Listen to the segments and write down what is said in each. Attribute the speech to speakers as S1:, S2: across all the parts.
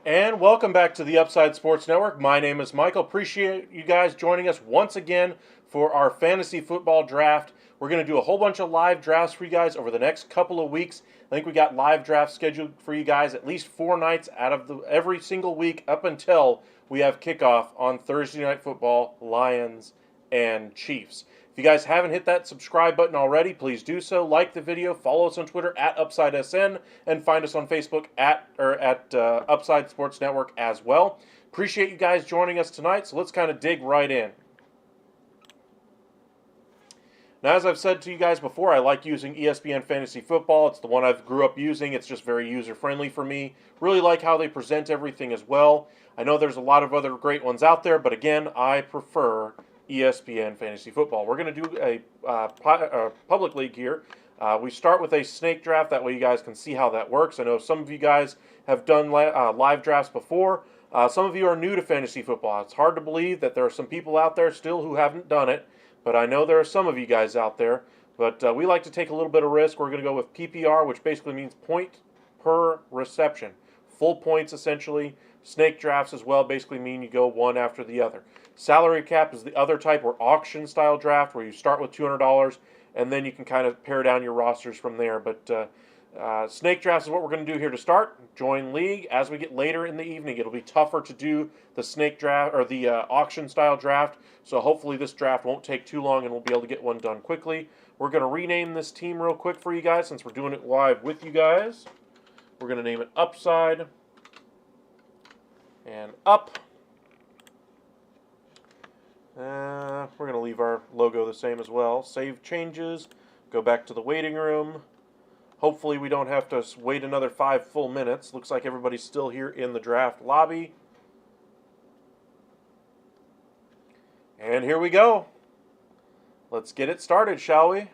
S1: And welcome back to the Upside Sports Network. My name is Michael. Appreciate you guys joining us once again for our fantasy football draft. We're going to do a whole bunch of live drafts for you guys over the next couple of weeks. I think we got live drafts scheduled for you guys at least 4 nights out of every single week up until we have kickoff on Thursday Night Football, Lions and Chiefs. If you guys haven't hit that subscribe button already, please do so. Like the video, follow us on Twitter at UpsideSN, and find us on Facebook at Upside Sports Network as well. Appreciate you guys joining us tonight, so let's kind of dig right in. Now, as I've said to you guys before, I like using ESPN Fantasy Football. It's the one I've grew up using. It's just very user-friendly for me. Really like how they present everything as well. I know there's a lot of other great ones out there, but again, I prefer ESPN Fantasy Football. We're going to do a public league here. We start with a snake draft. That way you guys can see how that works. I know some of you guys have done live drafts before. Some of you are new to fantasy football. It's hard to believe that there are some people out there still who haven't done it, but I know there are some of you guys out there. But we like to take a little bit of risk. We're going to go with PPR, which basically means point per reception. Full points, essentially. Snake drafts as well basically mean you go one after the other. Salary cap is the other type, or auction-style draft, where you start with $200, and then you can kind of pare down your rosters from there. But snake drafts is what we're going to do here to start. Join league. As we get later in the evening, it'll be tougher to do the snake draft or the auction-style draft, so hopefully this draft won't take too long, and we'll be able to get one done quickly. We're going to rename this team real quick for you guys, since we're doing it live with you guys. We're going to name it Upside and Up. We're going to leave our logo the same as well. Save changes. Go back to the waiting room. Hopefully we don't have to wait another 5 full minutes. Looks like everybody's still here in the draft lobby. And here we go. Let's get it started, shall we?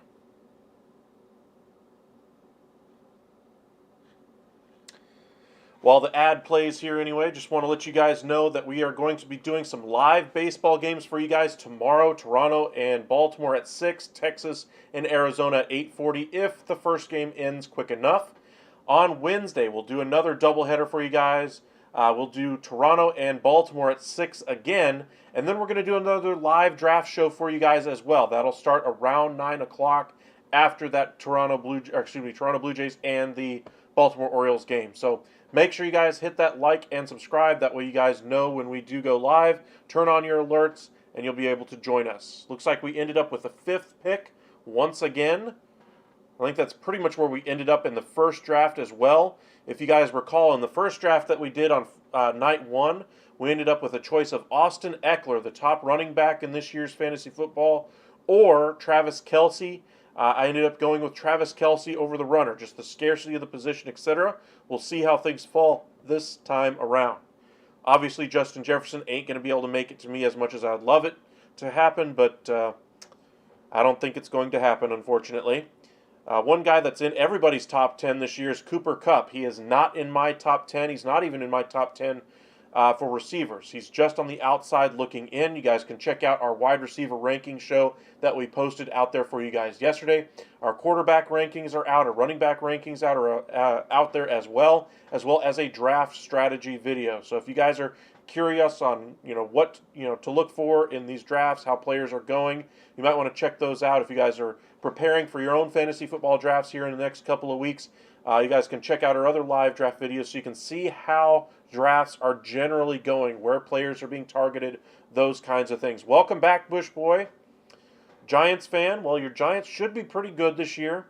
S1: While the ad plays here anyway, just want to let you guys know that we are going to be doing some live baseball games for you guys tomorrow. Toronto and Baltimore at 6, Texas and Arizona at 8:40 if the first game ends quick enough. On Wednesday, we'll do another doubleheader for you guys. We'll do Toronto and Baltimore at 6 again, and then we're going to do another live draft show for you guys as well. That'll start around 9 o'clock after that Toronto Blue Jays and the Baltimore Orioles game. So make sure you guys hit that like and subscribe. That way you guys know when we do go live. Turn on your alerts, and you'll be able to join us. Looks like we ended up with the 5th pick once again. I think that's pretty much where we ended up in the first draft as well. If you guys recall, in the first draft that we did on night 1, we ended up with a choice of Austin Ekeler, the top running back in this year's fantasy football, or Travis Kelce. I ended up going with Travis Kelce over the runner, just the scarcity of the position, etc. We'll see how things fall this time around. Obviously, Justin Jefferson ain't going to be able to make it to me as much as I'd love it to happen, but I don't think it's going to happen, unfortunately. One guy that's in everybody's top 10 this year is Cooper Kupp. He is not in my top 10. He's not even in my top 10 for receivers. He's just on the outside looking in. You guys can check out our wide receiver ranking show that we posted out there for you guys yesterday. Our quarterback rankings are out. Our running back rankings are out there as well as a draft strategy video. So if you guys are curious on what to look for in these drafts, how players are going, you might want to check those out. If you guys are preparing for your own fantasy football drafts here in the next couple of weeks, you guys can check out our other live draft videos so you can see how drafts are generally going, where players are being targeted, those kinds of things. Welcome back, Bush Boy. Giants fan, well, your Giants should be pretty good this year.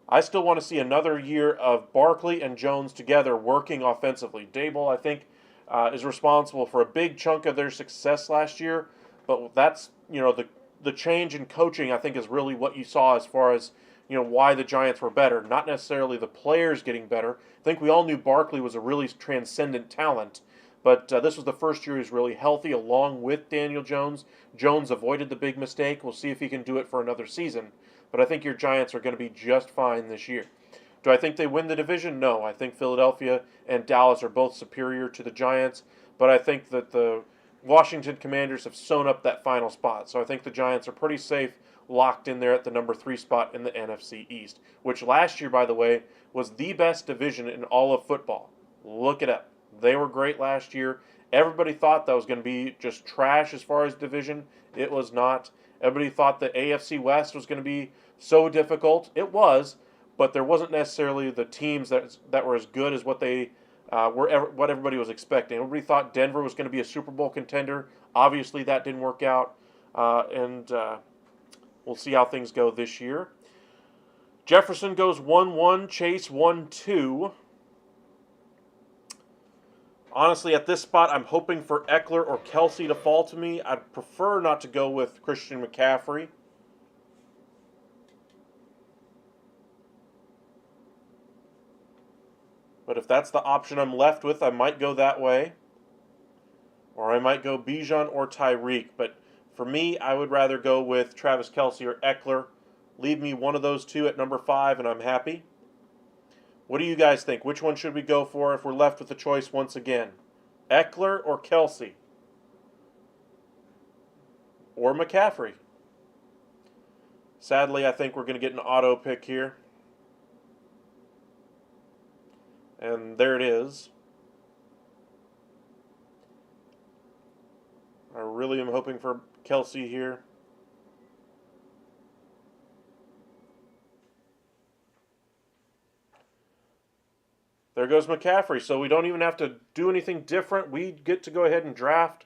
S1: I still want to see another year of Barkley and Jones together working offensively. Daboll, I think, is responsible for a big chunk of their success last year, but that's, the change in coaching, I think, is really what you saw as far as, why the Giants were better. Not necessarily the players getting better. I think we all knew Barkley was a really transcendent talent, but this was the first year he was really healthy along with Daniel Jones. Jones avoided the big mistake. We'll see if he can do it for another season, but I think your Giants are going to be just fine this year. Do I think they win the division? No. I think Philadelphia and Dallas are both superior to the Giants, but I think that the Washington Commanders have sewn up that final spot. So I think the Giants are pretty safe, locked in there at the number 3 spot in the NFC East, which last year, by the way, was the best division in all of football. Look it up. They were great last year. Everybody thought that was going to be just trash as far as division. It was not. Everybody thought the AFC West was going to be so difficult. It was, but there wasn't necessarily the teams that were as good as what what everybody was expecting. Everybody thought Denver was going to be a Super Bowl contender. Obviously, that didn't work out, and we'll see how things go this year. Jefferson goes 1-1, Chase 1-2. Honestly, at this spot, I'm hoping for Ekeler or Kelce to fall to me. I'd prefer not to go with Christian McCaffrey. But if that's the option I'm left with, I might go that way. Or I might go Bijan or Tyreek. But for me, I would rather go with Travis Kelce or Ekeler. Leave me one of those two at number 5, and I'm happy. What do you guys think? Which one should we go for if we're left with the choice once again? Ekeler or Kelce? Or McCaffrey? Sadly, I think we're going to get an auto pick here. And there it is. I really am hoping for Kelce here. There goes McCaffrey. So we don't even have to do anything different. We get to go ahead and draft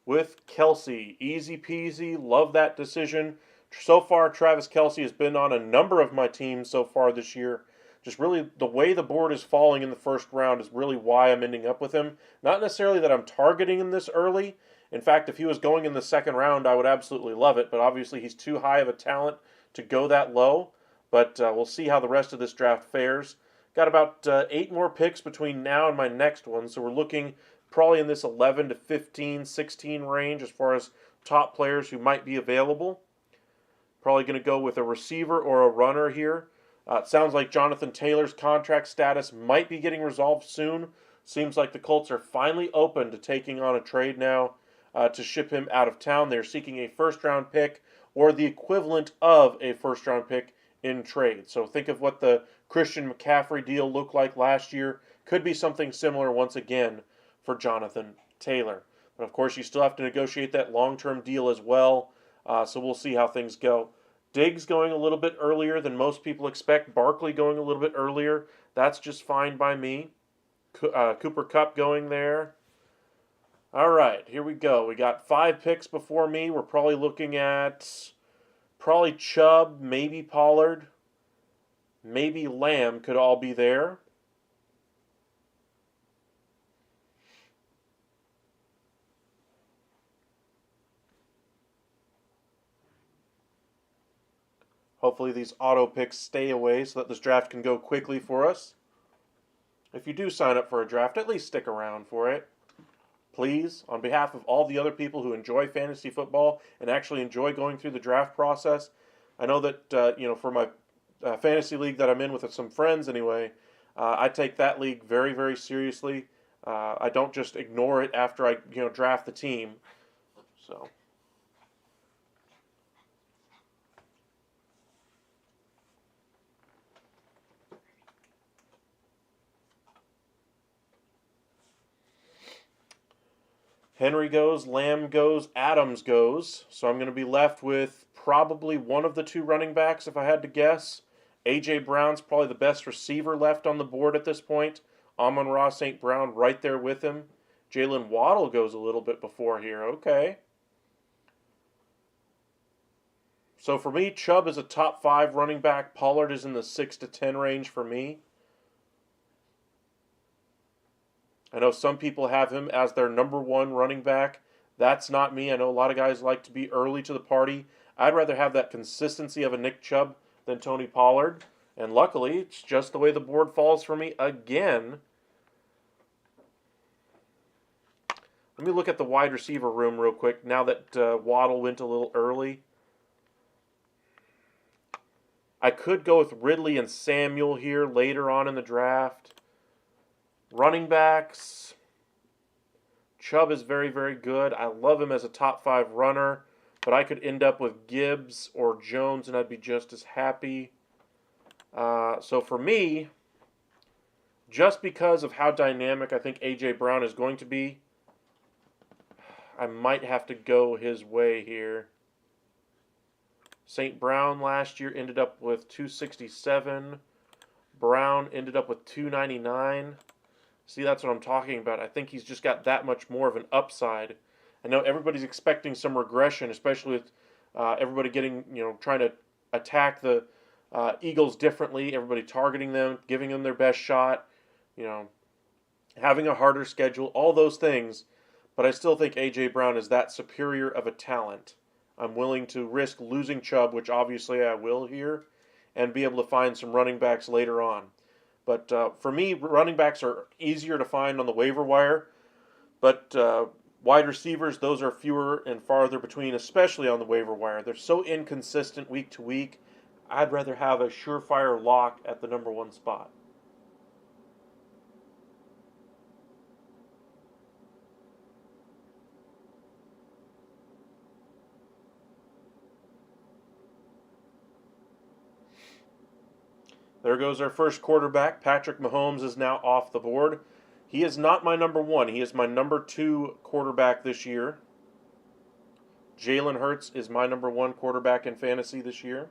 S1: with Kelce. Easy peasy. Love that decision. So far, Travis Kelce has been on a number of my teams so far this year. Just really, the way the board is falling in the first round is really why I'm ending up with him. Not necessarily that I'm targeting him this early. In fact, if he was going in the second round, I would absolutely love it. But obviously, he's too high of a talent to go that low. But we'll see how the rest of this draft fares. Got about 8 more picks between now and my next one. So we're looking probably in this 11 to 15, 16 range as far as top players who might be available. Probably going to go with a receiver or a runner here. It sounds like Jonathan Taylor's contract status might be getting resolved soon. Seems like the Colts are finally open to taking on a trade now to ship him out of town. They're seeking a first-round pick or the equivalent of a first-round pick in trade. So think of what the Christian McCaffrey deal looked like last year. Could be something similar once again for Jonathan Taylor. But of course, you still have to negotiate that long-term deal as well. So we'll see how things go. Diggs going a little bit earlier than most people expect. Barkley going a little bit earlier. That's just fine by me. Cooper Kupp going there. All right, here we go. We got 5 picks before me. We're probably looking at Chubb, maybe Pollard, maybe Lamb could all be there. Hopefully these auto picks stay away so that this draft can go quickly for us. If you do sign up for a draft, at least stick around for it. Please, on behalf of all the other people who enjoy fantasy football and actually enjoy going through the draft process, I know that, for my fantasy league that I'm in with some friends anyway, I take that league very, very seriously. I don't just ignore it after I, draft the team. So... Henry goes, Lamb goes, Adams goes. So I'm going to be left with probably one of the 2 running backs if I had to guess. A.J. Brown's probably the best receiver left on the board at this point. Amon-Ra St. Brown right there with him. Jalen Waddle goes a little bit before here. Okay. So for me, Chubb is a top 5 running back. Pollard is in the 6 to 10 range for me. I know some people have him as their number 1 running back. That's not me. I know a lot of guys like to be early to the party. I'd rather have that consistency of a Nick Chubb than Tony Pollard. And luckily, it's just the way the board falls for me again. Let me look at the wide receiver room real quick now that Waddle went a little early. I could go with Ridley and Samuel here later on in the draft. Running backs, Chubb is very, very good. I love him as a top 5 runner, but I could end up with Gibbs or Jones, and I'd be just as happy. So for me, just because of how dynamic I think A.J. Brown is going to be, I might have to go his way here. St. Brown last year ended up with 267. Brown ended up with 299. See, that's what I'm talking about. I think he's just got that much more of an upside. I know everybody's expecting some regression, especially with everybody getting, trying to attack the Eagles differently. Everybody targeting them, giving them their best shot, having a harder schedule, all those things. But I still think A.J. Brown is that superior of a talent. I'm willing to risk losing Chubb, which obviously I will here, and be able to find some running backs later on. But for me, running backs are easier to find on the waiver wire. But wide receivers, those are fewer and farther between, especially on the waiver wire. They're so inconsistent week to week. I'd rather have a surefire lock at the number 1 spot. There goes our first quarterback. Patrick Mahomes is now off the board. He is not my number 1. He is my number 2 quarterback this year. Jalen Hurts is my number 1 quarterback in fantasy this year.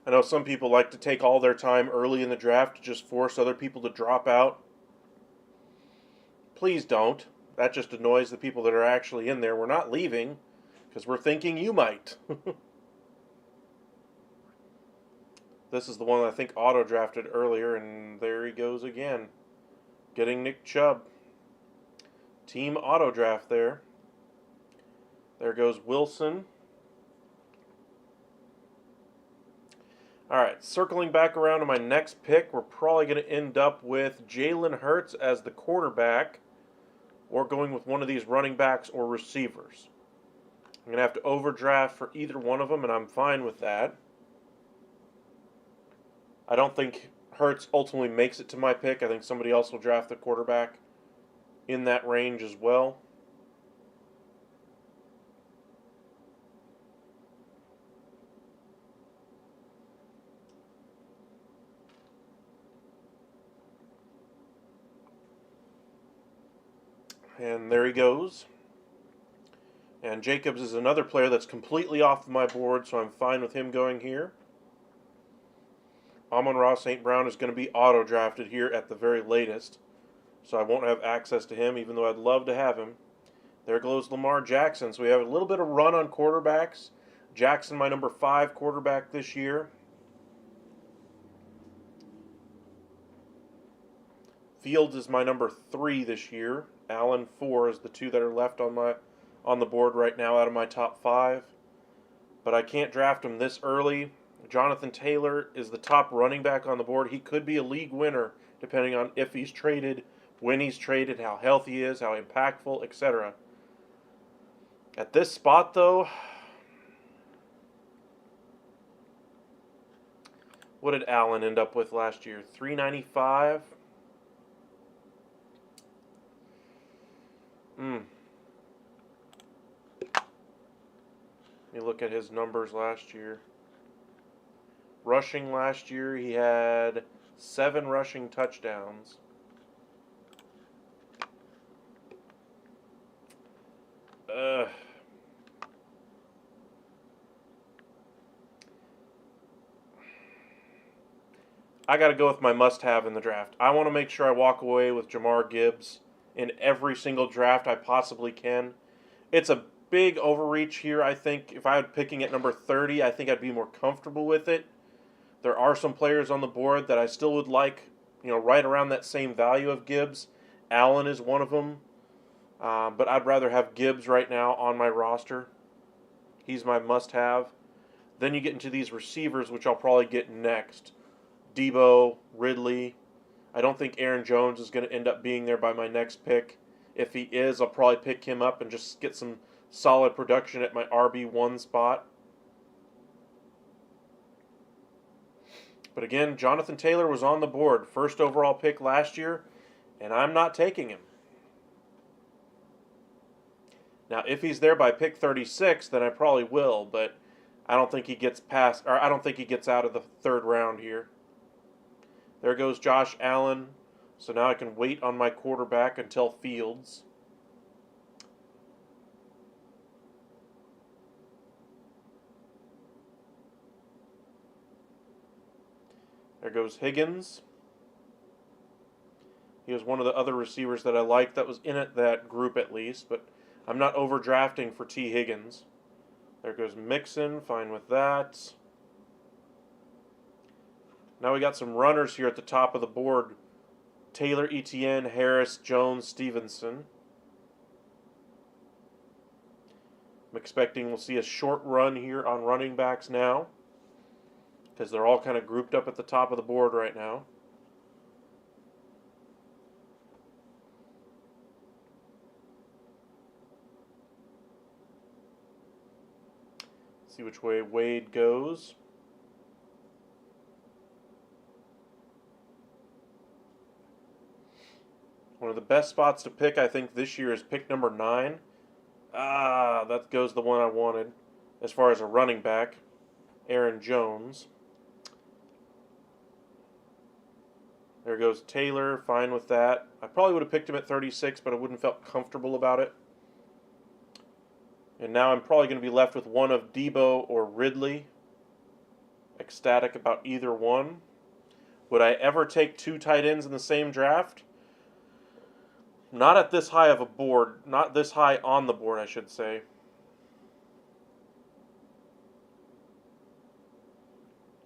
S1: I know some people like to take all their time early in the draft to just force other people to drop out. Please don't. That just annoys the people that are actually in there. We're not leaving because we're thinking you might. This is the one I think auto-drafted earlier, and there he goes again. Getting Nick Chubb. Team auto-draft there. There goes Wilson. All right, circling back around to my next pick, we're probably going to end up with Jalen Hurts as the quarterback, or going with one of these running backs or receivers. I'm going to have to overdraft for either one of them, and I'm fine with that. I don't think Hurts ultimately makes it to my pick. I think somebody else will draft the quarterback. in that range as well. And there he goes. And Jacobs is another player that's completely off my board, so I'm fine with him going here. Amon-Ra St. Brown is going to be auto-drafted here at the very latest, so I won't have access to him, even though I'd love to have him. There goes Lamar Jackson. So we have a little bit of run on quarterbacks. Jackson, my number 5 quarterback this year. Fields is my number 3 this year. Allen 4 is the 2 that are left on the board right now out of my top 5. But I can't draft him this early. Jonathan Taylor is the top running back on the board. He could be a league winner depending on if he's traded, when he's traded, how healthy he is, how impactful, etc. At this spot, though, what did Allen end up with last year? 395. Let me look at his numbers last year. Rushing last year, he had 7 rushing touchdowns. I got to go with my must-have in the draft. I want to make sure I walk away with Jahmyr Gibbs in every single draft I possibly can. It's a big overreach here, I think. If I was picking at number 30, I think I'd be more comfortable with it. There are some players on the board that I still would like, right around that same value of Gibbs. Allen is one of them. But I'd rather have Gibbs right now on my roster. He's my must-have. Then you get into these receivers, which I'll probably get next. Debo, Ridley. I don't think Aaron Jones is going to end up being there by my next pick. If he is, I'll probably pick him up and just get some solid production at my RB1 spot. But again, Jonathan Taylor was on the board, first overall pick last year, and I'm not taking him. Now, if he's there by pick 36, then I probably will, but I don't think he gets out of the 3rd round here. There goes Josh Allen. So now I can wait on my quarterback until Fields. There goes Higgins. He was one of the other receivers that I liked that was in that group at least, but I'm not overdrafting for T. Higgins. There goes Mixon, fine with that. Now we got some runners here at the top of the board. Taylor, Etienne, Harris, Jones, Stevenson. I'm expecting we'll see a short run here on running backs now, because they're all kind of grouped up at the top of the board right now. See which way Wade goes. One of the best spots to pick, I think, this year is pick number 9. That goes the one I wanted as far as a running back, Aaron Jones. There goes Taylor, fine with that. I probably would have picked him at 36, but I wouldn't have felt comfortable about it. And now I'm probably going to be left with one of Debo or Ridley. Ecstatic about either one. Would I ever take 2 tight ends in the same draft? Not at this high of a board. Not this high on the board, I should say.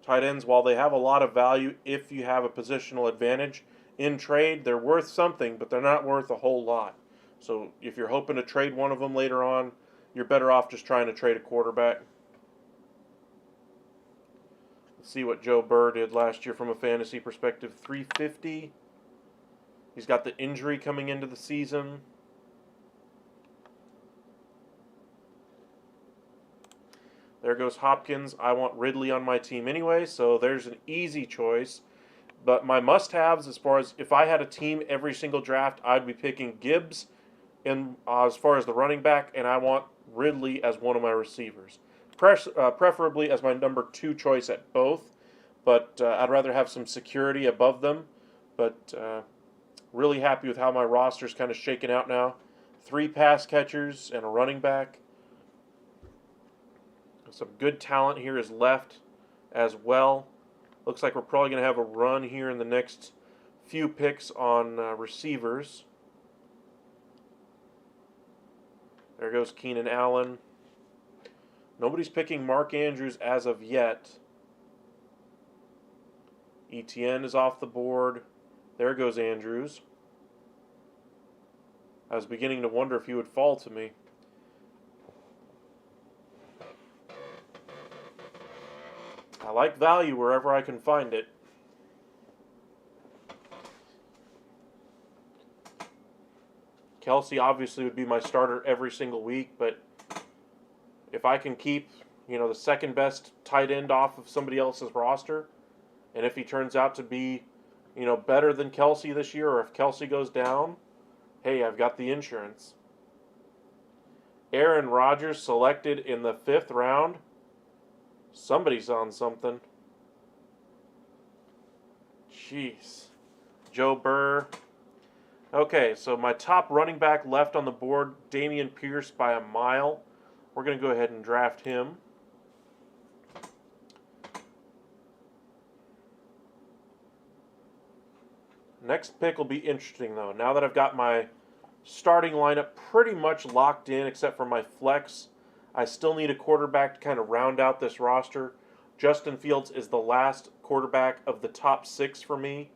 S1: Tight ends, while they have a lot of value if you have a positional advantage in trade, they're worth something, but they're not worth a whole lot. So if you're hoping to trade one of them later on, you're better off just trying to trade a quarterback. Let's see what Joe Burr did last year from a fantasy perspective. 350. He's got the injury coming into the season. There goes Hopkins. I want Ridley on my team anyway, so there's an easy choice. But my must-haves, as far as if I had a team every single draft, I'd be picking Gibbs in as far as the running back, and I want Ridley as one of my receivers, preferably as my number 2 choice at both. But I'd rather have some security above them. But really happy with how my roster's kind of shaken out now. 3 pass catchers and a running back. Some good talent here is left as well. Looks like we're probably going to have a run here in the next few picks on receivers. There goes Keenan Allen. Nobody's picking Mark Andrews as of yet. ETN is off the board. There goes Andrews. I was beginning to wonder if he would fall to me. I like value wherever I can find it. Kelce obviously would be my starter every single week, but if I can keep, the second best tight end off of somebody else's roster, and if he turns out to be, better than Kelce this year, or if Kelce goes down, hey, I've got the insurance. Aaron Rodgers selected in the 5th round. Somebody's on something. Jeez. Joe Burr. Okay, so my top running back left on the board, Dameon Pierce by a mile. We're going to go ahead and draft him. Next pick will be interesting, though. Now that I've got my starting lineup pretty much locked in, except for my flex, I still need a quarterback to kind of round out this roster. Justin Fields is the last quarterback of the top 6 for me,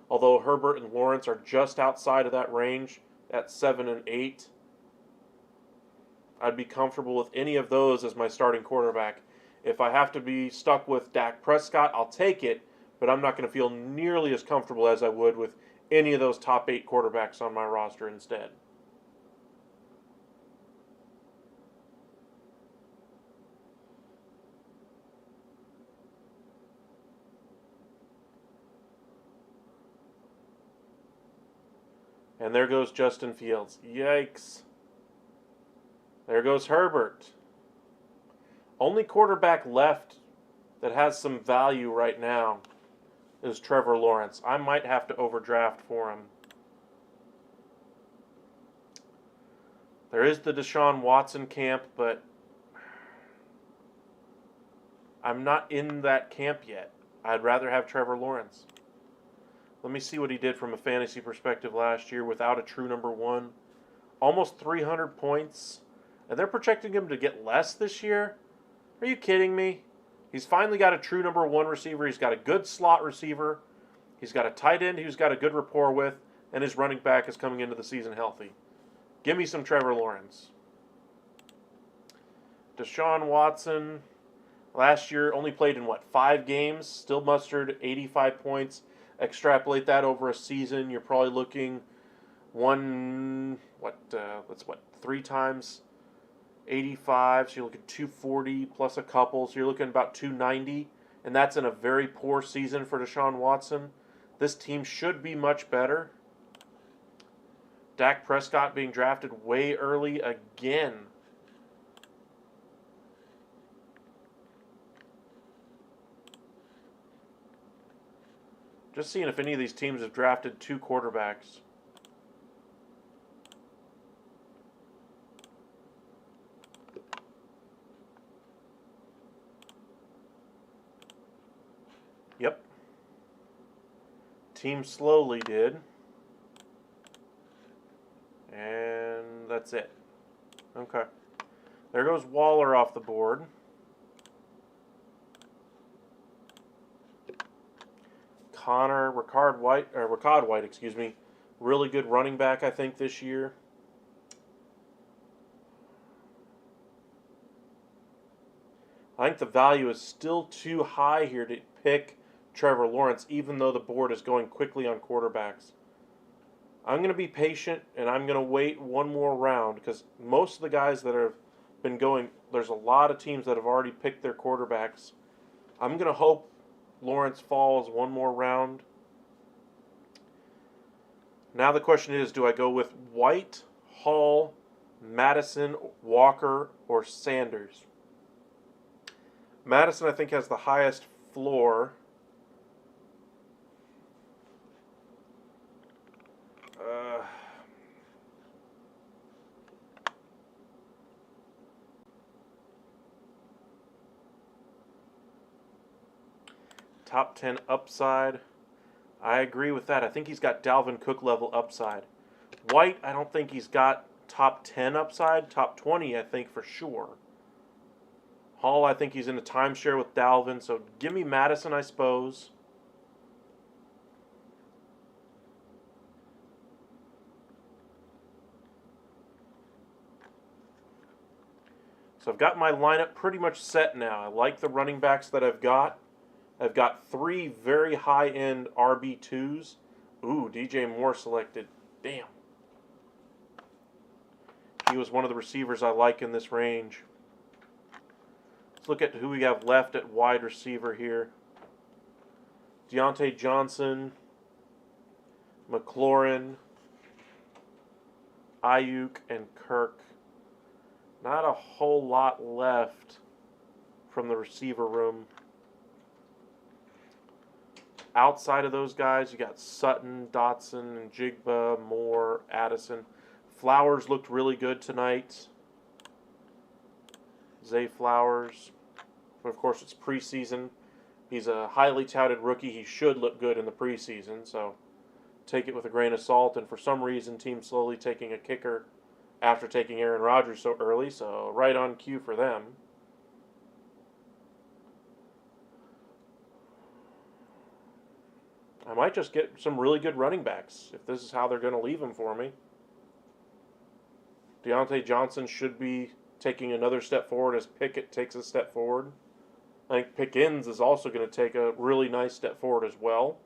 S1: although Herbert and Lawrence are just outside of that range at 7 and 8. I'd be comfortable with any of those as my starting quarterback. If I have to be stuck with Dak Prescott, I'll take it, but I'm not going to feel nearly as comfortable as I would with any of those top 8 quarterbacks on my roster instead. And there goes Justin Fields. Yikes. There goes Herbert. Only quarterback left that has some value right now is Trevor Lawrence. I might have to overdraft for him. There is the Deshaun Watson camp, but I'm not in that camp yet. I'd rather have Trevor Lawrence. Let me see what he did from a fantasy perspective last year without a true number 1. Almost 300 points. And they're projecting him to get less this year? Are you kidding me? He's finally got a true number 1 receiver. He's got a good slot receiver. He's got a tight end who's got a good rapport with. And his running back is coming into the season healthy. Give me some Trevor Lawrence. Deshaun Watson, last year only played in 5 games? Still mustered 85 points. Extrapolate that over a season, you're probably looking 3 times 85, so you're looking 240 plus a couple, so you're looking about 290, and that's in a very poor season for Deshaun Watson. This team should be much better. Dak Prescott being drafted way early again. Just seeing if any of these teams have drafted 2 quarterbacks. Yep. Team slowly did. And that's it. Okay. There goes Waller off the board. Rachaad White, really good running back, I think, this year. I think the value is still too high here to pick Trevor Lawrence, even though the board is going quickly on quarterbacks. I'm going to be patient, and I'm going to wait one more round, because most of the guys that have been going, there's a lot of teams that have already picked their quarterbacks. I'm going to hope Lawrence falls one more round, Now the question is, do I go with White, Hall, Madison, Walker, or Sanders? Madison, I think, has the highest floor. Uh, Top 10 upside. I agree with that. I think he's got Dalvin Cook level upside. White, I don't think he's got top 10 upside. Top 20, I think for sure. Hall, I think he's in a timeshare with Dalvin. So give me Madison, I suppose. So I've got my lineup pretty much set now. I like the running backs that I've got. I've got 3 very high-end RB2s. Ooh, DJ Moore selected. Damn. He was one of the receivers I like in this range. Let's look at who we have left at wide receiver here. Deontay Johnson, McLaurin, Ayuk, and Kirk. Not a whole lot left from the receiver room. Outside of those guys, you got Sutton, Dotson, Jigba, Moore, Addison. Flowers looked really good tonight. Zay Flowers. But of course, it's preseason. He's a highly touted rookie. He should look good in the preseason, so take it with a grain of salt. And for some reason, team's slowly taking a kicker after taking Aaron Rodgers so early, so right on cue for them. I might just get some really good running backs if this is how they're going to leave them for me. Deontay Johnson should be taking another step forward as Pickett takes a step forward. I think Pickens is also going to take a really nice step forward as well.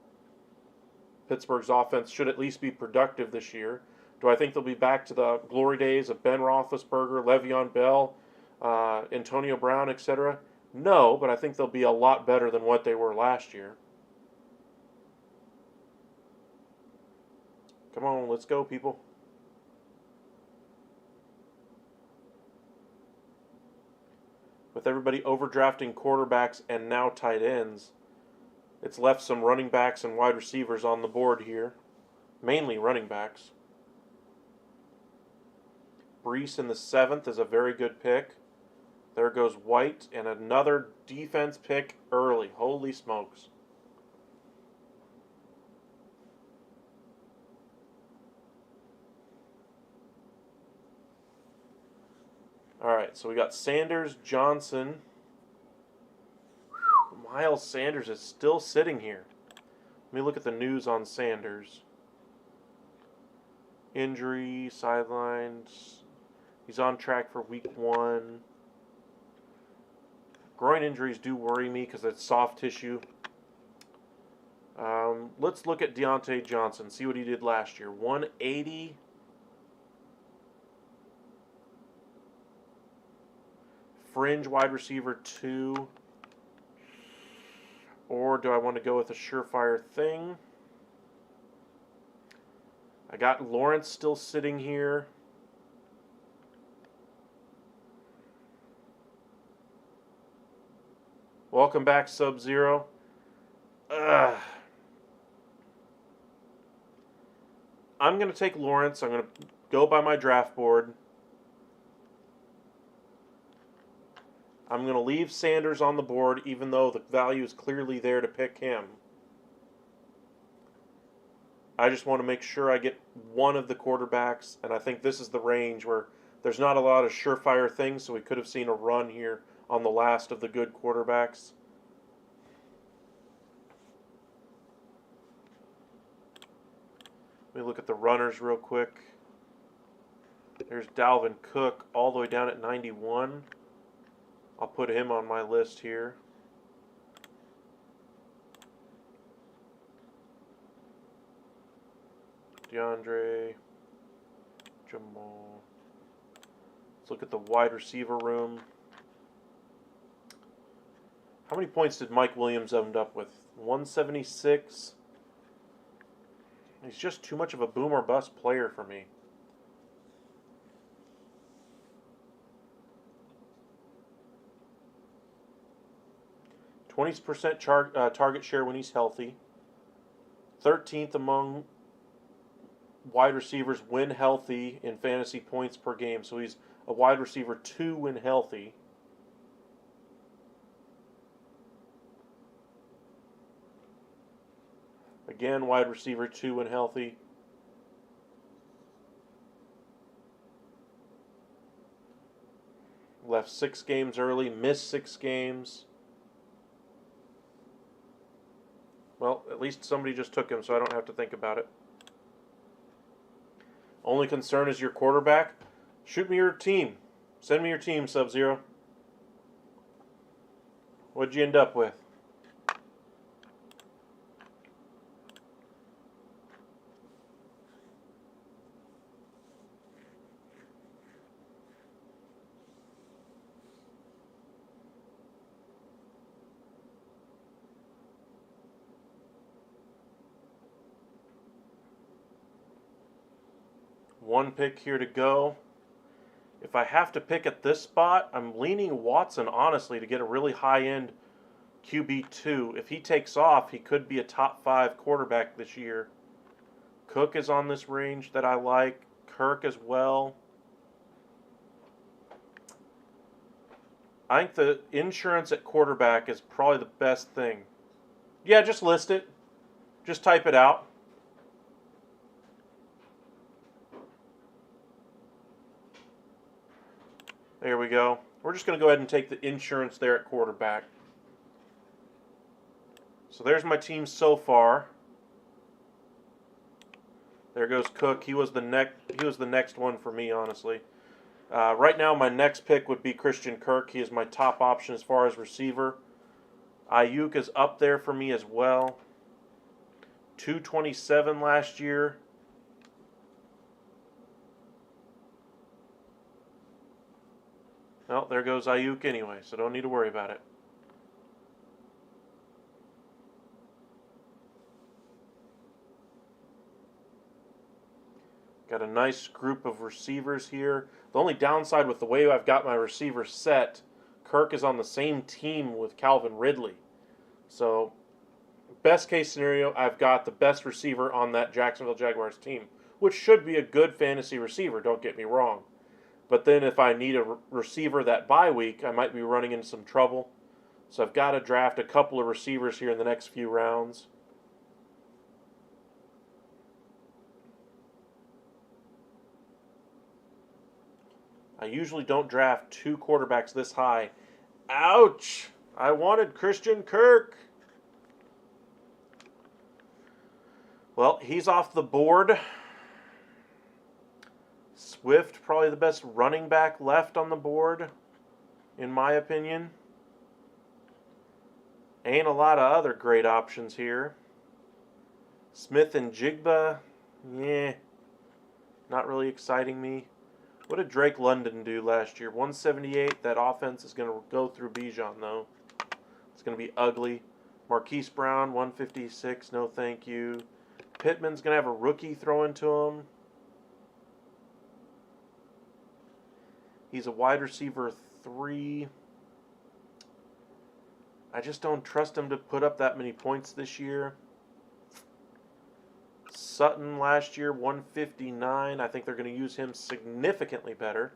S1: Pittsburgh's offense should at least be productive this year. Do I think they'll be back to the glory days of Ben Roethlisberger, Le'Veon Bell, Antonio Brown, etc.? No, but I think they'll be a lot better than what they were last year. Come on, let's go, people. With everybody overdrafting quarterbacks and now tight ends, it's left some running backs and wide receivers on the board here. Mainly running backs. Brees in the 7th is a very good pick. There goes White and another defense pick early. Holy smokes. Alright, so we got Sanders, Johnson. Miles Sanders is still sitting here. Let me look at the news on Sanders. Injury, sidelines. He's on track for week 1. Groin injuries do worry me because it's soft tissue. Let's look at Deontay Johnson, see what he did last year. 180. Fringe wide receiver 2. Or do I want to go with a surefire thing? I got Lawrence still sitting here. Welcome back, Sub-Zero. I'm going to take Lawrence. I'm going to go by my draft board. I'm going to leave Sanders on the board, even though the value is clearly there to pick him. I just want to make sure I get one of the quarterbacks, and I think this is the range where there's not a lot of surefire things, so we could have seen a run here on the last of the good quarterbacks. Let me look at the runners real quick. There's Dalvin Cook all the way down at 91. I'll put him on my list here. DeAndre, Jamal. Let's look at the wide receiver room. How many points did Mike Williams end up with? 176. He's just too much of a boom or bust player for me. %20% target share when he's healthy. 13th among wide receivers when healthy in fantasy points per game. So he's a wide receiver 2 when healthy. Again, wide receiver 2 when healthy. Left 6 games early, missed 6 games. Well, at least somebody just took him, so I don't have to think about it. Only concern is your quarterback. Shoot me your team. Send me your team, Sub-Zero. What'd you end up with? One pick here to go. If I have to pick at this spot, I'm leaning Watson, honestly, to get a really high-end QB2. If he takes off, he could be a top 5 quarterback this year. Cook is on this range that I like. Kirk as well. I think the insurance at quarterback is probably the best thing. Yeah, just list it. Just type it out. There we go. We're just going to go ahead and take the insurance there at quarterback. So there's my team so far. There goes Cook. He was the next one for me, honestly. Right now, my next pick would be Christian Kirk. He is my top option as far as receiver. Ayuk is up there for me as well. 227 last year. Well, there goes Ayuk anyway, so don't need to worry about it. Got a nice group of receivers here. The only downside with the way I've got my receivers set, Kirk is on the same team with Calvin Ridley. So, best case scenario, I've got the best receiver on that Jacksonville Jaguars team, which should be a good fantasy receiver, don't get me wrong. But then if I need a receiver that bye week, I might be running into some trouble. So I've got to draft a couple of receivers here in the next few rounds. I usually don't draft 2 quarterbacks this high. Ouch! I wanted Christian Kirk. Well, he's off the board. Swift, probably the best running back left on the board, in my opinion. Ain't a lot of other great options here. Smith and Jigba, not really exciting me. What did Drake London do last year? 178. That offense is going to go through Bijan, though. It's going to be ugly. Marquise Brown, 156. No thank you. Pittman's going to have a rookie thrown to him. He's a wide receiver 3. I just don't trust him to put up that many points this year. Sutton last year, 159. I think they're going to use him significantly better.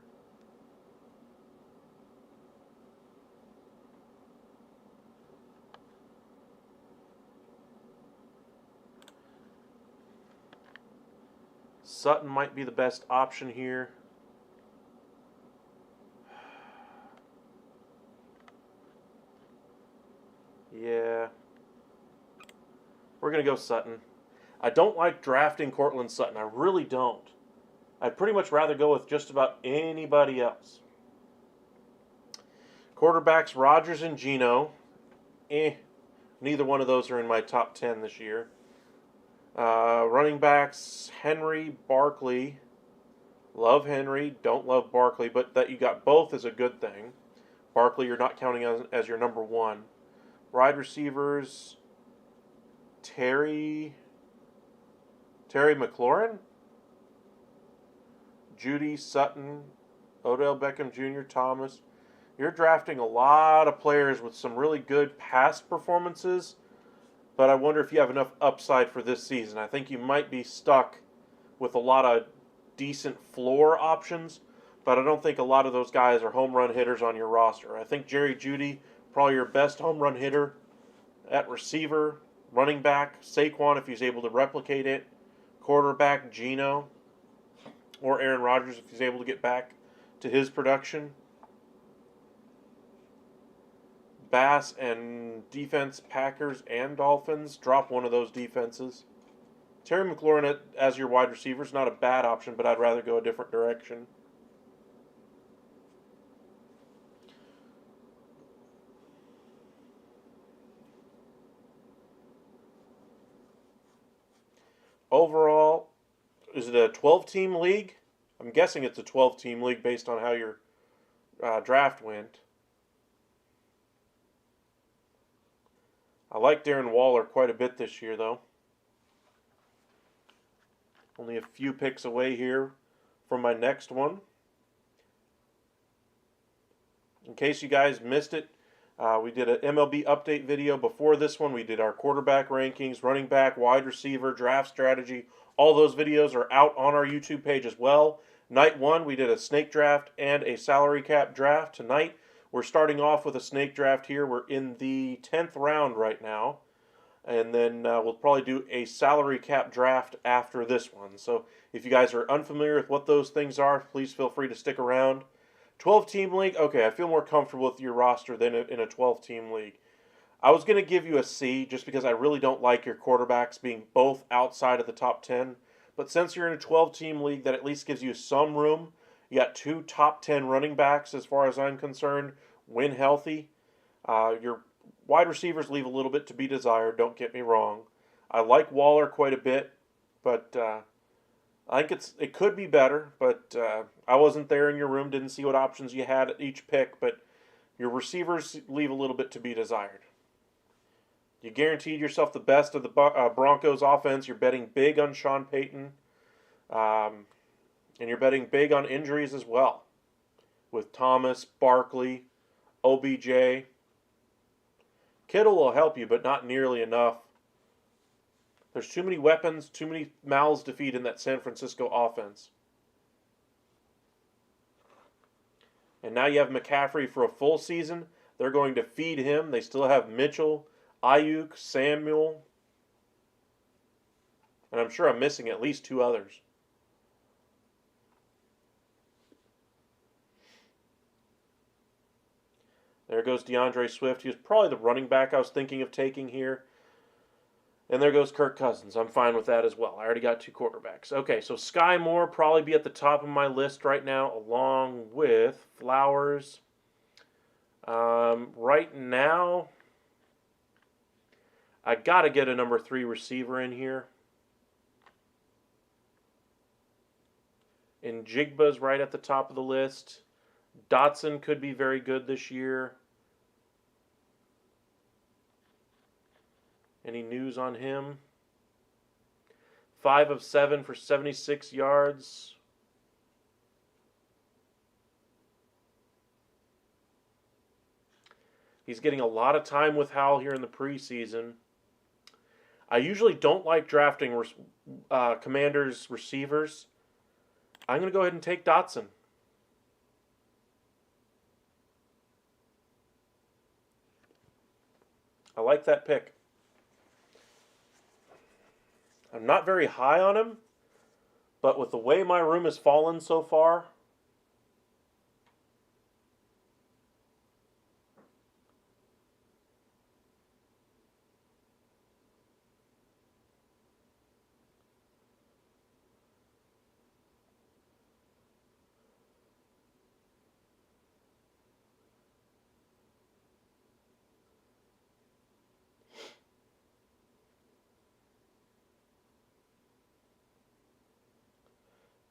S1: Sutton might be the best option here. Yeah. We're going to go Sutton. I don't like drafting Cortland Sutton. I really don't. I'd pretty much rather go with just about anybody else. Quarterbacks, Rodgers and Geno. Neither one of those are in my top 10 this year. Running backs, Henry, Barkley. Love Henry, don't love Barkley, but that you got both is a good thing. Barkley you're not counting as your number 1. Wide receivers, Terry, Terry McLaurin, Judy, Sutton, Odell Beckham Jr., Thomas. You're drafting a lot of players with some really good past performances, but I wonder if you have enough upside for this season. I think you might be stuck with a lot of decent floor options, but I don't think a lot of those guys are home run hitters on your roster. I think Jerry Jeudy, probably your best home run hitter at receiver, running back, Saquon if he's able to replicate it, quarterback, Geno, or Aaron Rodgers if he's able to get back to his production. Bass and defense, Packers and Dolphins. Drop one of those defenses. Terry McLaurin as your wide receiver is not a bad option, but I'd rather go a different direction. Overall, is it a 12-team league? I'm guessing it's a 12-team league based on how your draft went. I like Darren Waller quite a bit this year, though. Only a few picks away here from my next one. In case you guys missed it, we did an MLB update video before this one. We did our quarterback rankings, running back, wide receiver, draft strategy. All those videos are out on our YouTube page as well. Night one, we did a snake draft and a salary cap draft. Tonight, we're starting off with a snake draft here. We're in the 10th round right now. And then we'll probably do a salary cap draft after this one. So if you guys are unfamiliar with what those things are, please feel free to stick around. 12-team league, okay, I feel more comfortable with your roster than in a 12-team league. I was going to give you a C just because I really don't like your quarterbacks being both outside of the top 10. But since you're in a 12-team league, that at least gives you some room. You got 2 top 10 running backs as far as I'm concerned, when healthy. Your wide receivers leave a little bit to be desired, don't get me wrong. I like Waller quite a bit, but I think it could be better. But I wasn't there in your room, didn't see what options you had at each pick, but your receivers leave a little bit to be desired. You guaranteed yourself the best of the Broncos offense. You're betting big on Sean Payton. And you're betting big on injuries as well. With Thomas, Barkley, OBJ. Kittle will help you, but not nearly enough. There's too many weapons, too many mouths to feed in that San Francisco offense. And now you have McCaffrey for a full season. They're going to feed him. They still have Mitchell, Ayuk, Samuel. And I'm sure I'm missing at least 2 others. There goes DeAndre Swift. He was probably the running back I was thinking of taking here. And there goes Kirk Cousins. I'm fine with that as well. I already got 2 quarterbacks. Okay, so Sky Moore probably be at the top of my list right now, along with Flowers. Right now, I got to get a number 3 receiver in here. And Jigba's right at the top of the list. Dotson could be very good this year. Any news on him? 5 of 7 for 76 yards. He's getting a lot of time with Howell here in the preseason. I usually don't like drafting Commanders receivers. I'm going to go ahead and take Dotson. I like that pick. I'm not very high on him, but with the way my room has fallen so far,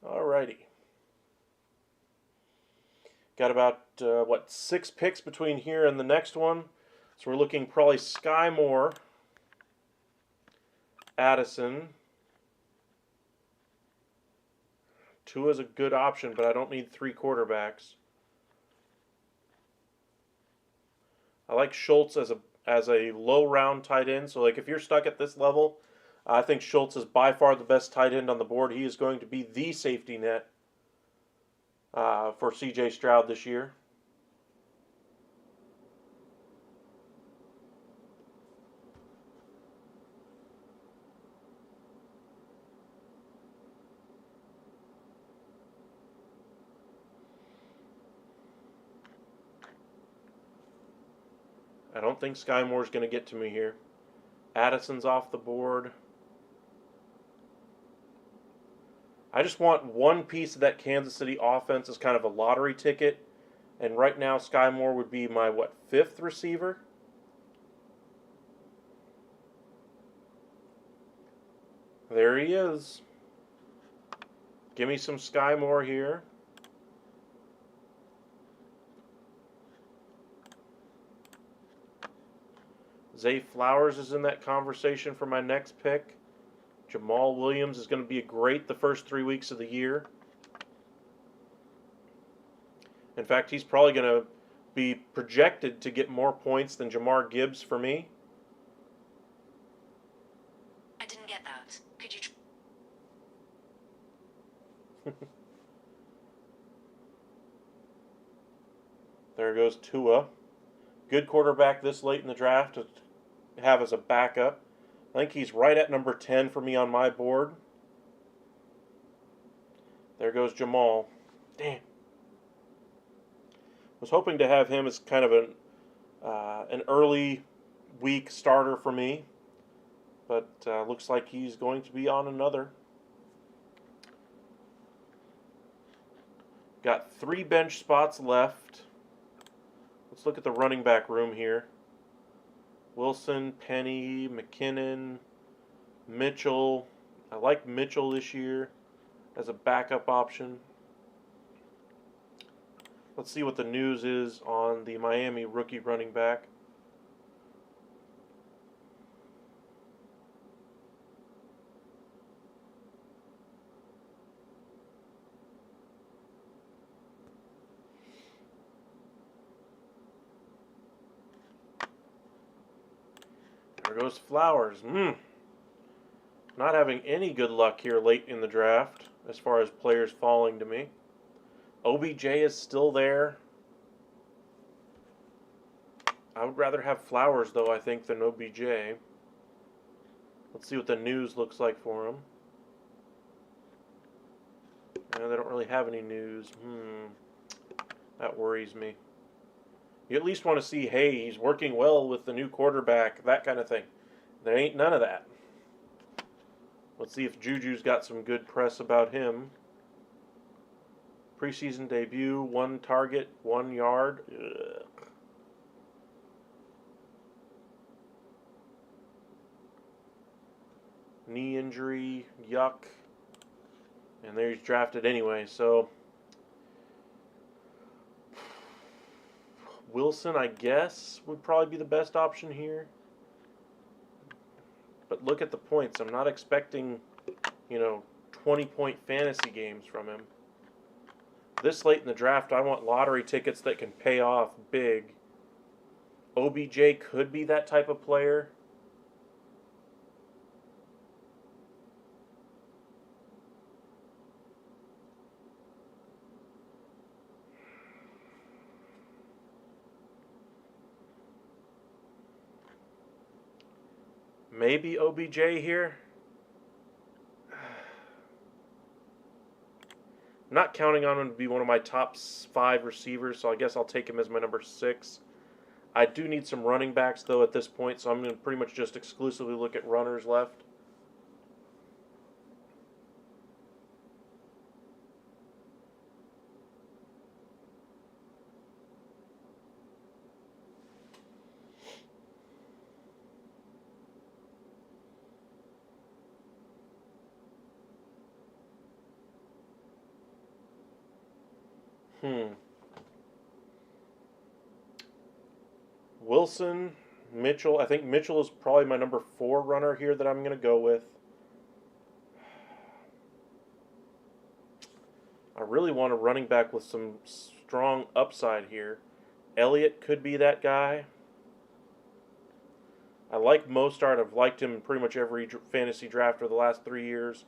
S1: alrighty. Got about, 6 picks between here and the next one. So we're looking probably Sky Moore, Addison, Tua's a good option, but I don't need 3 quarterbacks. I like Schultz as a low round tight end. So like if you're stuck at this level, I think Schultz is by far the best tight end on the board. He is going to be the safety net for C.J. Stroud this year. I don't think Sky Moore's going to get to me here. Addison's off the board. I just want one piece of that Kansas City offense as kind of a lottery ticket. And right now, Sky Moore would be my, 5th receiver? There he is. Give me some Sky Moore here. Zay Flowers is in that conversation for my next pick. Jamal Williams is going to be great the first 3 weeks of the year. In fact, he's probably going to be projected to get more points than Jamar Gibbs for me.
S2: I didn't get that. Could you...
S1: There goes Tua. Good quarterback this late in the draft to have as a backup. I think he's right at number 10 for me on my board. There goes Jamal. Damn. Was hoping to have him as kind of an early week starter for me, but looks like he's going to be on another. Got 3 bench spots left. Let's look at the running back room here. Wilson, Penny, McKinnon, Mitchell. I like Mitchell this year as a backup option. Let's see what the news is on the Miami rookie running back. There goes Flowers. Not having any good luck here late in the draft as far as players falling to me. OBJ is still there. I would rather have Flowers, though, I think, than OBJ. Let's see what the news looks like for him. They don't really have any news. That worries me. You at least want to see, hey, he's working well with the new quarterback, that kind of thing. There ain't none of that. Let's see if Juju's got some good press about him. Preseason debut, 1 target, 1 yard. Ugh. Knee injury, yuck. And there he's drafted anyway, so... Wilson, I guess, would probably be the best option here. But look at the points. I'm not expecting, 20-point fantasy games from him. This late in the draft, I want lottery tickets that can pay off big. OBJ could be that type of player. Maybe OBJ here. I'm not counting on him to be one of my top 5 receivers, so I guess I'll take him as my number 6. I do need some running backs, though, at this point, so I'm going to pretty much just exclusively look at runners left. Wilson, Mitchell. I think Mitchell is probably my number 4 runner here that I'm going to go with. really want a running back with some strong upside here. Elliott could be that guy. I like Mostert. I've liked him in pretty much every fantasy draft over the last 3 years.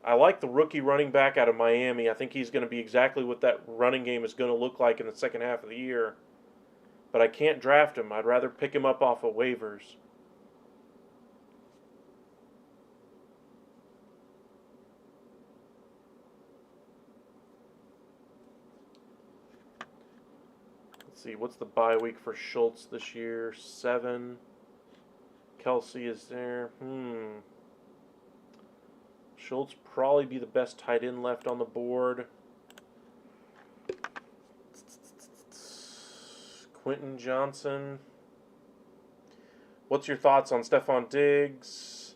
S1: I like the rookie running back out of Miami. I think he's going to be exactly what that running game is going to look like in the second half of the year. But I can't draft him. I'd rather pick him up off of waivers. Let's see, what's the bye week for Schultz this year? 7. Kelsey is there. Schultz probably be the best tight end left on the board. Quentin Johnson. What's your thoughts on Stephon Diggs?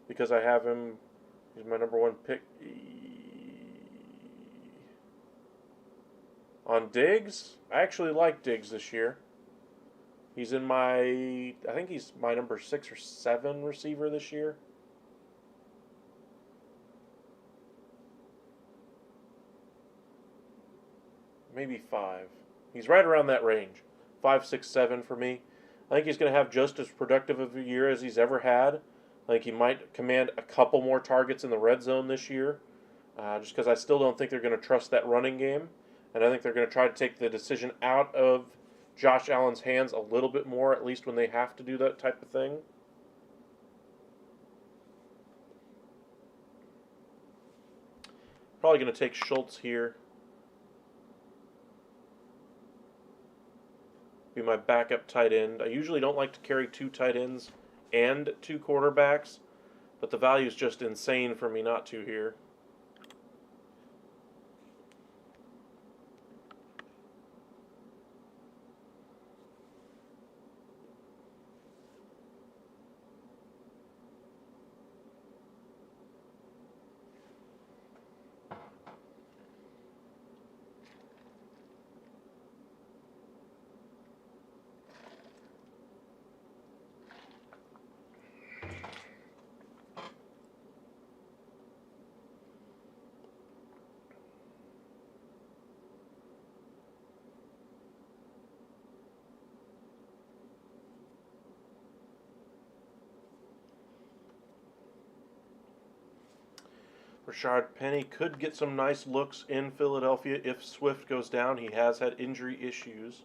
S1: Because I have him, he's my number 1 pick. On Diggs, I actually like Diggs this year. He's in I think he's my number 6 or 7 receiver this year. Maybe 5. He's right around that range. 5, 6, 7 for me. I think he's going to have just as productive of a year as he's ever had. I think he might command a couple more targets in the red zone this year. Just because I still don't think they're going to trust that running game. And I think they're going to try to take the decision out of Josh Allen's hands a little bit more, at least when they have to do that type of thing. Probably going to take Schultz here. Be my backup tight end. I usually don't like to carry 2 tight ends and 2 quarterbacks, but the value is just insane for me not to here. Rashard Penny could get some nice looks in Philadelphia if Swift goes down. He has had injury issues.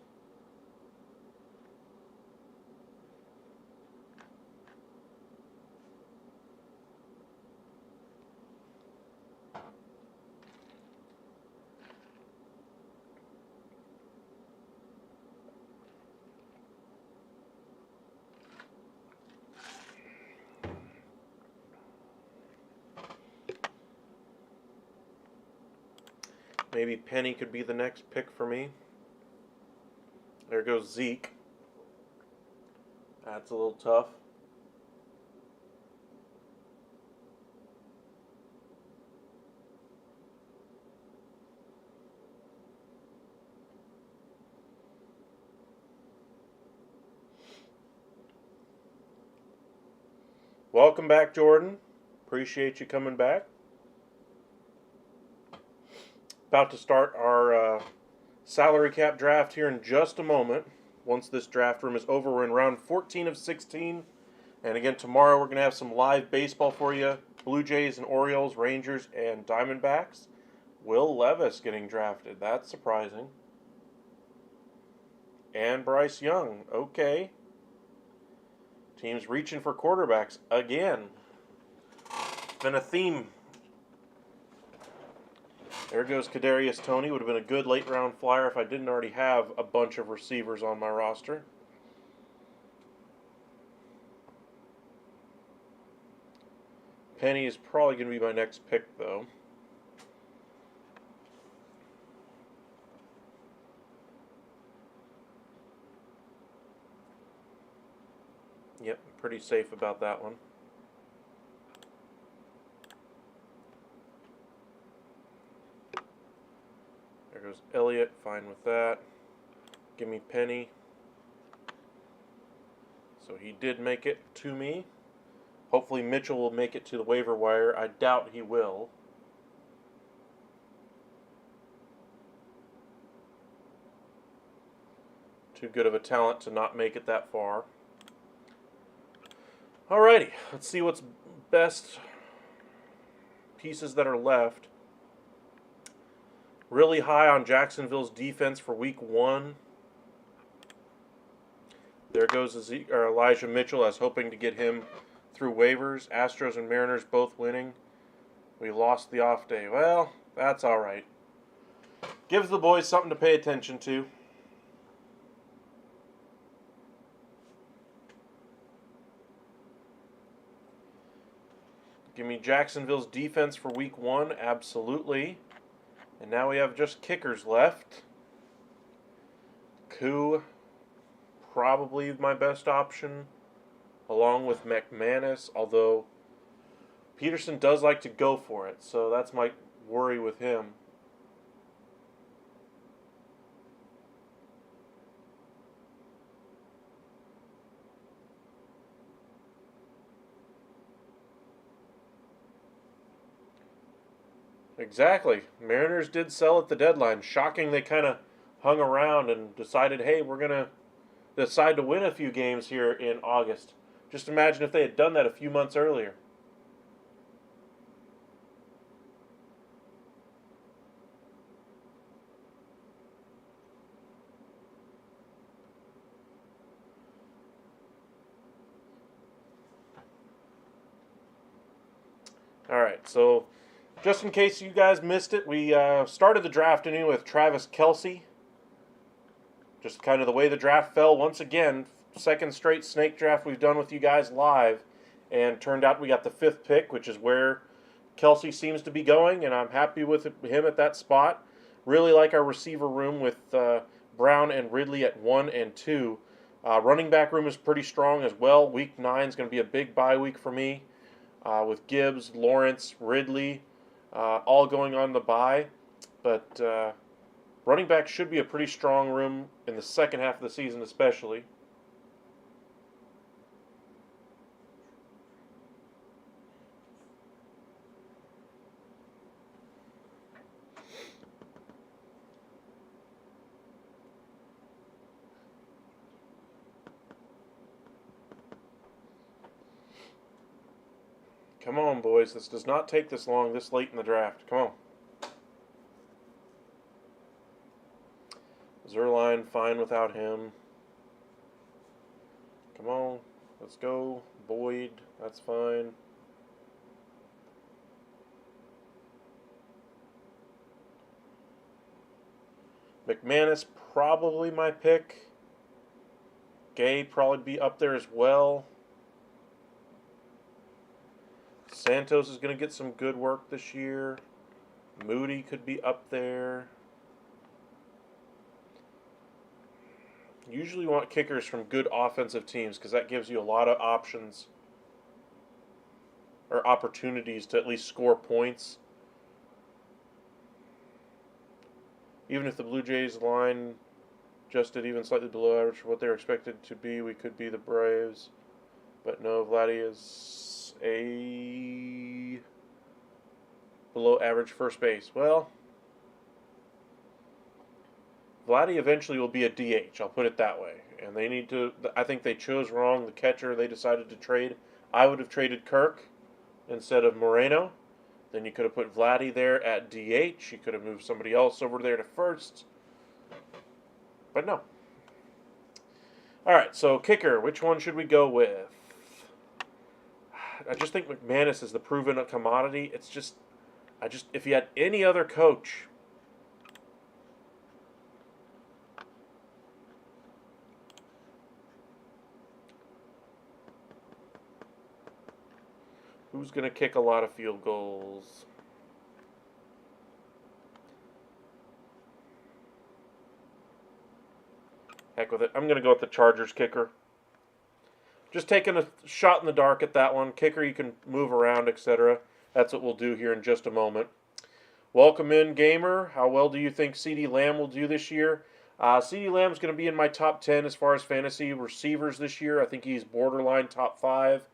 S1: Maybe Penny could be the next pick for me. There goes Zeke. That's a little tough. Welcome back, Jordan. Appreciate you coming back. About to start our salary cap draft here in just a moment. Once this draft room is over, we're in round 14 of 16. And again, tomorrow we're going to have some live baseball for you. Blue Jays and Orioles, Rangers, and Diamondbacks. Will Levis getting drafted. That's surprising. And Bryce Young. Okay. Teams reaching for quarterbacks again. It's been a theme. There goes Kadarius Toney. Would have been a good late round flyer if I didn't already have a bunch of receivers on my roster. Penny is probably going to be my next pick, though. Yep, pretty safe about that one. There goes Elliott, fine with that. Give me Penny. So he did make it to me. Hopefully Mitchell will make it to the waiver wire. I doubt he will. Too good of a talent to not make it that far. Alrighty, let's see what's best pieces that are left. Really high on Jacksonville's defense for week 1. There goes Elijah Mitchell. I was hoping to get him through waivers. Astros and Mariners both winning. We lost the off day. Well, that's alright. Gives the boys something to pay attention to. Give me Jacksonville's defense for week 1. Absolutely. And now we have just kickers left. Koo, probably my best option, along with McManus, although Peterson does like to go for it, so that's my worry with him. Exactly. Mariners did sell at the deadline. Shocking they kind of hung around and decided, hey, we're going to decide to win a few games here in August. Just imagine if they had done that a few months earlier. All right, so just in case you guys missed it, we started the draft inning with Travis Kelce. Just kind of the way the draft fell. Once again, second straight snake draft we've done with you guys live. And turned out we got the 5th pick, which is where Kelce seems to be going. And I'm happy with him at that spot. Really like our receiver room with Brown and Ridley at 1 and 2. Running back room is pretty strong as well. Week 9 is going to be a big bye week for me. With Gibbs, Lawrence, Ridley, all going on the bye. But running back should be a pretty strong room in the second half of the season especially. Come on, boys. This does not take this long this late in the draft. Come on. Zerline, fine without him. Come on. Let's go. Boyd, that's fine. McManus, probably my pick. Gay, probably be up there as well. Santos is going to get some good work this year. Moody could be up there. Usually want kickers from good offensive teams because that gives you a lot of options or opportunities to at least score points. Even if the Blue Jays line just did even slightly below average for what they were expected to be, we could be the Braves. But no, Vladdy is a below average first base. Well, Vladdy eventually will be a DH. I'll put it that way. And they need to. I think they chose wrong. The catcher they decided to trade. I would have traded Kirk instead of Moreno. Then you could have put Vladdy there at DH. You could have moved somebody else over there to first. But no. All right. So kicker. Which one should we go with? I just think McManus is the proven commodity. It's just, if you had any other coach, who's going to kick a lot of field goals? Heck with it. I'm going to go with the Chargers kicker. Just taking a shot in the dark at that one. Kicker, you can move around, etc. That's what we'll do here in just a moment. Welcome in, Gamer. How well do you think CeeDee Lamb will do this year? CeeDee Lamb's going to be in my top 10 as far as fantasy receivers this year. I think he's borderline top 5.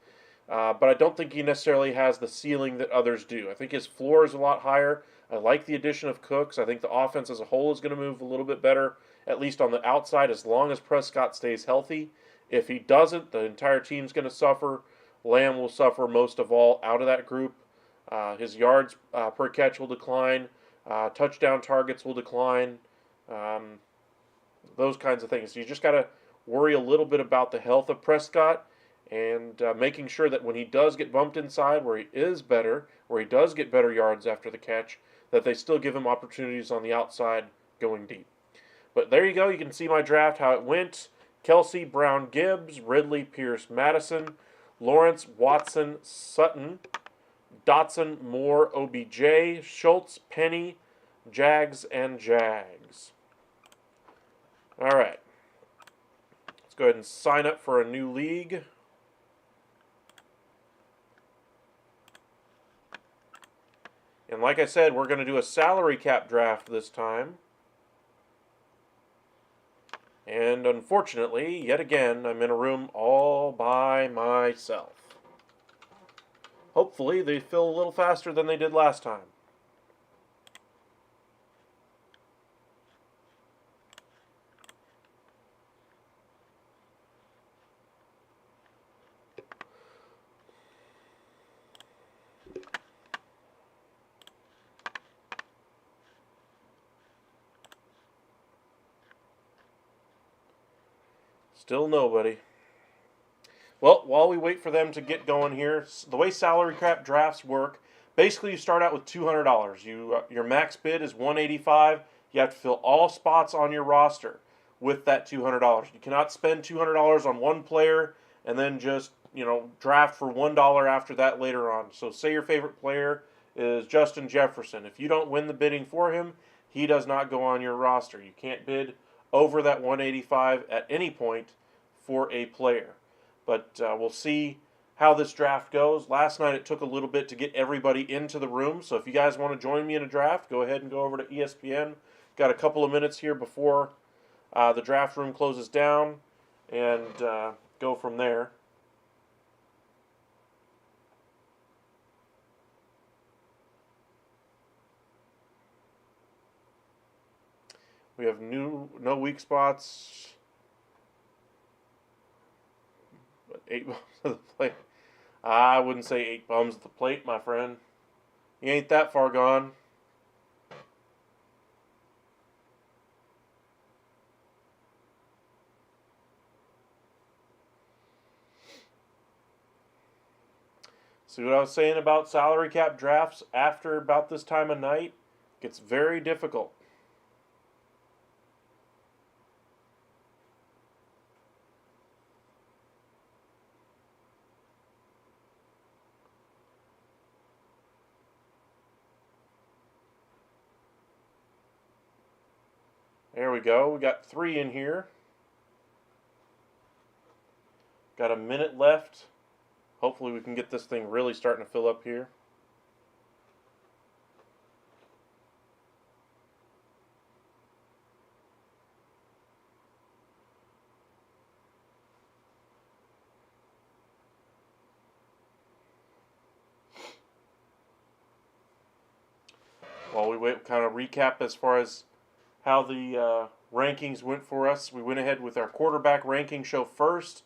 S1: But I don't think he necessarily has the ceiling that others do. I think his floor is a lot higher. I like the addition of Cooks. I think the offense as a whole is going to move a little bit better, at least on the outside, as long as Prescott stays healthy. If he doesn't, the entire team's going to suffer. Lamb will suffer most of all out of that group. His yards per catch will decline. Touchdown targets will decline. Um, those kinds of things. So you just got to worry a little bit about the health of Prescott and making sure that when he does get bumped inside, where he is better, where he does get better yards after the catch, that they still give him opportunities on the outside going deep. But there you go. You can see my draft, how it went. Kelsey, Brown, Gibbs, Ridley, Pierce, Madison, Lawrence, Watson, Sutton, Dotson, Moore, OBJ, Schultz, Penny, Jags, and Jags. All right. Let's go ahead and sign up for a new league. And like I said, we're going to do a salary cap draft this time. And unfortunately, yet again, I'm in a room all by myself. Hopefully, they fill a little faster than they did last time. Still nobody. Well, while we wait for them to get going here, the way salary cap drafts work, basically you start out with $200. Your max bid is $185. You have to fill all spots on your roster with that $200. You cannot spend $200 on one player and then just draft for $1 after that later on. So say your favorite player is Justin Jefferson. If you don't win the bidding for him, he does not go on your roster. You can't bid over that 185 at any point for a player. But we'll see how this draft goes. Last night it took a little bit to get everybody into the room. So if you guys want to join me in a draft, go ahead and go over to ESPN. Got a couple of minutes here before the draft room closes down, and go from there. We have no weak spots. But 8 bums at the plate. I wouldn't say 8 bums at the plate, my friend. You ain't that far gone. See what I was saying about salary cap drafts after about this time of night? It gets very difficult. There we go. We got 3 in here. Got a minute left. Hopefully we can get this thing really starting to fill up here. While we wait, kind of recap as far as how the rankings went for us. We went ahead with our quarterback ranking show first.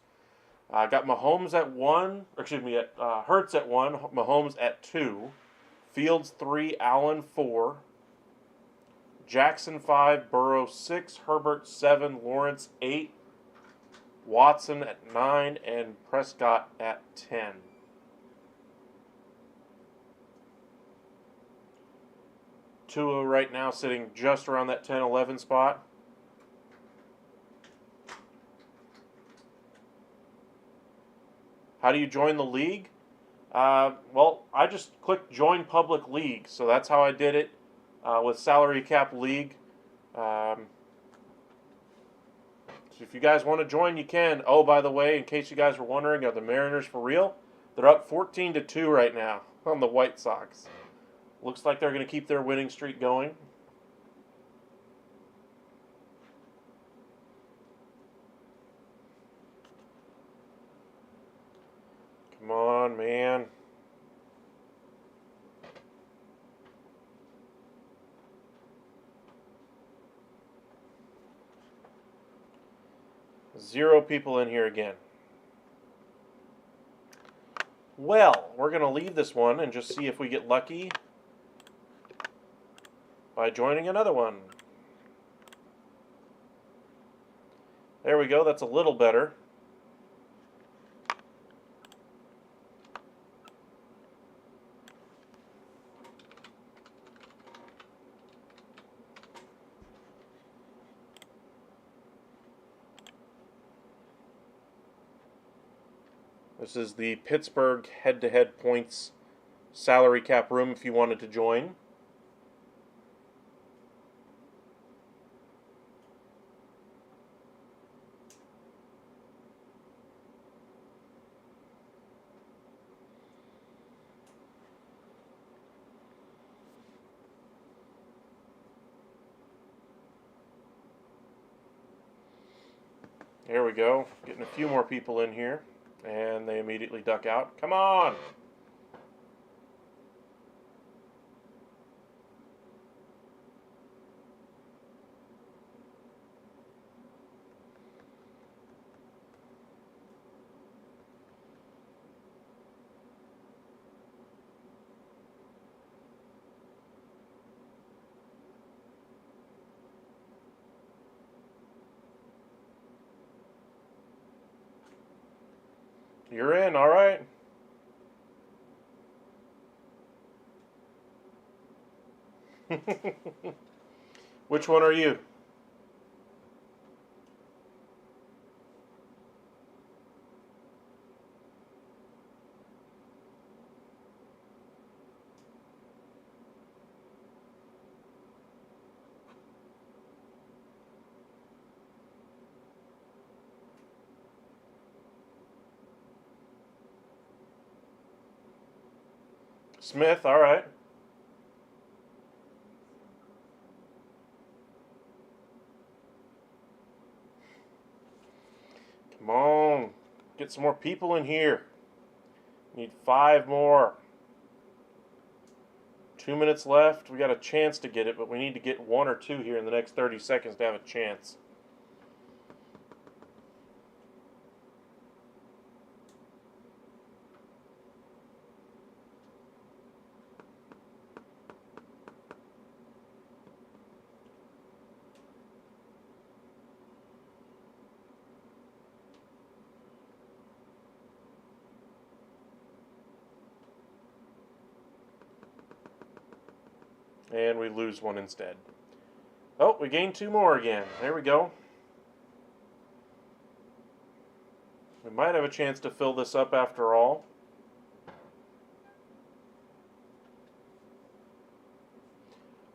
S1: Got Mahomes at 1, or excuse me, Hurts at 1, Mahomes at 2, Fields 3, Allen 4, Jackson 5, Burrow 6, Herbert 7, Lawrence 8, Watson at 9, and Prescott at 10. Tua right now sitting just around that 10-11 spot. How do you join the league? Well, I just clicked Join Public League, so that's how I did it with Salary Cap League. So if you guys want to join, you can. Oh, by the way, in case you guys were wondering, are the Mariners for real? They're up 14-2 right now on the White Sox. Looks like they're going to keep their winning streak going. Come on, man. 0 people in here again. Well, we're going to leave this one and just see if we get lucky by joining another one. There we go. That's a little better. This is the Pittsburgh head-to-head points salary cap room if you wanted to join. There we go. Getting a few more people in here. And they immediately duck out. Come on! You're in, all right. Which one are you? Smith, all right. Come on. Get some more people in here. Need 5 more. 2 minutes left. We got a chance to get it, but we need to get 1 or 2 here in the next 30 seconds to have a chance. And we lose 1 instead. Oh, we gained 2 more again. There we go. We might have a chance to fill this up after all.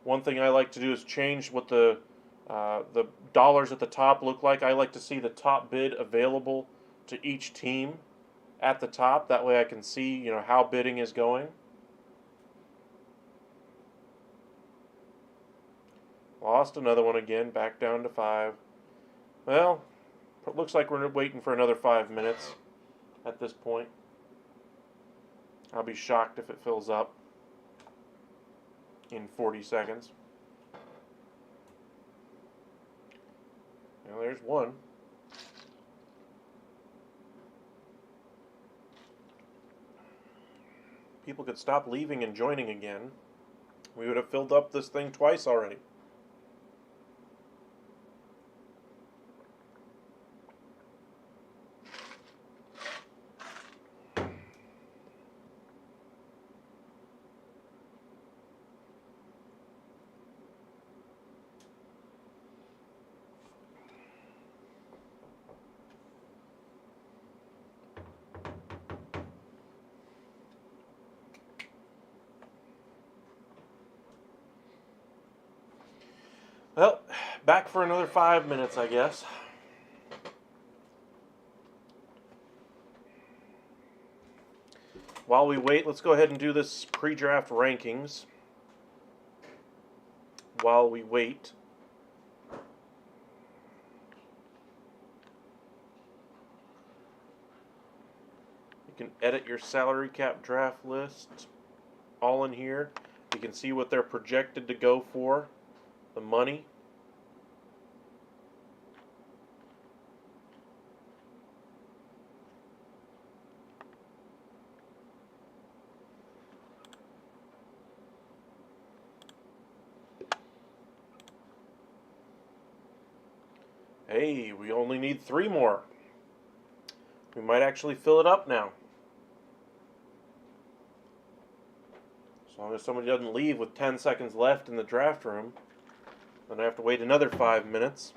S1: One thing I like to do is change what the dollars at the top look like. I like to see the top bid available to each team at the top. That way I can see, how bidding is going. Lost another one again, back down to 5. Well, it looks like we're waiting for another 5 minutes at this point. I'll be shocked if it fills up in 40 seconds. Now there's 1. People could stop leaving and joining again. We would have filled up this thing twice already. Well, back for another 5 minutes, I guess. While we wait, let's go ahead and do this pre-draft rankings. While we wait. You can edit your salary cap draft list all in here. You can see what they're projected to go for. The money. Hey, we only need 3 more. We might actually fill it up now. As long as somebody doesn't leave with 10 seconds left in the draft room, then I have to wait another 5 minutes.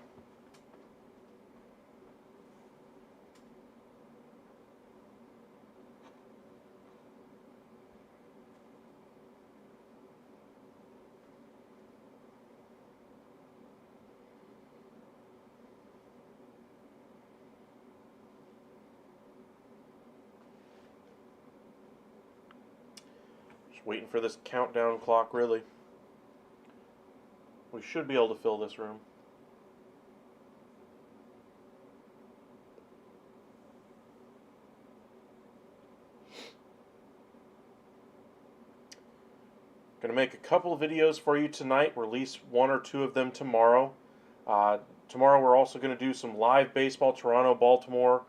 S1: Just waiting for this countdown clock, really. We should be able to fill this room. Going to make a couple of videos for you tonight, release 1 or 2 of them tomorrow. Tomorrow we're also going to do some live baseball, Toronto, Baltimore,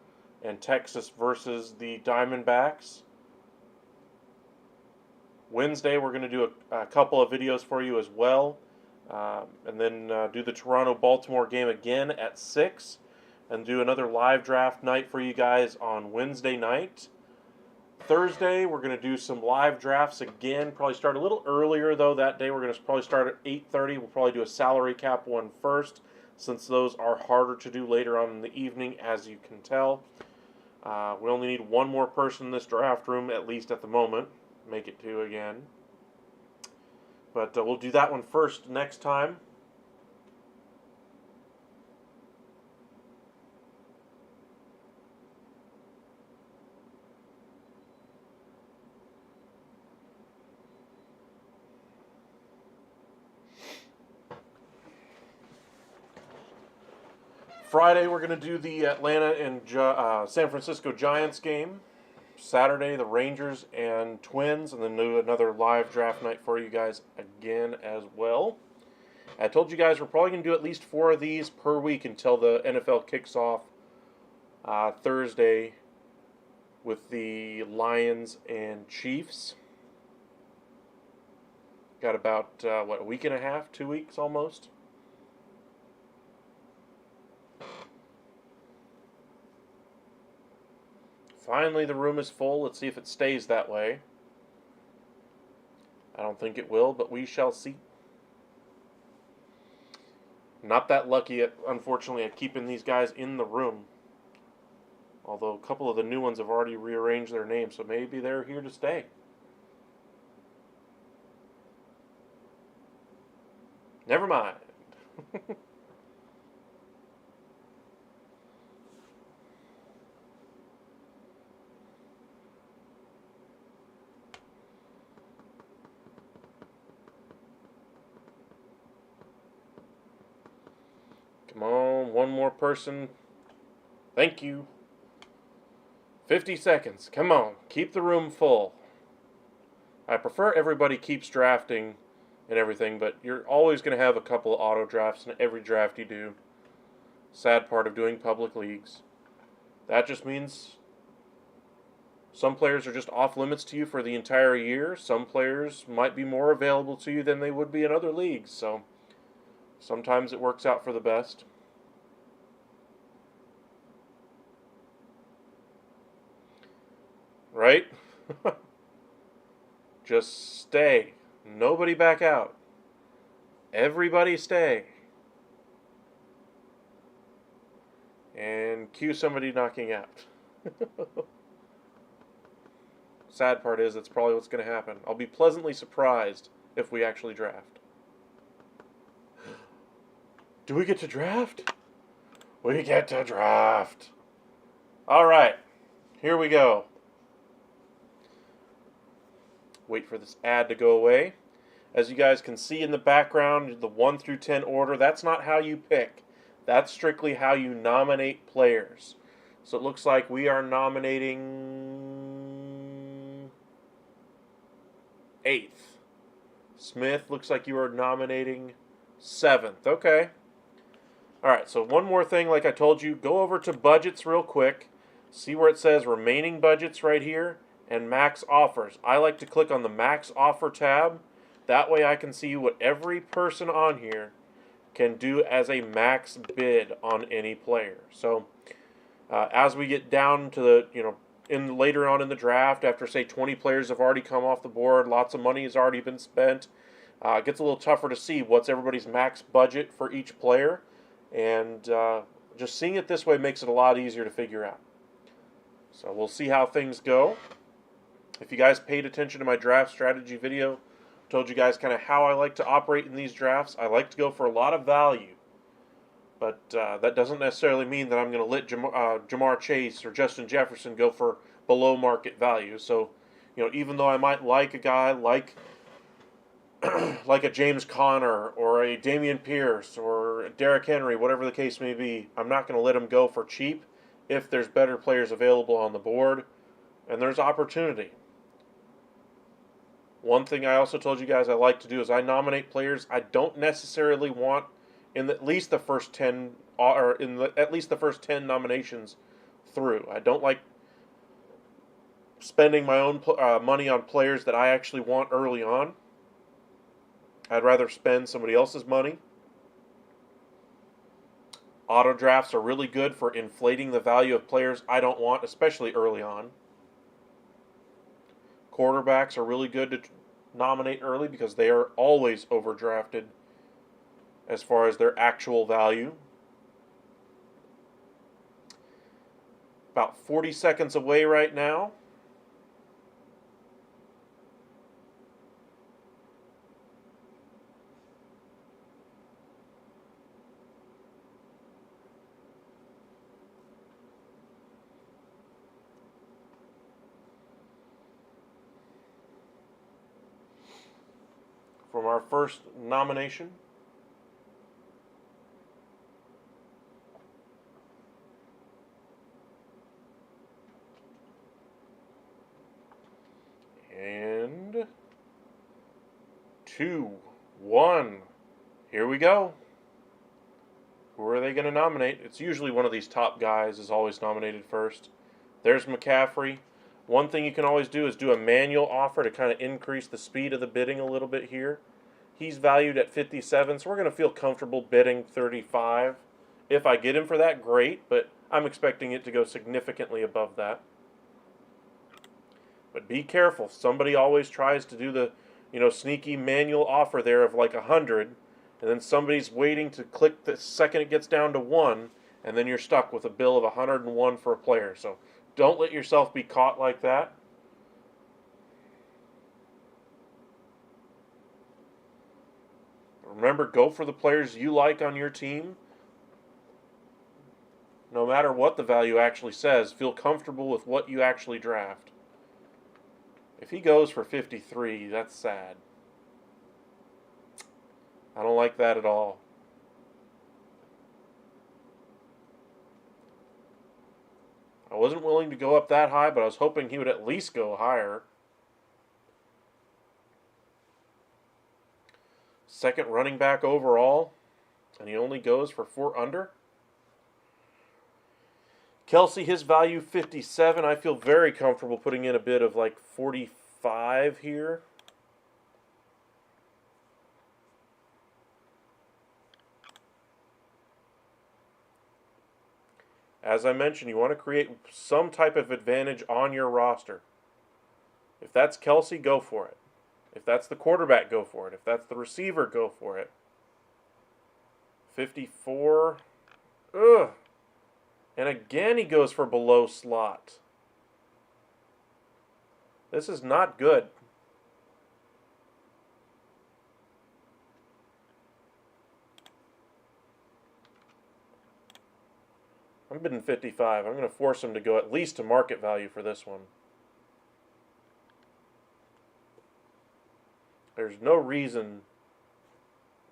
S1: and Texas versus the Diamondbacks. Wednesday we're going to do a couple of videos for you as well. And then do the Toronto-Baltimore game again at 6. And do another live draft night for you guys on Wednesday night. Thursday, we're going to do some live drafts again. Probably start a little earlier, though, that day. We're going to probably start at 8:30. We'll probably do a salary cap one first, since those are harder to do later on in the evening, as you can tell. We only need 1 more person in this draft room, at least at the moment. Make it 2 again. But we'll do that one first next time. Friday, we're going to do the Atlanta and San Francisco Giants game. Saturday, the Rangers and Twins, and then do another live draft night for you guys again as well. I told you guys we're probably going to do at least 4 of these per week until the NFL kicks off Thursday with the Lions and Chiefs. Got about, a week and a half, 2 weeks almost. Finally, the room is full. Let's see if it stays that way. I don't think it will, but we shall see. Not that lucky, unfortunately, at keeping these guys in the room. Although a couple of the new ones have already rearranged their names, so maybe they're here to stay. Never mind. Come on, 1 more person. Thank you. 50 seconds. Come on, keep the room full. I prefer everybody keeps drafting and everything, but you're always going to have a couple of auto drafts in every draft you do. Sad part of doing public leagues. That just means some players are just off limits to you for the entire year. Some players might be more available to you than they would be in other leagues, so sometimes it works out for the best. Right? Just stay. Nobody back out. Everybody stay. And cue somebody knocking out. Sad part is that's probably what's going to happen. I'll be pleasantly surprised if we actually draft. Do we get to draft? We get to draft. All right. Here we go. Wait for this ad to go away. As you guys can see in the background, the 1 through 10 order, that's not how you pick. That's strictly how you nominate players. So it looks like we are nominating 8th. Smith, looks like you are nominating 7th. Okay. Alright, so one more thing, like I told you, go over to budgets real quick. See where it says remaining budgets right here and max offers. I like to click on the max offer tab. That way I can see what every person on here can do as a max bid on any player. So as we get down to the, in later on in the draft, after say 20 players have already come off the board, lots of money has already been spent, it gets a little tougher to see what's everybody's max budget for each player, and just seeing it this way makes it a lot easier to figure out. So we'll see how things go. If you guys paid attention to my draft strategy video, told you guys kind of how I like to operate in these drafts. I like to go for a lot of value, but that doesn't necessarily mean that I'm going to let Jamar Chase or Justin Jefferson go for below market value. So, even though I might like a guy like like a James Conner or a Dameon Pierce or a Derrick Henry, whatever the case may be, I'm not going to let him go for cheap if there's better players available on the board and there's opportunity. One thing I also told you guys I like to do is I nominate players I don't necessarily want in at least the first 10 or at least the first 10 nominations through. I don't like spending my own money on players that I actually want early on. I'd rather spend somebody else's money. Auto drafts are really good for inflating the value of players I don't want, especially early on. Quarterbacks are really good to nominate early because they are always overdrafted as far as their actual value. About 40 seconds away right now. From our first nomination. And 2, 1. Here we go. Who are they going to nominate? It's usually one of these top guys is always nominated first. There's McCaffrey. One thing you can always do is do a manual offer to kind of increase the speed of the bidding a little bit here. He's valued at 57, so we're going to feel comfortable bidding 35. If I get him for that, great, but I'm expecting it to go significantly above that. But be careful. Somebody always tries to do the, sneaky manual offer there of like 100, and then somebody's waiting to click the second it gets down to 1, and then you're stuck with a bill of 101 for a player. So don't let yourself be caught like that. Remember, go for the players you like on your team. No matter what the value actually says, feel comfortable with what you actually draft. If he goes for 53, that's sad. I don't like that at all. I wasn't willing to go up that high, but I was hoping he would at least go higher. Second running back overall, and he only goes for 4 under. Kelce, his value 57. I feel very comfortable putting in a bid of like 45 here. As I mentioned, you want to create some type of advantage on your roster. If that's Kelce, go for it. If that's the quarterback, go for it. If that's the receiver, go for it. 54. Ugh. And again, he goes for below slot. This is not good. I'm bidding 55. I'm going to force him to go at least to market value for this one. There's no reason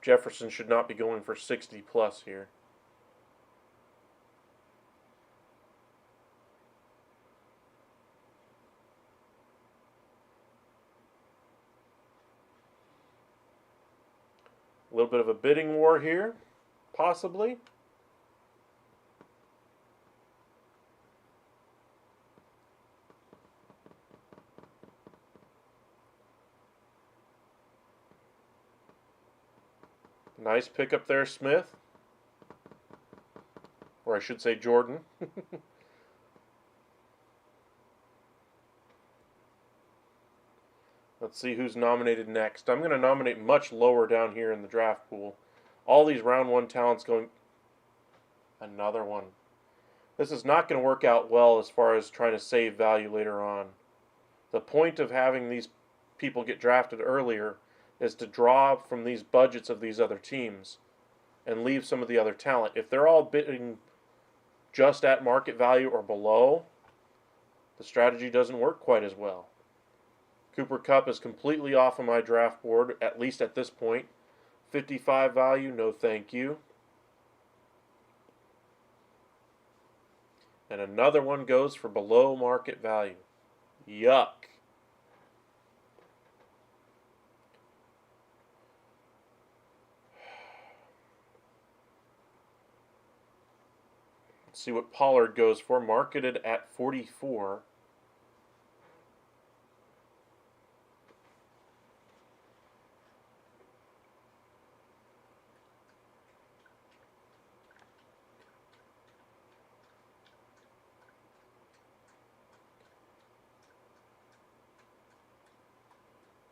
S1: Jefferson should not be going for 60 plus here. A little bit of a bidding war here, possibly. Nice pickup there, Smith. Or I should say Jordan. Let's see who's nominated next. I'm going to nominate much lower down here in the draft pool. All these round one talents going. Another one. This is not going to work out well as far as trying to save value later on. The point of having these people get drafted earlier is to draw from these budgets of these other teams and leave some of the other talent. If they're all bidding just at market value or below, the strategy doesn't work quite as well. Cooper Kupp is completely off of my draft board, at least at this point. 55 value, no thank you. And another one goes for below market value. Yuck. Let's see what Pollard goes for, marketed at 44.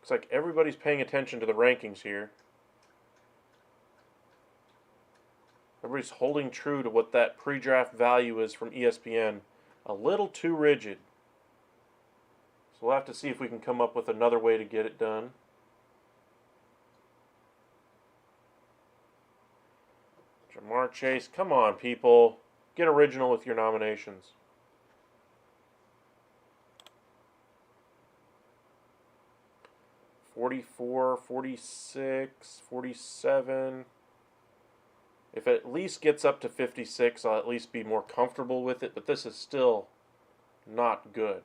S1: Looks like everybody's paying attention to the rankings here. Everybody's holding true to what that pre-draft value is from ESPN. A little too rigid. So we'll have to see if we can come up with another way to get it done. Jamar Chase, come on, people. Get original with your nominations. 44, 46, 47. If it at least gets up to 56, I'll at least be more comfortable with it, but this is still not good.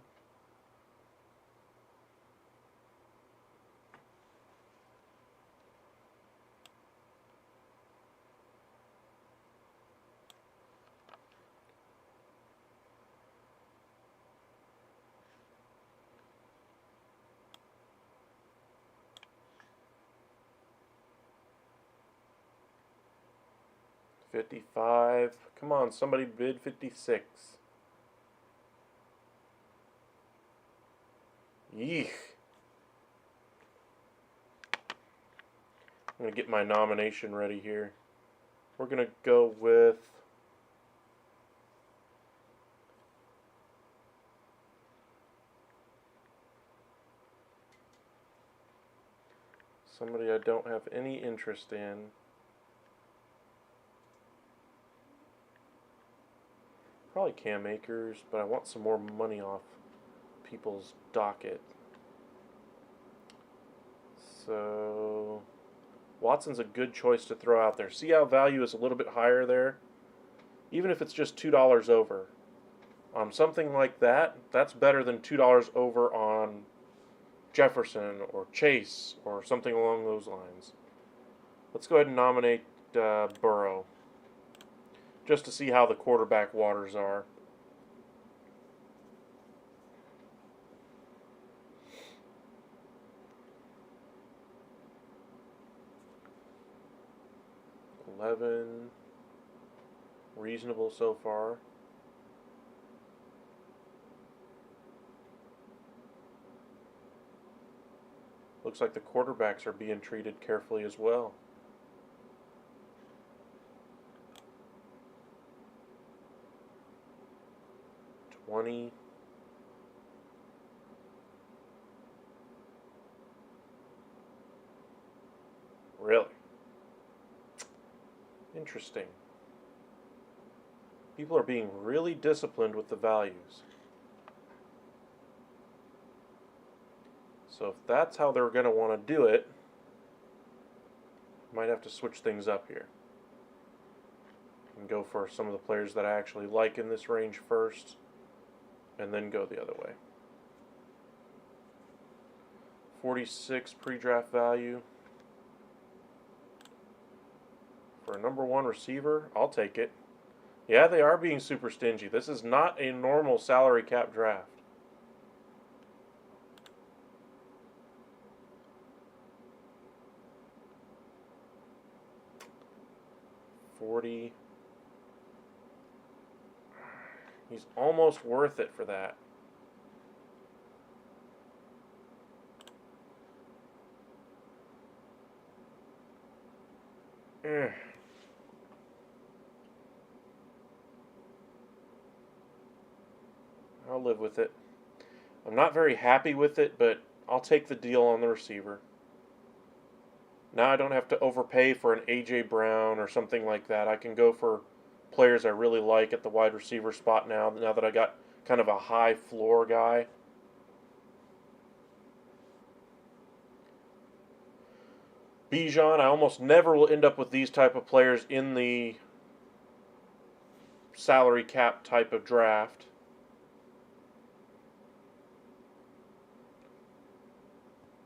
S1: $55. Come on, somebody bid 56. Yeesh. I'm going to get my nomination ready here. We're going to go with somebody I don't have any interest in. Probably Cam Akers, but I want some more money off people's docket. So Watson's a good choice to throw out there. See how value is a little bit higher there? Even if it's just $2 over. Something like that, that's better than $2 over on Jefferson or Chase or something along those lines. Let's go ahead and nominate Burrow, just to see how the quarterback waters are. $11, reasonable so far. Looks like the quarterbacks are being treated carefully as well. $20. Really? Interesting. People are being really disciplined with the values. So if that's how they're going to want to do it, might have to switch things up here. And go for some of the players that I actually like in this range first, and then go the other way. 46 pre-draft value. For a number one receiver, I'll take it. Yeah, they are being super stingy. This is not a normal salary cap draft. 40. He's almost worth it for that. Eh. I'll live with it. I'm not very happy with it, but I'll take the deal on the receiver. Now I don't have to overpay for an A.J. Brown or something like that. I can go for players I really like at the wide receiver spot now that I got kind of a high floor guy. Bijan, I almost never will end up with these type of players in the salary cap type of draft.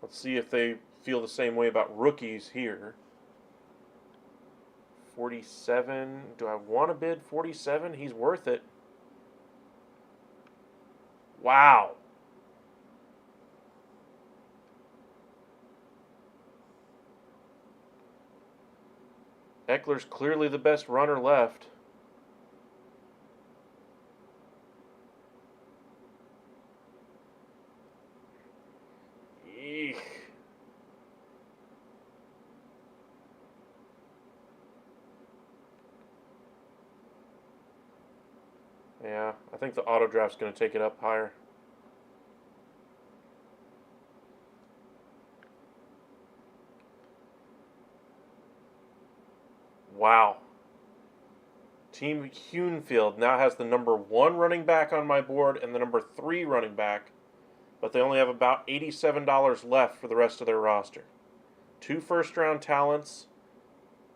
S1: Let's see if they feel the same way about rookies here. 47. Do I want to bid 47? He's worth it. Wow. Eckler's clearly the best runner left. Eek. Yeah, I think the auto draft's going to take it up higher. Wow. Team Hunefield now has the number 1 running back on my board and the number 3 running back, but they only have about $87 left for the rest of their roster. 2 first-round talents,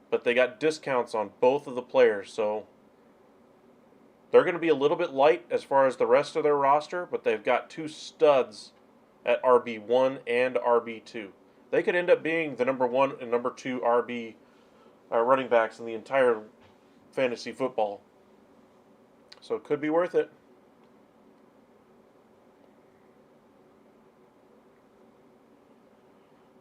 S1: but they got discounts on both of the players, so they're going to be a little bit light as far as the rest of their roster, but they've got 2 studs at RB1 and RB2. They could end up being the number 1 and number 2 RB running backs in the entire fantasy football. So it could be worth it.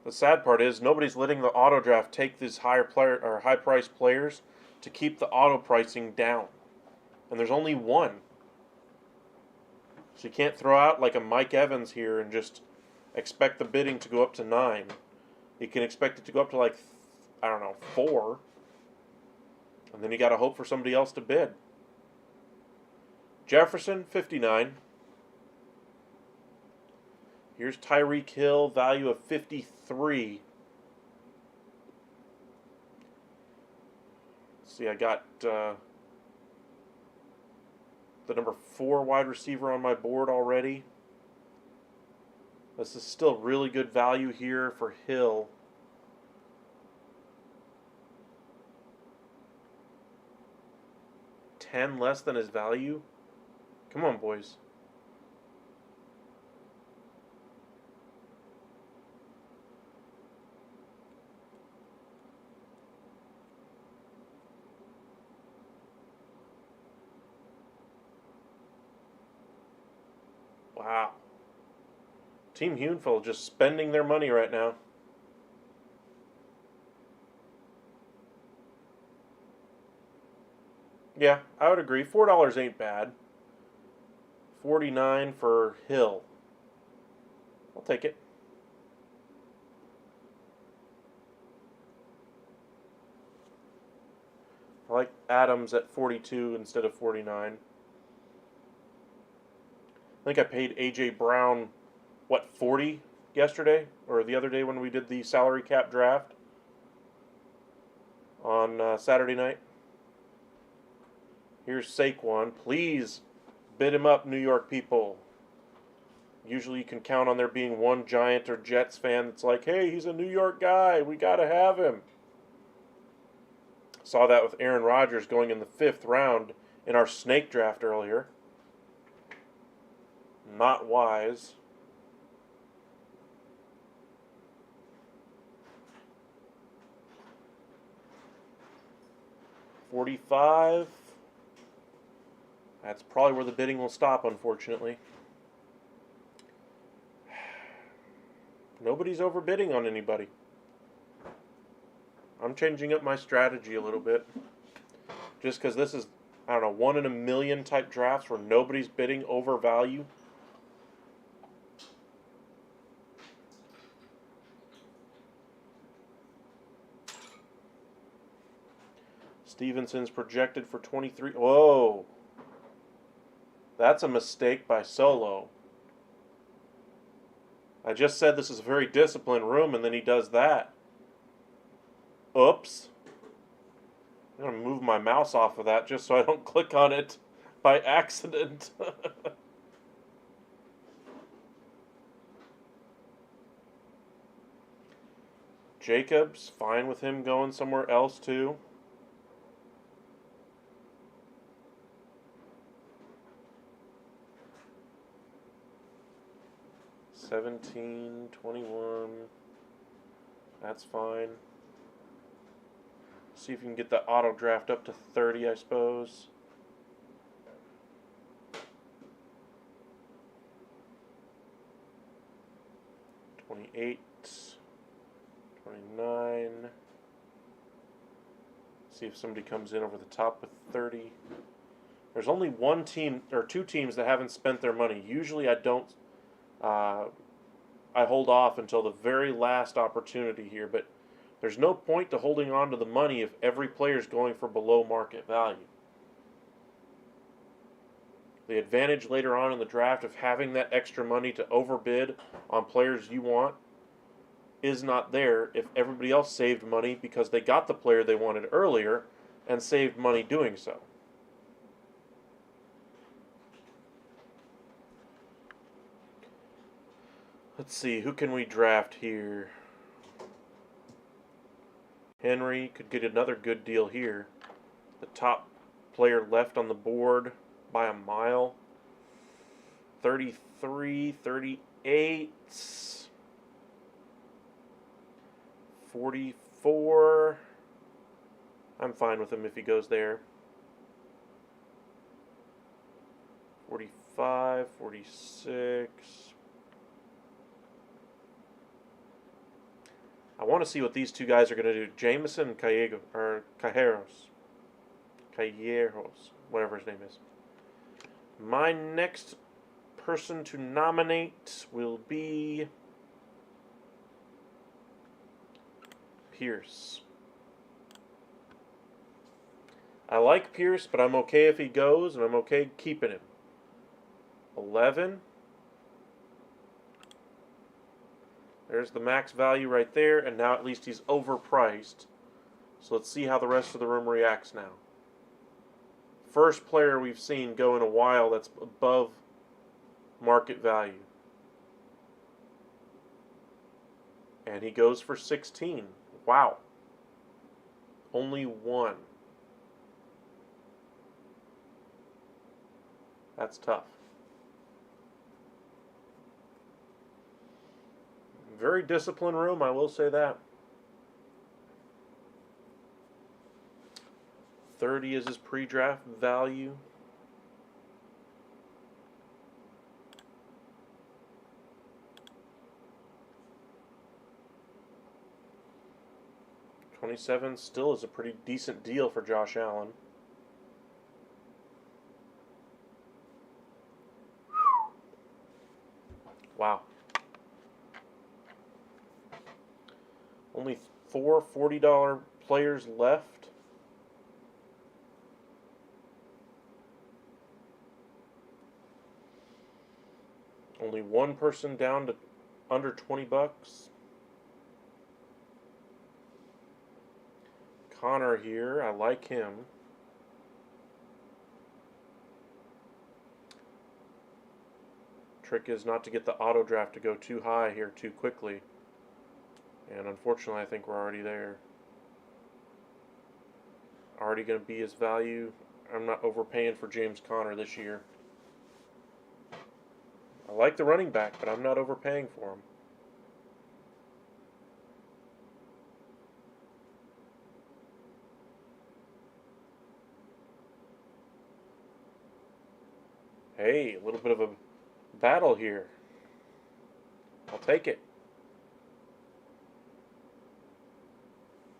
S1: The sad part is nobody's letting the auto draft take these high priced players to keep the auto pricing down. And there's only one. So you can't throw out like a Mike Evans here and just expect the bidding to go up to 9. You can expect it to go up to like, I don't know, 4. And then you got to hope for somebody else to bid. Jefferson, 59. Here's Tyreek Hill, value of 53. Let's see, I got the number 4 wide receiver on my board already. This is still really good value here for Hill. $10 less than his value? Come on, boys. Wow. Team Hunefield just spending their money right now. Yeah, I would agree. $4 ain't bad. 49 for Hill. I'll take it. I like Adams at 42 instead of 49. I think I paid A.J. Brown, what, 40 yesterday? Or the other day when we did the salary cap draft on Saturday night. Here's Saquon. Please bid him up, New York people. Usually you can count on there being one Giant or Jets fan that's like, hey, he's a New York guy. We got to have him. Saw that with Aaron Rodgers going in the 5th round in our snake draft earlier. Not wise. $45. That's probably where the bidding will stop, unfortunately. Nobody's overbidding on anybody. I'm changing up my strategy a little bit. just because this is, I don't know, 1 in a million type drafts where nobody's bidding over value. Stevenson's projected for 23. Whoa. That's a mistake by Solo. I just said this is a very disciplined room, and then he does that. Oops. I'm going to move my mouse off of that just so I don't click on it by accident. Jacobs, fine with him going somewhere else too. $17, $21. That's fine. See if you can get the auto draft up to 30, I suppose. $28, $29. See if somebody comes in over the top with 30. There's only one team or two teams that haven't spent their money. Usually I don't. I hold off until the very last opportunity here, but there's no point to holding on to the money if every player is going for below market value. The advantage later on in the draft of having that extra money to overbid on players you want is not there if everybody else saved money because they got the player they wanted earlier and saved money doing so. Let's see, who can we draft here? Henry could get another good deal here. The top player left on the board by a mile. 33, 38, 44. I'm fine with him if he goes there. 45, 46. I want to see what these two guys are going to do. Jameson and Cajeros, whatever his name is. My next person to nominate will be Pierce. I like Pierce, but I'm okay if he goes, and I'm okay keeping him. 11. There's the max value right there, and now at least he's overpriced. So let's see how the rest of the room reacts now. First player we've seen go in a while that's above market value. And he goes for 16. Wow. Only one. That's tough. Very disciplined room, I will say that. 30 is his pre-draft value. $27 still is a pretty decent deal for Josh Allen. Wow. Only four $40 players left. Only one person down to under 20 bucks. Connor here, I like him. Trick is not to get the auto draft to go too high here too quickly. And unfortunately, I think we're already there. Already going to be his value. I'm not overpaying for James Conner this year. I like the running back, but I'm not overpaying for him. Hey, a little bit of a battle here. I'll take it.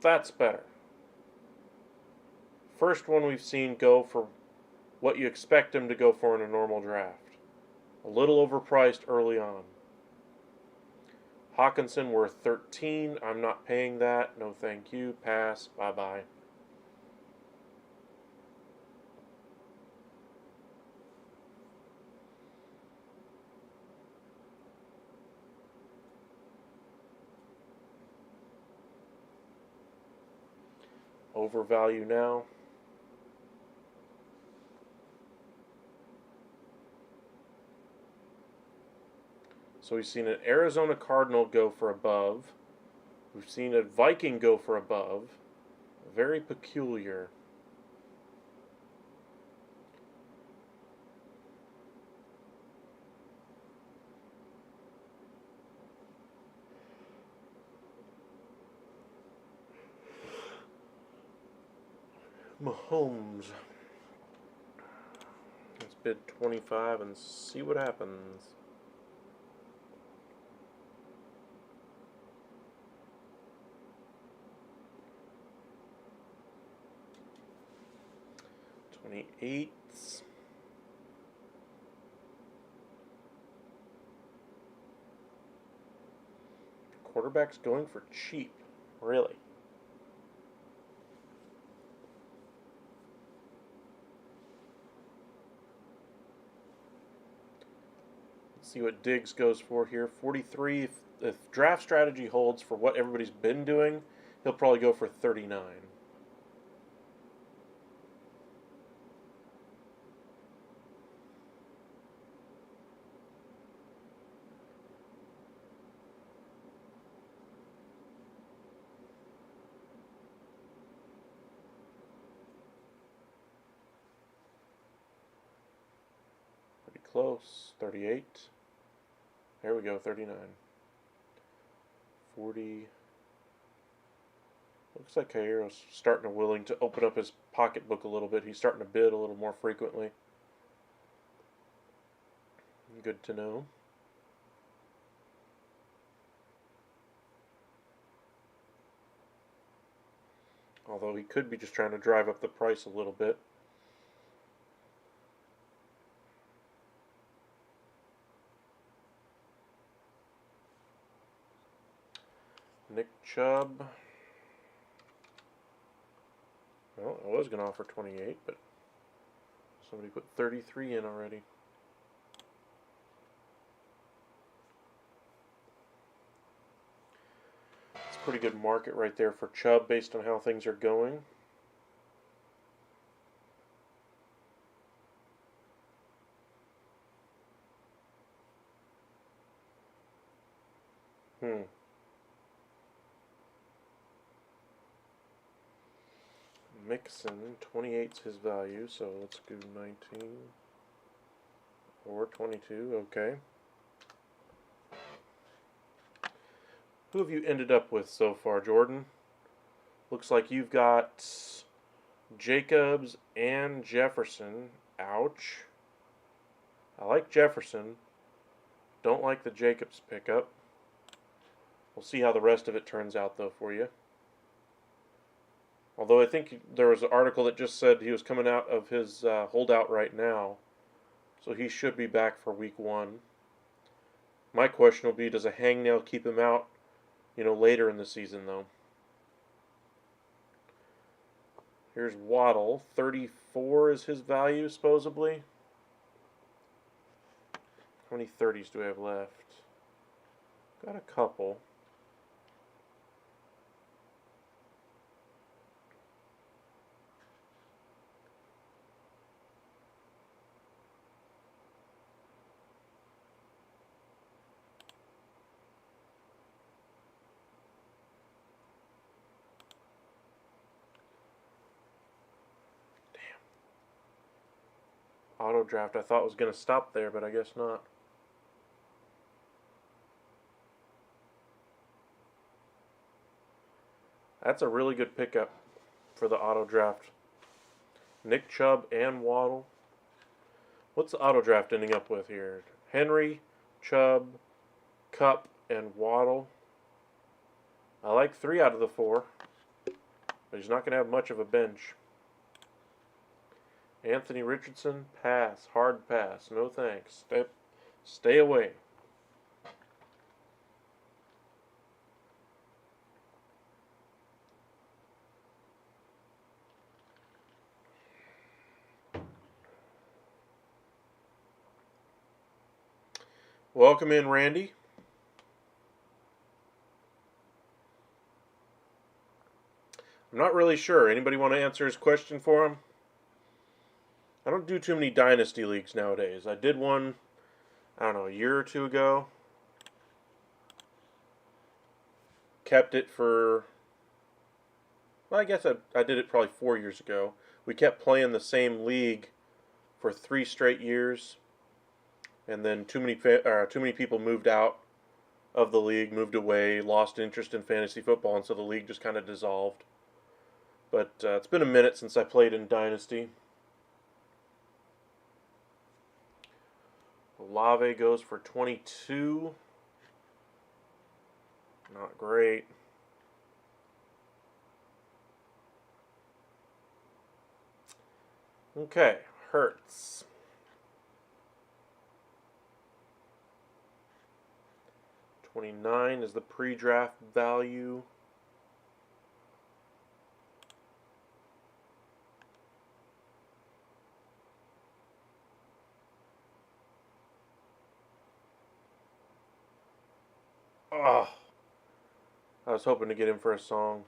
S1: That's better. First one we've seen go for what you expect him to go for in a normal draft. A little overpriced early on. Hawkinson worth 13. I'm not paying that. No thank you. Pass. Bye-bye. Overvalue now. So we've seen an Arizona Cardinal go for above. We've seen a Viking go for above. Very peculiar. Mahomes. Let's bid 25 and see what happens. $28. Quarterbacks going for cheap. Really? Let's see what Diggs goes for here. 43. If draft strategy holds for what everybody's been doing, he'll probably go for 39. Pretty close. 38. There we go, 39. 40. Looks like Cairo's starting to willing to open up his pocketbook a little bit. He's starting to bid a little more frequently. Good to know. Although he could be just trying to drive up the price a little bit. Nick Chubb. Well, I was going to offer 28, but somebody put 33 in already. It's a pretty good market right there for Chubb based on how things are going. Mixon, 28's his value, so let's do 19 or 22, okay. Who have you ended up with so far, Jordan? Looks like you've got Jacobs and Jefferson. Ouch. I like Jefferson. Don't like the Jacobs pickup. We'll see how the rest of it turns out, though, for you. Although I think there was an article that just said he was coming out of his holdout right now. So he should be back for week 1. My question will be, does a hangnail keep him out, later in the season, though? Here's Waddle. 34 is his value, supposedly. How many 30s do I have left? Got a couple. Auto draft, I thought was going to stop there, but I guess not. That's a really good pickup for the auto draft. Nick Chubb and Waddle. What's the auto draft ending up with here? Henry, Chubb, Kupp, and Waddle. I like 3 out of the 4, but he's not going to have much of a bench. Anthony Richardson, pass. Hard pass. No thanks. Stay away. Welcome in, Randy. I'm not really sure. Anybody want to answer his question for him? I don't do too many dynasty leagues nowadays. I did one, I don't know, a year or two ago. Kept it for, well, I guess I did it probably 4 years ago. We kept playing the same league for 3 straight years, and then too many people moved out of the league, moved away, lost interest in fantasy football, and so the league just kind of dissolved. But it's been a minute since I played in Dynasty. Olave goes for 22. Not great. Okay, Hurts. $29 is the pre-draft value. Oh, I was hoping to get him for a song.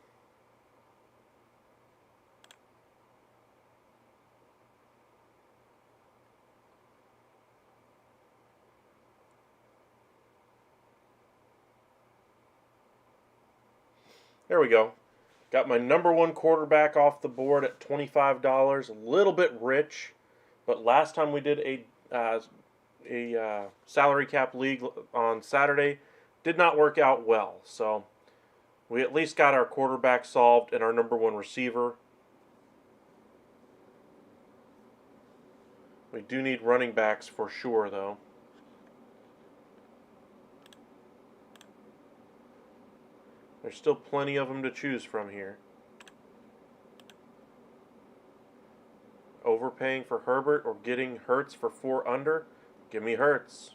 S1: There we go. Got my number one quarterback off the board at $25. A little bit rich, but last time we did a salary cap league on Saturday did not work out well. So we at least got our quarterback solved and our number one receiver. We do need running backs for sure, though. There's still plenty of them to choose from here. Overpaying for Herbert or getting Hurts for 4 under? Give me Hurts.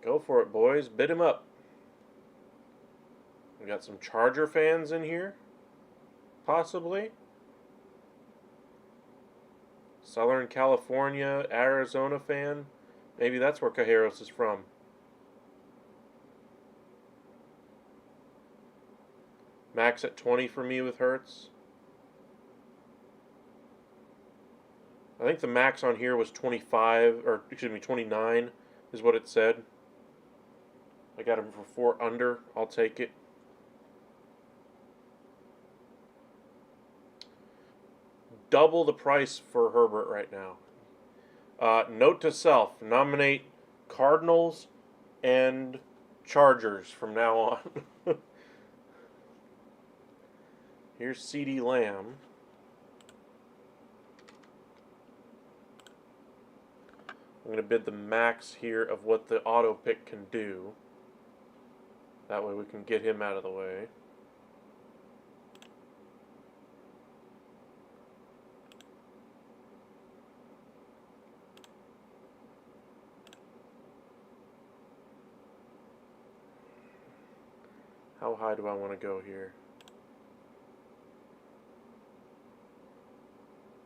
S1: Go for it, boys. Bid him up. We got some Charger fans in here. Possibly. Southern California, Arizona fan. Maybe that's where Cajeros is from. Max at 20 for me with Hurts. I think the max on here was 25, or excuse me, 29 is what it said. I got him for 4 under. I'll take it. Double the price for Herbert right now. Note to self, nominate Cardinals and Chargers from now on. Here's CeeDee Lamb. I'm going to bid the max here of what the auto pick can do. That way we can get him out of the way. How high do I want to go here?